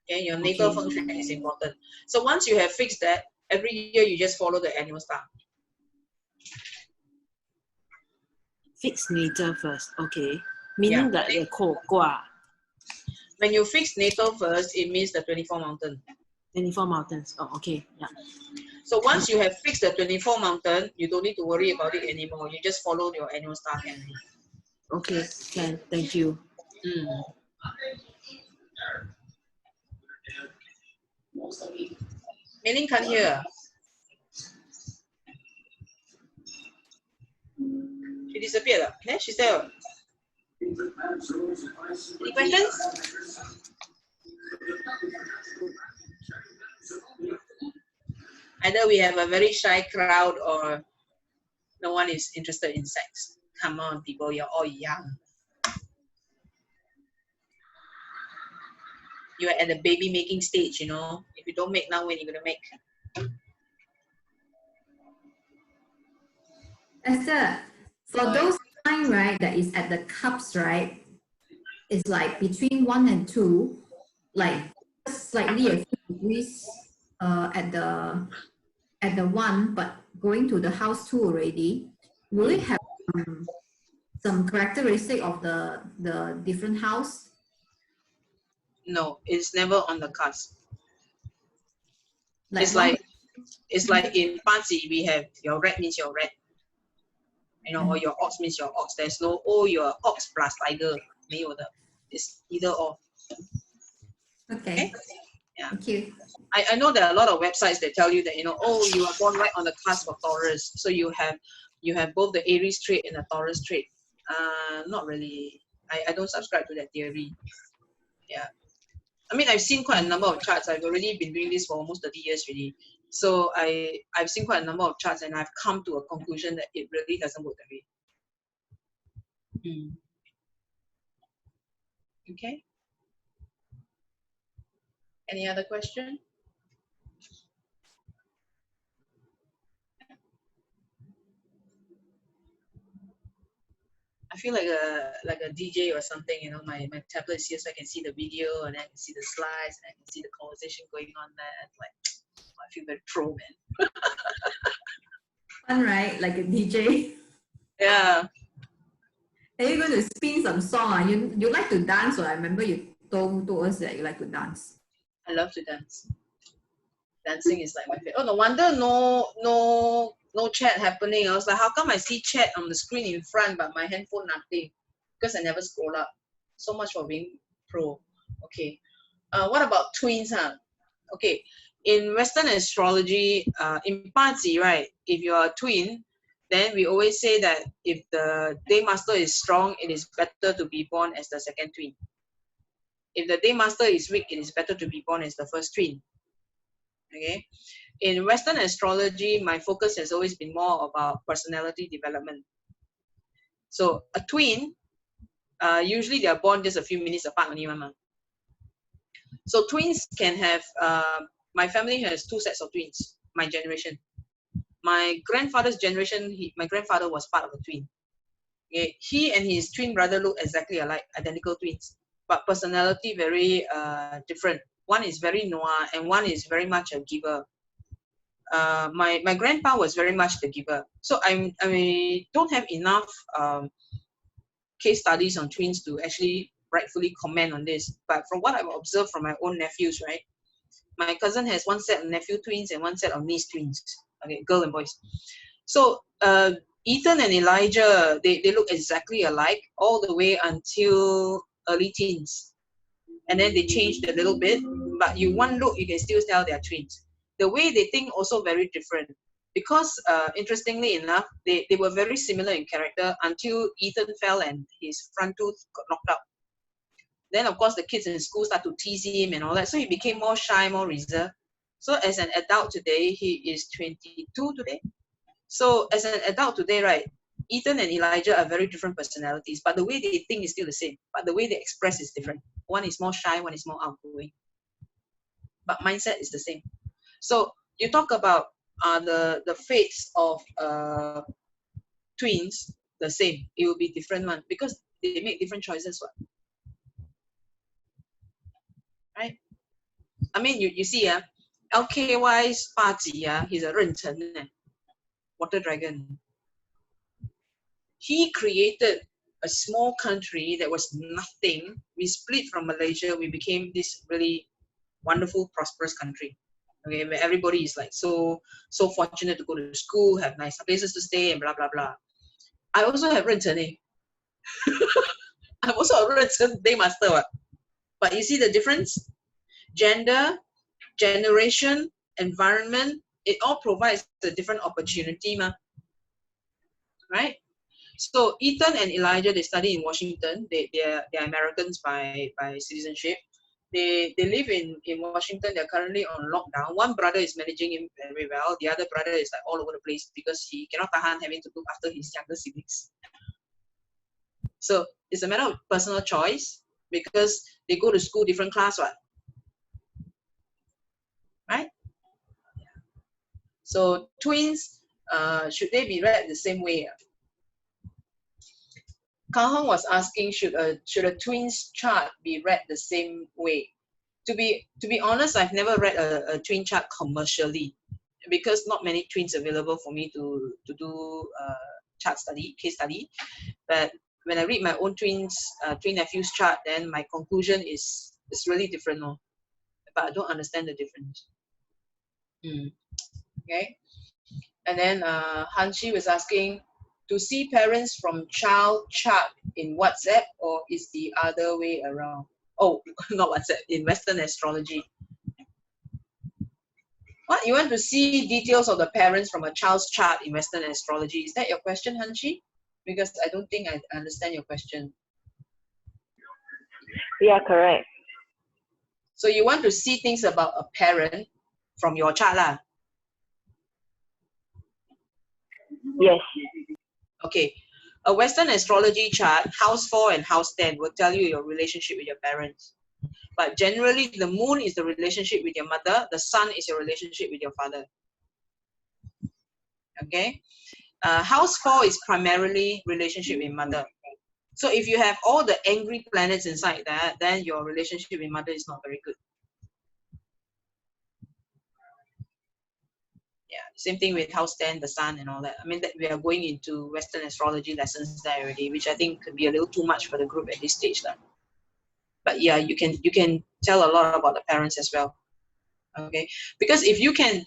Okay, your natal feng shui is important. So once you have fixed that, every year you just follow the annual star. Fix natal first, okay. Meaning that the Gua. When you fix natal first, it means the 24 mountain. 24 mountains, oh, okay, yeah. So once you have fixed the 24 mountain, you don't need to worry about it anymore. You just follow your annual star calendar. Okay, can, thank you. Meaning can't hear. She disappeared. Yeah, she's there. Any questions? Either we have a very shy crowd or no one is interested in sex. Come on, people, you're all young. You're at the baby making stage, you know. If you don't make now, when are you going to make? Esther, for those sign, right, that is at the cups, right, it's like between 1 and 2, like slightly a few degrees at the 1, but going to the house 2 already. Will it have some characteristic of the different house? No, it's never on the cusp. Like it's like in Pansi, we have your red means your red. You know, or your odds means your odds. There's no, oh, your odds plus tiger. 没有的. It's either or. Okay. Yeah. Thank you. I know there are a lot of websites that tell you that, you know, oh, you are born right on the cusp of Taurus. So you have both the Aries trait and the Taurus trait. Not really. I don't subscribe to that theory. Yeah. I mean, I've seen quite a number of charts. I've already been doing this for almost 30 years already. So I've seen quite a number of charts and I've come to a conclusion that it really doesn't work that way. Okay. Any other question? I feel like a DJ or something, you know, my tablet is here so I can see the video and I can see the slides and I can see the conversation going on there. Like, I feel very pro, man. Fun, right? Like a DJ. Yeah. Are you going to spin some song? You like to dance, or I remember you told us that you like to dance. I love to dance. Dancing is like my favorite. Oh, no wonder no chat happening. I was like, how come I see chat on the screen in front, but my handphone nothing? Because I never scroll up. So much for being pro. Okay. What about twins, huh? Okay. In Western astrology, in Parzi, right, if you're a twin, then we always say that if the day master is strong, it is better to be born as the second twin. If the day master is weak, it is better to be born as the first twin. Okay. In Western astrology, my focus has always been more about personality development. So a twin, usually they are born just a few minutes apart only, mama. So twins can have, my family has 2 sets of twins, my generation. My grandfather's generation, my grandfather was part of a twin. Okay. He and his twin brother look exactly alike, identical twins, but personality very different. One is very noir and one is very much a giver. My grandpa was very much the giver. So I don't have enough case studies on twins to actually rightfully comment on this. But from what I've observed from my own nephews, right? My cousin has 1 set of nephew twins and 1 set of niece twins. Okay, girl and boys. So Ethan and Elijah, they look exactly alike all the way until early teens. And then they changed a little bit, but one look, you can still tell they're twins. The way they think also very different. Because interestingly enough, they were very similar in character until Ethan fell and his front tooth got knocked out. Then of course the kids in school start to tease him and all that. So he became more shy, more reserved. So as an adult today, he is 22 today. So as an adult today, right, Ethan and Elijah are very different personalities, but the way they think is still the same. But the way they express is different. One is more shy, one is more outgoing. But mindset is the same. So you talk about the fates of twins, the same. It will be different one because they make different choices. What? Right? I mean, you see, LKY's party, he's a 壬辰, water dragon. He created a small country that was nothing. We split from Malaysia. We became this really wonderful, prosperous country. Okay, where everybody is like so fortunate to go to school, have nice places to stay, and blah blah blah. I also have 壬辰. I'm also a 壬辰day master. What? But you see the difference? Gender, generation, environment, it all provides a different opportunity, right? So Ethan and Elijah, they study in Washington. They're Americans by citizenship. They live in Washington. They're currently on lockdown. One brother is managing him very well. The other brother is like all over the place because he cannot tahan having to look after his younger siblings. So it's a matter of personal choice because they go to school different class, what? Right? So twins, should they be read the same way? Kang Hong was asking, should a twins chart be read the same way? To be honest, I've never read a twin chart commercially because not many twins available for me to do chart study, case study. But when I read my own twin nephews chart, then my conclusion is really different, no? But I don't understand the difference. Okay. And then Hanshi was asking, to see parents from child chart in WhatsApp, or is the other way around? Oh, not WhatsApp, in Western astrology. What, you want to see details of the parents from a child's chart in Western astrology? Is that your question, Hanshi? Because I don't think I understand your question. Yeah, correct. So you want to see things about a parent from your chart lah? Yes. Okay. A Western astrology chart, house 4 and house 10 will tell you your relationship with your parents. But generally, the moon is the relationship with your mother. The sun is your relationship with your father. Okay. House 4 is primarily relationship with mother. So if you have all the angry planets inside that, then your relationship with mother is not very good. Yeah, same thing with house 10, the sun and all that. I mean, that we are going into Western astrology lessons there already, which I think could be a little too much for the group at this stage. But yeah, you can tell a lot about the parents as well. Okay, because if you can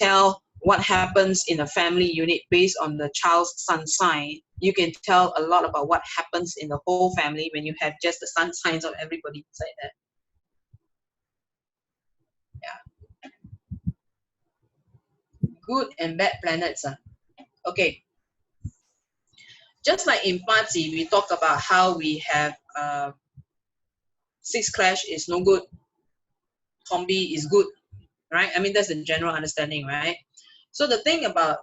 tell what happens in a family unit based on the child's sun sign, you can tell a lot about what happens in the whole family when you have just the sun signs of everybody inside that. Yeah. Good and bad planets. Okay. Just like in Party, we talked about how we have 6 clash is no good, Combi is good, right? I mean, that's the general understanding, right? So the thing about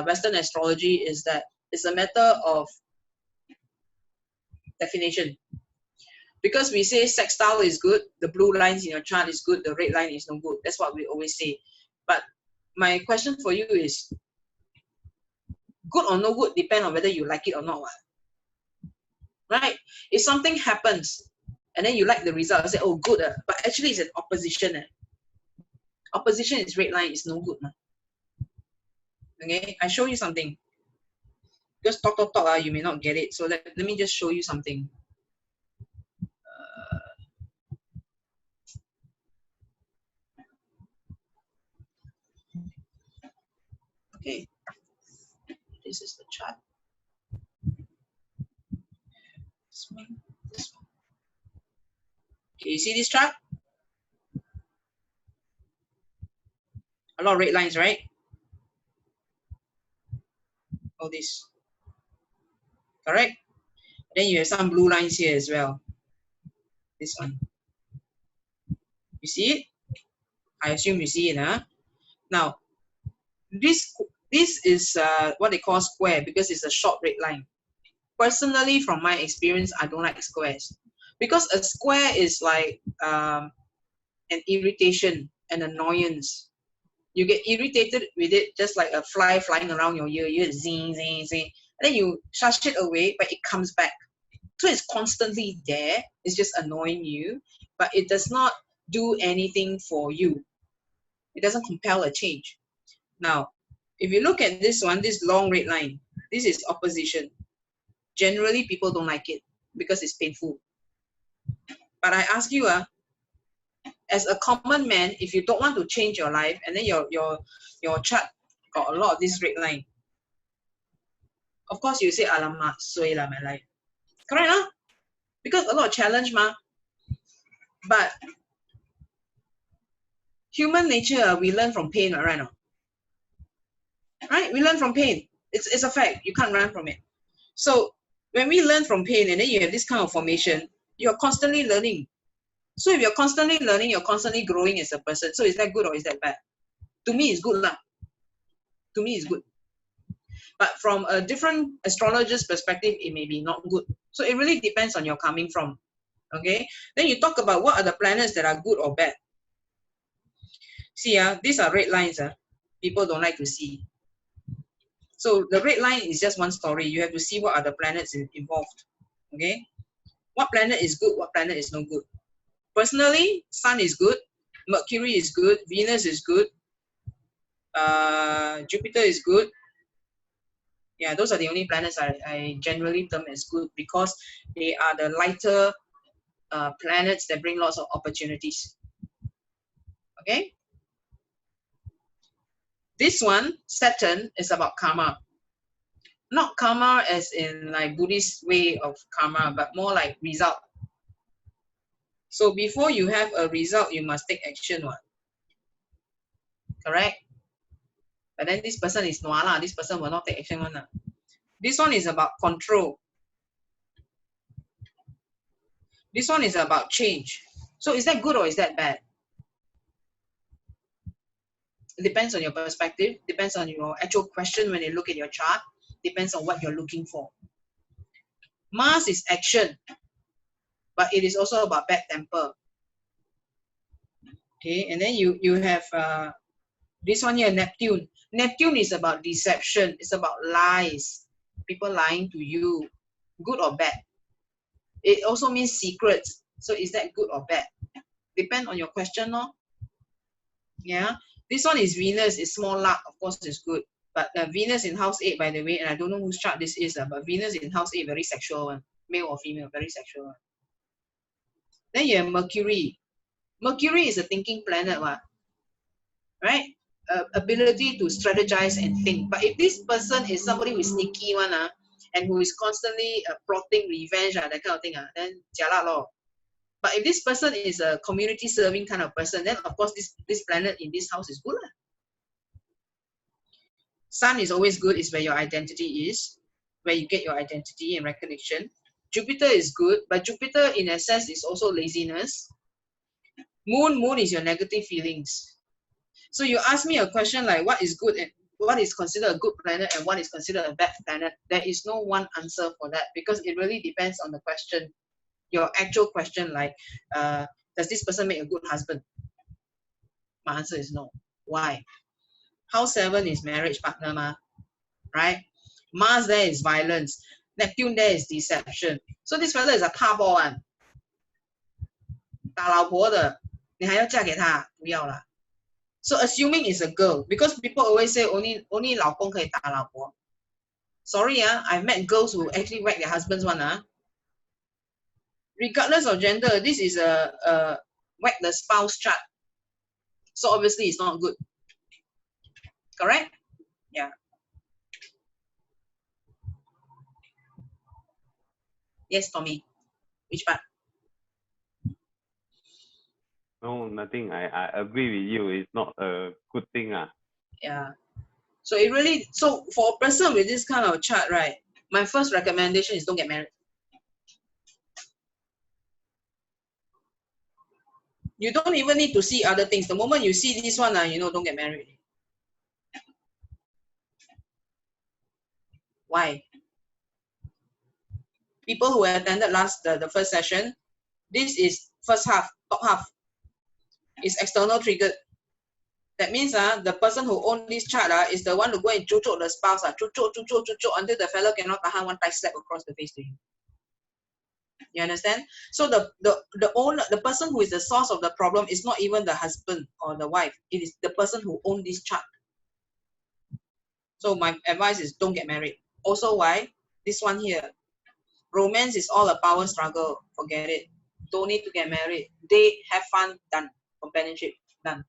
Western astrology is that it's a matter of definition. Because we say sextile is good, the blue lines in your chart is good, the red line is no good. That's what we always say. But my question for you is, good or no good depend on whether you like it or not. Right? If something happens and then you like the result, say, oh, good, but actually it's an opposition. Opposition is red line, is no good. Okay, I show you something. Because talk, you may not get it. So let me just show you something. Okay, this is the chart. This one, this one. Okay, you see this chart? A lot of red lines, right? All this. Correct? Then you have some blue lines here as well. This one. You see it? I assume you see it, huh? Now, this is what they call square because it's a short red line. Personally, from my experience, I don't like squares. Because a square is like an irritation, an annoyance. You get irritated with it just like a fly flying around your ear. You zing, zing, zing. And then you shush it away, but it comes back. So it's constantly there. It's just annoying you, but it does not do anything for you. It doesn't compel a change. Now, if you look at this one, this long red line, this is opposition. Generally, people don't like it because it's painful. But I ask you, as a common man, if you don't want to change your life, and then your chart got a lot of this red line, of course you say, alamak, suay lah my life. Correct, huh? Because a lot of challenge, ma. But human nature, we learn from pain, right? No? Right? We learn from pain. It's a fact. You can't run from it. So when we learn from pain, and then you have this kind of formation, you're constantly learning. So if you're constantly learning, you're constantly growing as a person. So is that good or is that bad? To me, it's good lah. To me, it's good. But from a different astrologer's perspective, it may be not good. So it really depends on your coming from. Okay? Then you talk about what are the planets that are good or bad. See, these are red lines. People don't like to see. So the red line is just one story. You have to see what are the planets involved. Okay? What planet is good, what planet is no good. Personally, Sun is good, Mercury is good, Venus is good, Jupiter is good. Yeah, those are the only planets I generally term as good because they are the lighter planets that bring lots of opportunities. Okay? This one, Saturn, is about karma. Not karma as in like Buddhist way of karma, but more like result. So before you have a result, you must take action. What? Correct? But then this person is nuala, this person will not take action. One. This one is about control. This one is about change. So is that good or is that bad? It depends on your perspective, depends on your actual question when you look at your chart, depends on what you're looking for. Mars is action, but it is also about bad temper. Okay, and then you have this one here, Neptune. Neptune is about deception, it's about lies, people lying to you, good or bad. It also means secrets. So is that good or bad? Depend on your question, no? Yeah. This one is Venus, it's small luck, of course it's good. But Venus in house 8, by the way, and I don't know whose chart this is, but Venus in house 8, very sexual one. Male or female, very sexual one. Then you have Mercury. Mercury is a thinking planet, right? Ability to strategize and think. But if this person is somebody who is sneaky one, and who is constantly plotting revenge, that kind of thing, then jialat lor. But if this person is a community serving kind of person, then of course this planet in this house is good. Sun is always good, is where your identity is, where you get your identity and recognition. Jupiter is good, but Jupiter in a sense is also laziness. Moon is your negative feelings. So you ask me a question like what is good and what is considered a good planet and what is considered a bad planet. There is no one answer for that because it really depends on the question. Your actual question, like, does this person make a good husband? My answer is no. Why? House 7 is marriage partner, right? Mars there is violence. Neptune there is deception. So this fellow is a 怕波 one. 打老婆的，你还要嫁给他？不要啦。So assuming it's a girl, because people always say only 老公可以打老婆. Sorry, I've met girls who actually whack their husbands one. Regardless of gender, this is a whack the spouse chart. So obviously it's not good. Correct? Yeah. Yes, Tommy. Which part? No, nothing. I agree with you. It's not a good thing. Yeah. So it really, so for a person with this kind of chart, right, my first recommendation is don't get married. You don't even need to see other things. The moment you see this one, you know, don't get married. Why? People who attended the first session, this is first half, top half. It's external triggered. That means the person who owns this chart is the one who go and chuchuk the spouse, chuchuk until the fellow cannot tahan one tight slap across the face to you. You understand? So the person who is the source of the problem is not even the husband or the wife. It is the person who owns this chart. So my advice is don't get married. Also, why? This one here. Romance is all a power struggle. Forget it. Don't need to get married. Date, have fun, done. Companionship, done.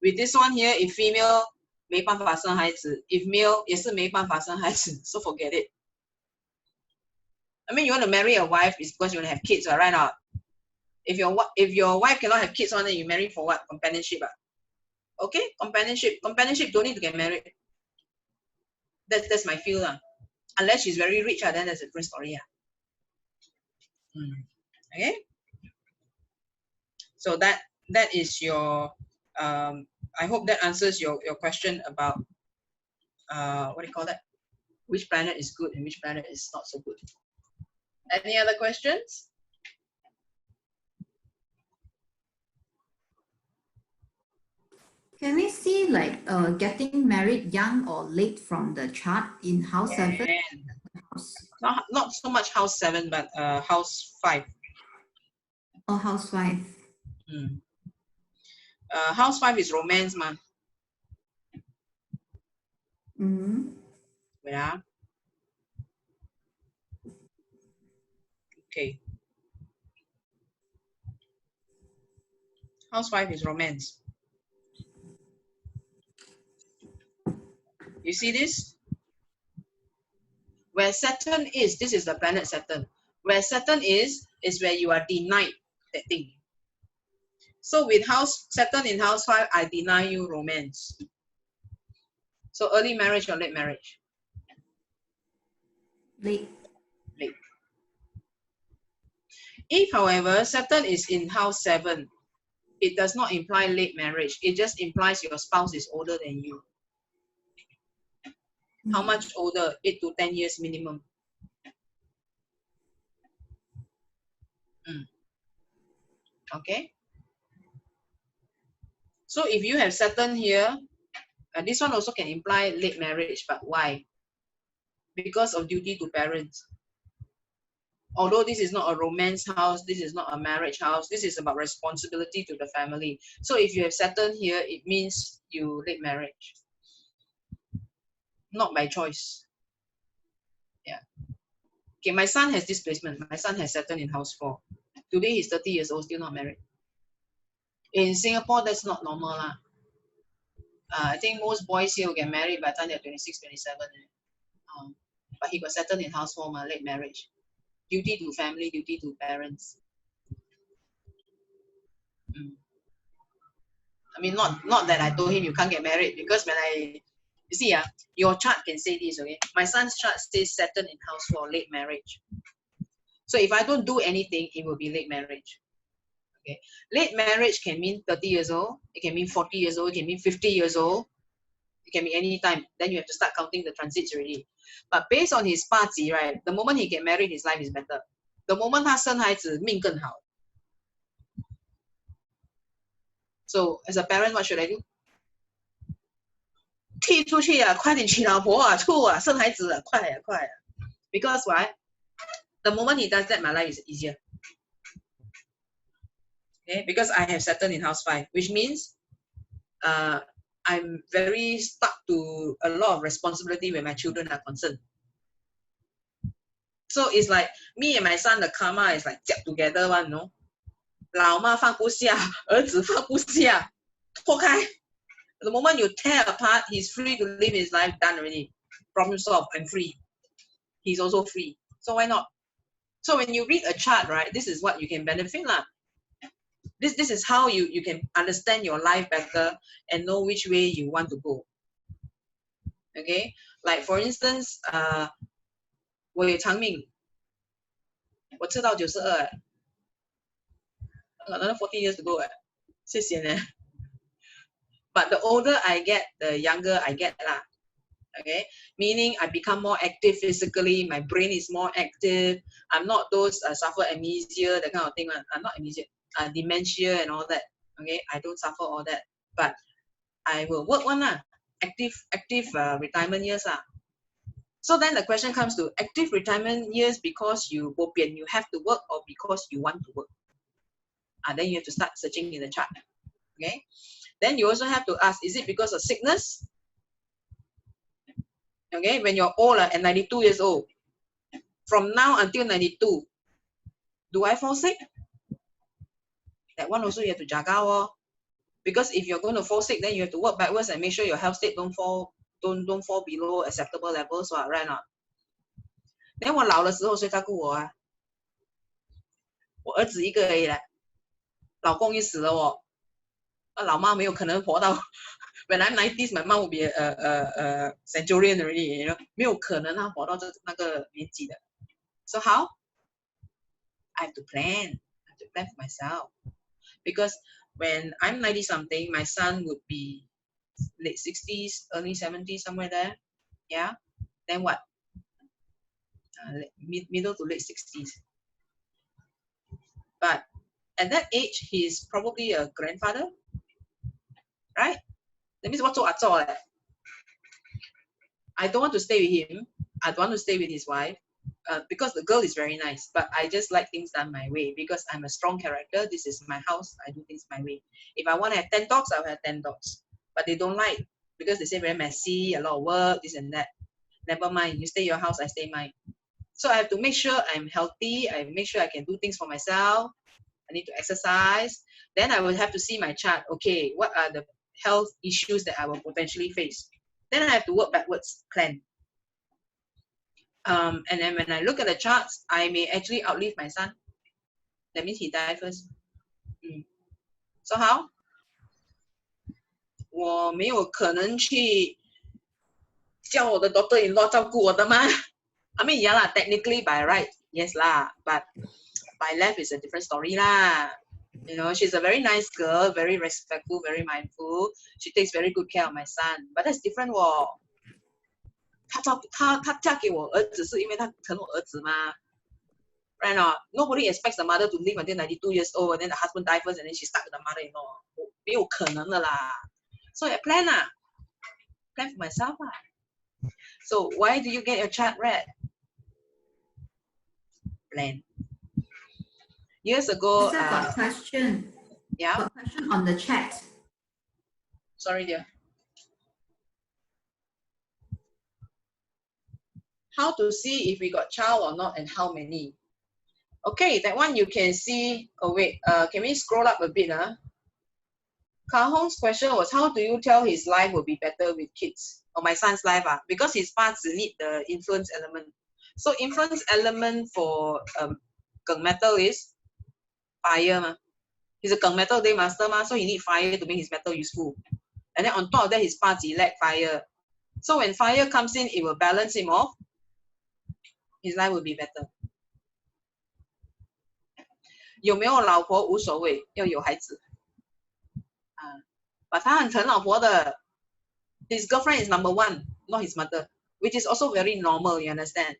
With this one here, if female 没办法生孩子, if male 也是没办法生孩子, so forget it. I mean, you want to marry a wife is because you want to have kids, right? Not. If your wife cannot have kids, then you marry for what? Companionship. Okay, companionship don't need to get married. That's my feel. Unless she's very rich, then that's a different story. Okay. So that is your. I hope that answers your question about what do you call that? Which planet is good and which planet is not so good. Any other questions? Can we see like getting married young or late from the chart in house 7? Not so much house 7, but house 5. Or house 5? House 5 is romance, man. Yeah. Okay. House 5 is romance. You see this? Where Saturn is, this is the planet Saturn. Where Saturn is where you are denied that thing. So with Saturn in house 5, I deny you romance. So early marriage or late marriage? Late. Late. If, however, Saturn is in house 7, it does not imply late marriage. It just implies your spouse is older than you. How much older? 8 to 10 years minimum. Okay. So if you have Saturn here, this one also can imply late marriage, but why? Because of duty to parents. Although this is not a romance house, this is not a marriage house, this is about responsibility to the family. So if you have Saturn here, it means you late marriage. Not by choice. Yeah. Okay, my son has this placement. My son has Saturn in house 4. Today he's 30 years old, still not married. In Singapore, that's not normal lah. I think most boys here will get married by the time they're 26, 27. But he got Saturn in house 4, late marriage. Duty to family, duty to parents. I mean, not that I told him you can't get married, because when you see, your chart can say this, okay? My son's chart says Saturn in house 4, late marriage. So if I don't do anything, it will be late marriage. Okay, late marriage can mean 30 years old, it can mean 40 years old, it can mean 50 years old, it can be any time. Then you have to start counting the transits already. But based on his 八字, right, the moment he get married, his life is better. The moment 他生孩子，命更好. So as a parent, what should I do? 踢出去啊，快点娶老婆啊，处啊，生孩子啊，快啊，快啊. Because why? The moment he does that, my life is easier. Okay, because I have Saturn in house 5, which means I'm very stuck to a lot of responsibility when my children are concerned. So it's like me and my son, the karma is like together one, no? 老妈放不下，儿子放不下，脱开. The moment you tear apart, he's free to live his life, done already. Problem solved, I'm free. He's also free. So why not? So when you read a chart, right, this is what you can benefit lah. This is how you can understand your life better and know which way you want to go. Okay, like for instance, 我有长命，我吃到92，another 40 years to go， 谢谢呢。But the older I get, the younger I get lah. Okay, meaning I become more active physically, my brain is more active. I'm not those suffer amnesia, that kind of thing. I'm not amnesia, dementia and all that. Okay, I don't suffer all that, but I will work one lah. Active retirement years lah. So then the question comes to active retirement years because you bopian, you have to work, or because you want to work. Then you have to start searching in the chart. Okay, then you also have to ask, is it because of sickness? Okay, when you're old and 92 years old, from now until 92, do I fall sick? That one also you have to jaga. Because if you're going to fall sick, then you have to work backwards and make sure your health state don't fall below acceptable levels, right? Not. Then 我老的时候谁照顾我啊？我儿子一个而已啦，老公也死了哦，老妈没有可能活到。When I'm 90s, my mom will be a centurion already, you know. 没有可能她活到那个年纪的。So how? I have to plan. I have to plan for myself. Because when I'm 90 something, my son would be late 60s, early 70s, somewhere there. Yeah. Then what? Middle to late 60s. But at that age, he's probably a grandfather, right? That means what I don't want to stay with him. I don't want to stay with his wife because the girl is very nice. But I just like things done my way because I'm a strong character. This is my house. I do things my way. If I want to have 10 dogs, I'll have 10 dogs. But they don't like because they say very messy, a lot of work, this and that. Never mind. You stay your house, I stay mine. So I have to make sure I'm healthy. I make sure I can do things for myself. I need to exercise. Then I will have to see my chart. Okay, what are the health issues that I will potentially face? Then I have to work backwards, plan. And then when I look at the charts, I may actually outlive my son. That means he died first. So how? 我没有可能去叫我的 daughter-in-law 照顾我的吗？ I mean, yeah lah, technically by right, yes lah, but by left is a different story lah. You know, she's a very nice girl, very respectful, very mindful. She takes very good care of my son, but that's different. 她嫁给我儿子是因为她疼我儿子吗？ Right or not? Nobody expects the mother to live until 92 years old, and then the husband died first, and then she stuck with the mother-in-law. 没有可能的啦。So I plan lah, plan for myself lah. So why do you get your chart read? Plan. Years ago, I've got a question. Yeah. Got a question on the chat. Sorry, dear. How to see if we got child or not and how many? Okay, that one you can see. Oh wait, can we scroll up a bit? Kahong's question was, how do you tell his life will be better with kids? Or my son's life, because his parts need the influence element. So influence element for Geng metal is fire. He's a Geng metal day master, so he need fire to make his metal useful. And then on top of that, his parts elect fire. So when fire comes in, it will balance him off. His life will be better. 有没有老婆无所谓，要有孩子。But 他很疼老婆的。His girlfriend is number one, not his mother, which is also very normal, you understand?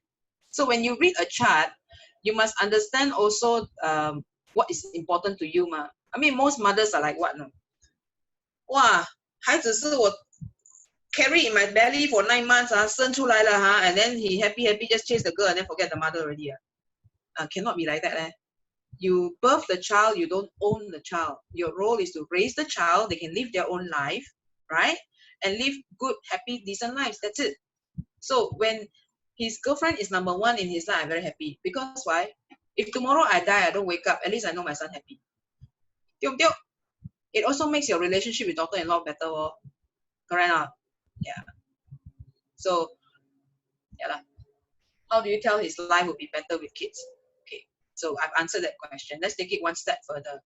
So when you read a chart, you must understand also what is important to you. I mean, most mothers are like what? No? 哇，孩子是我 carry in my belly for 9 months, 生出来了 and then he happy just chase the girl and then forget the mother already. Cannot be like that. You birth the child, you don't own the child. Your role is to raise the child. They can live their own life, right? And live good, happy, decent lives. That's it. So when his girlfriend is number one in his life, I'm very happy. Because why? If tomorrow I die, I don't wake up, at least I know my son happy. It also makes your relationship with daughter-in-law better. Correct or not? Yeah. So, yeah. How do you tell his life will be better with kids? Okay. So I've answered that question. Let's take it one step further.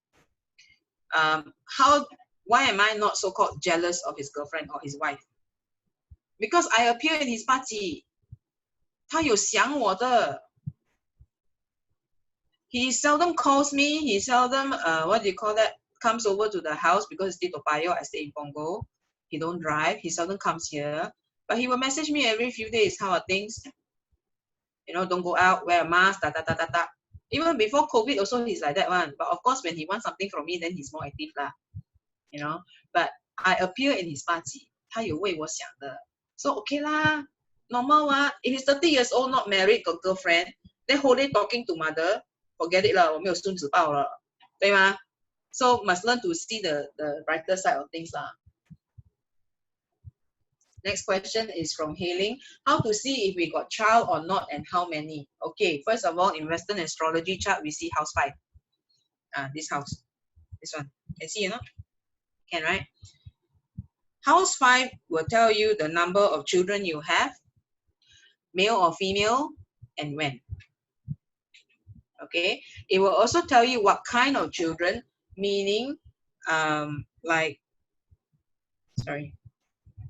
Why am I not so-called jealous of his girlfriend or his wife? Because I appear in his party. 他有想我的. He seldom calls me. He seldom, what do you call that? Comes over to the house because it's Toa Payoh. I stay in Punggol. He don't drive. He seldom comes here. But he will message me every few days. How are things? You know, don't go out, wear a mask, Even before COVID also he's like that one. But of course when he wants something from me, then he's more active lah. You know, but I appear in his party. 他有为我想的. So okay lah, normal what? If he's 30 years old, not married, got girlfriend, then whole day talking to mother, forget it lah, 我没有孙子抱了，对吗? So must learn to see the brighter side of things lah. Next question is from Hailing. How to see if we got child or not and how many? Okay, first of all, in Western astrology chart, we see house 5. This house, this one. Can see, you know? Can, right? House 5 will tell you the number of children you have, male or female, and when. Okay, it will also tell you what kind of children, meaning like, sorry,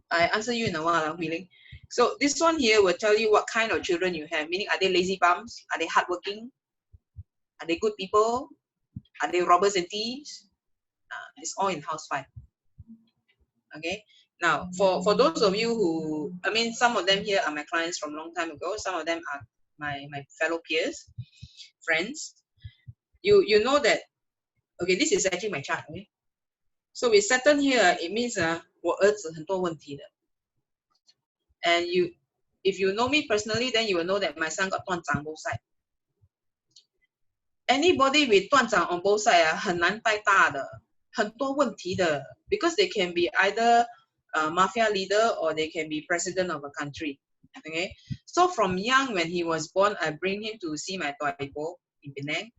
I answer you in a while, Wheeling. So this one here will tell you what kind of children you have, meaning are they lazy bums? Are they hardworking? Are they good people? Are they robbers and thieves? It's all in house 5. Okay. Now, for those of you who, I mean, some of them here are my clients from a long time ago. Some of them are my fellow peers, friends. You know that, okay, this is actually my chart. Okay? So with Saturn here, it means 我儿子很多问题的. And if you know me personally, then you will know that my son got 断掌 both sides. Anybody with 断掌 on both sides 很难带大的，很多问题的, because they can be either a mafia leader or they can be president of a country. Okay, so from young when he was born, I bring him to see my Toipo in Penang.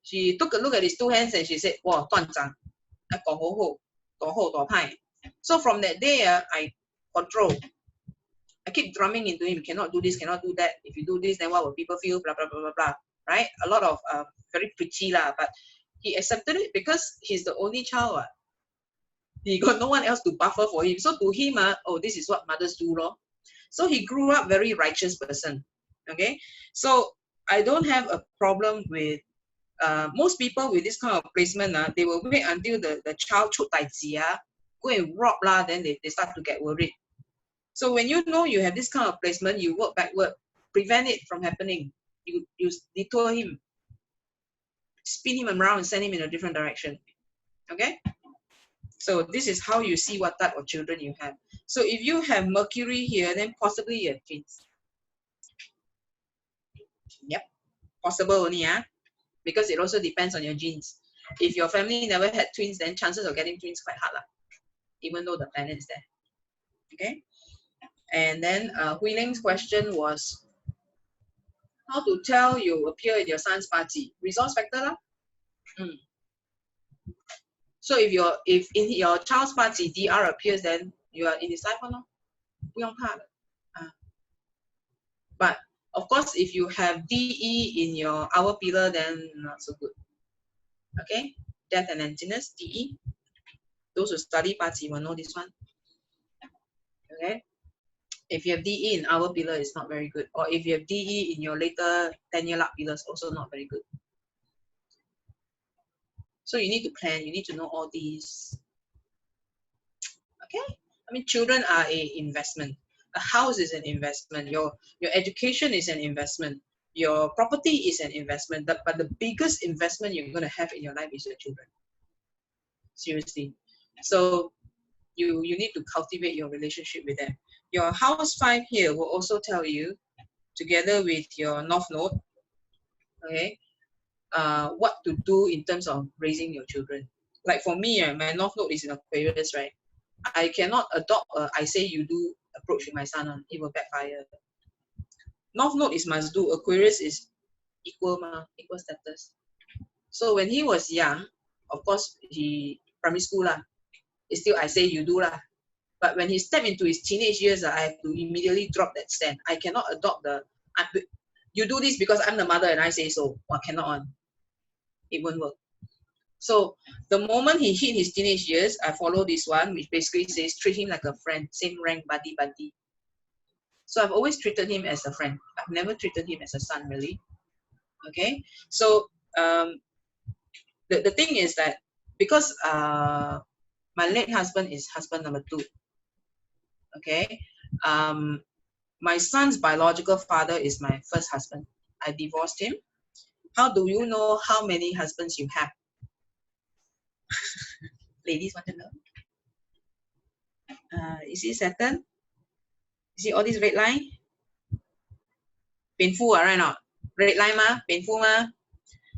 She took a look at his 2 hands and she said, "Wow, 断掌, 多厚多派." So from that day, I control. I keep drumming into him, cannot do this, cannot do that. If you do this, then what will people feel? Blah, blah, blah, blah, blah. Right? A lot of very preachy lah, but he accepted it because he's the only child. He got no one else to buffer for him. So to him, oh, this is what mothers do, lor. So he grew up very righteous person. Okay? So I don't have a problem with most people with this kind of placement, they will wait until the child chut tai ji, go and rob lah, then they start to get worried. So when you know you have this kind of placement, you work backward, prevent it from happening. You detour him, spin him around and send him in a different direction. Okay? So this is how you see what type of children you have. So if you have Mercury here, then possibly you have twins. Yep, possible only, because it also depends on your genes. If your family never had twins, then chances of getting twins quite hard, even though the planet is there. Okay? And then Hui Ling's question was, how to tell you appear in your son's party? Resource factor lah. So if in your child's party DR appears, then you are in his life or no? 不用怕的. But of course, if you have DE in your hour pillar, then not so good. Okay? Death and emptiness, DE. Those who study party will know this one. Okay? If you have DE in hour pillar, it's not very good. Or if you have DE in your later 10-year luck pillars, also not very good. So you need to plan, you need to know all these. Okay? I mean, children are an investment. A house is an investment. Your education is an investment. Your property is an investment. But the biggest investment you're going to have in your life is your children. Seriously. So you need to cultivate your relationship with them. Your house 5 here will also tell you, together with your North Node, okay, what to do in terms of raising your children. Like for me, my North Node is in Aquarius, right? I cannot adopt I say you do approach with my son, it will backfire. North Node is must do, Aquarius is equal status. So when he was young, of course, he primary school lah, it's still I say you do lah. But when he stepped into his teenage years, I have to immediately drop that stand. I cannot adopt you do this because I'm the mother and I say so. Well, cannot on. It won't work. So the moment he hit his teenage years, I follow this one, which basically says treat him like a friend, same rank, buddy. So I've always treated him as a friend. I've never treated him as a son, really. Okay. So the thing is that because my late husband is husband number 2. Okay. My son's biological father is my first husband. I divorced him. How do you know how many husbands you have? Ladies want to know. You see Saturn? You see all this red line? Painful, right now? Red line ma, painful ma.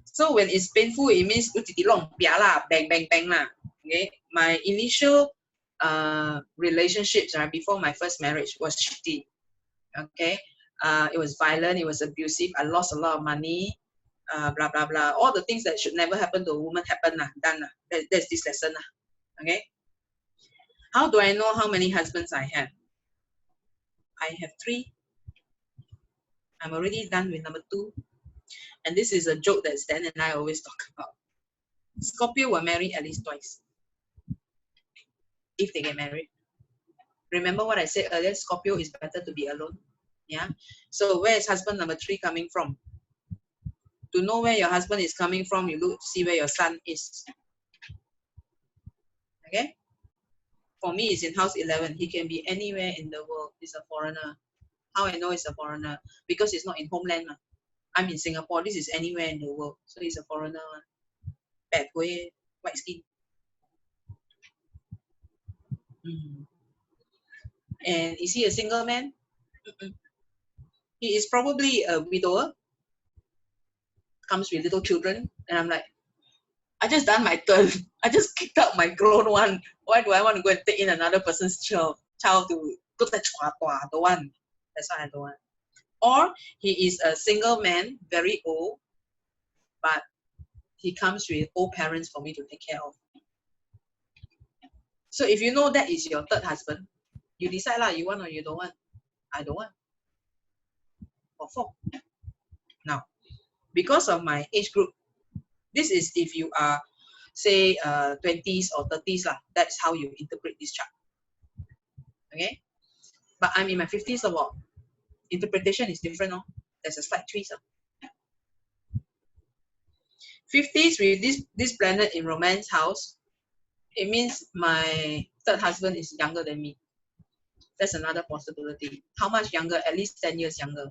So when it's painful, it means bang bang bang lah. Okay. My initial relationships before my first marriage was shitty. Okay. It was violent. It was abusive. I lost a lot of money. Blah blah blah. All the things that should never happen to a woman happen lah. Done lah. That's this lesson lah. Okay. How do I know how many husbands I have? I have 3. I'm already done with number 2. And this is a joke that Stan and I always talk about. Scorpio will marry at least twice. If they get married. Remember what I said earlier? Scorpio is better to be alone. Yeah. So where is husband number 3 coming from? To know where your husband is coming from, you look to see where your son is. Okay? For me, it's in house 11. He can be anywhere in the world. He's a foreigner. How I know he's a foreigner? Because he's not in homeland. I'm in Singapore. This is anywhere in the world. So he's a foreigner. Bad way, white skin. And is he a single man? He is probably a widower. Comes with little children. And I'm like, I just done my turn. I just kicked out my grown one. Why do I want to go and take in another person's child to go to I don't want. That's why I don't want. Or he is a single man, very old, but he comes with old parents for me to take care of. So if you know that is your 3rd husband, you decide lah, you want or you don't want. I don't want. Or 4. Now, because of my age group, this is if you are, say, 20s or 30s, that's how you interpret this chart. Okay? But I'm in my 50s, interpretation is different. There's a slight twist. 50s with this planet in romance house, it means my third husband is younger than me. That's another possibility. How much younger? At least 10 years younger.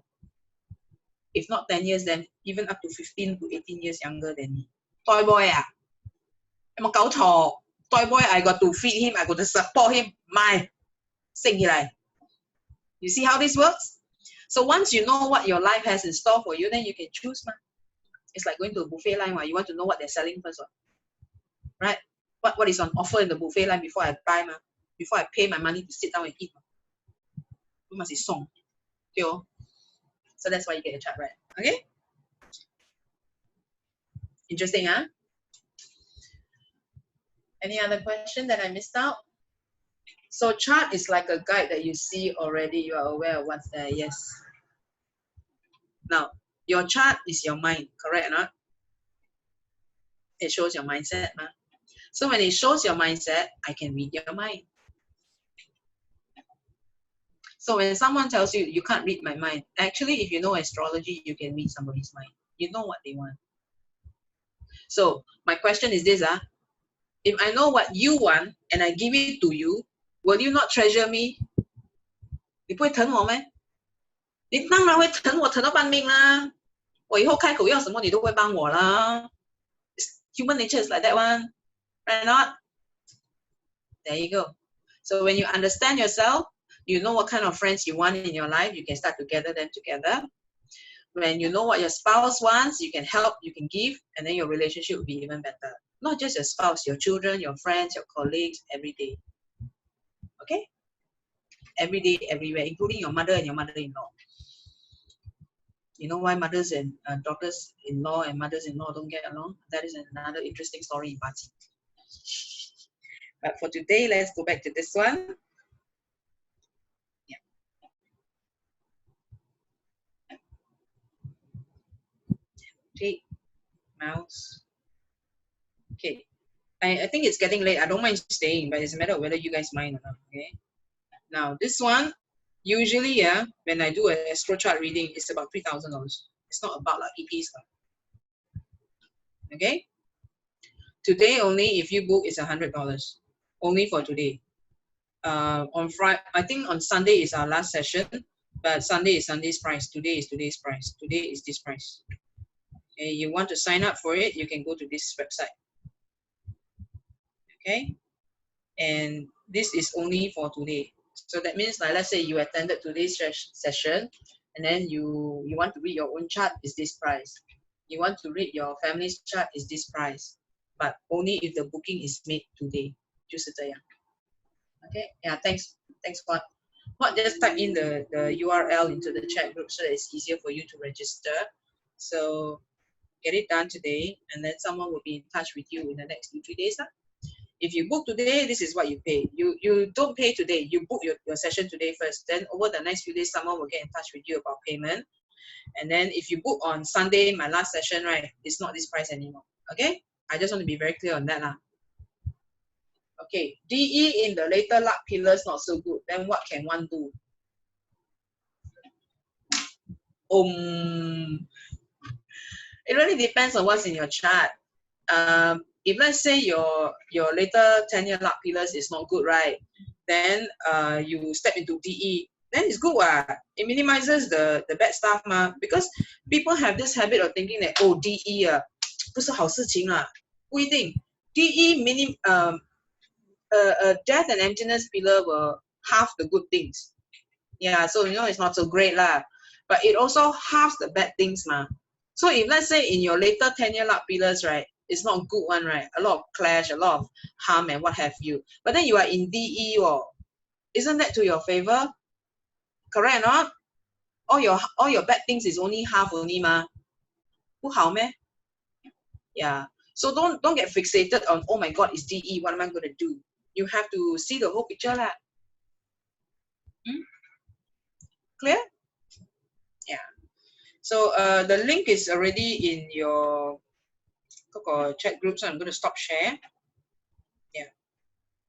If not 10 years, then even up to 15 to 18 years younger than me. Toy boy, toy boy, I got to feed him, I got to support him. You see how this works? So once you know what your life has in store for you, then you can choose. It's like going to a buffet line. You want to know what they're selling first. Right? What is on offer in the buffet line before I buy, before I pay my money to sit down and eat. You must be song. So that's why you get a chart, right? Okay? Interesting, huh? Any other question that I missed out? So chart is like a guide that you see already. You are aware of what's there. Yes. Now, your chart is your mind, correct or not? It shows your mindset. So when it shows your mindset, I can read your mind. So when someone tells you, you can't read my mind, actually, if you know astrology, you can read somebody's mind. You know what they want. So my question is this, if I know what you want and I give it to you, will you not treasure me? 你不会疼我咩？你当然会疼我，疼到半命啦！我以后开口要什么，你都会帮我啦。Human nature is like that one, right or not? There you go. So when you understand yourself, you know what kind of friends you want in your life, you can start to gather them together. When you know what your spouse wants, you can help, you can give, and then your relationship will be even better. Not just your spouse, your children, your friends, your colleagues, every day. Okay? Every day, everywhere, including your mother and your mother-in-law. You know why mothers and daughters-in-law and mothers-in-law don't get along? That is another interesting story in Party. But for today, let's go back to this one. Yeah. Okay, mouse. Okay, I think it's getting late. I don't mind staying, but it's a matter of whether you guys mind or not. Okay. Now this one, usually, when I do an astro chart reading, it's about $3,000. It's not about like EPs. Okay. Today only, if you book, it's $100. Only for today. On Friday, I think on Sunday is our last session, but Sunday is Sunday's price. Today is today's price. Today is this price. Okay, you want to sign up for it, you can go to this website. Okay, and this is only for today. So that means, like, let's say you attended today's session, and then you want to read your own chart, is this price. You want to read your family's chart, is this price. But only if the booking is made today. 就是这样. Okay, yeah, thanks for what, just type in the URL into the chat group so that it's easier for you to register. So get it done today, and then someone will be in touch with you in the next 2-3 days. If you book today, this is what you pay. You don't pay today, you book your session today first. Then over the next few days, someone will get in touch with you about payment. And then if you book on Sunday, my last session, right, it's not this price anymore. Okay, I just want to be very clear on that. Okay, DE in the later luck pillars not so good. Then what can one do? It really depends on what's in your chart. If let's say your later 10-year luck pillars is not good, right? Then you step into DE. Then it's good. It minimizes the bad stuff, because people have this habit of thinking that, oh, DE 不是好事情啦，不一定。DE death and emptiness pillar were half the good things. Yeah, so you know it's not so great lah. But it also halves the bad things, So if let's say in your later 10-year luck pillars, right, it's not a good one, right? A lot of clash, a lot of harm and what have you. But then you are in DE, isn't that to your favor? Correct or not? All your bad things is only half only, 不好咩? Yeah. So don't get fixated on, oh my God, it's DE, what am I going to do? You have to see the whole picture lah. Clear? Yeah. So the link is already in your chat group, so I'm going to stop share. Yeah.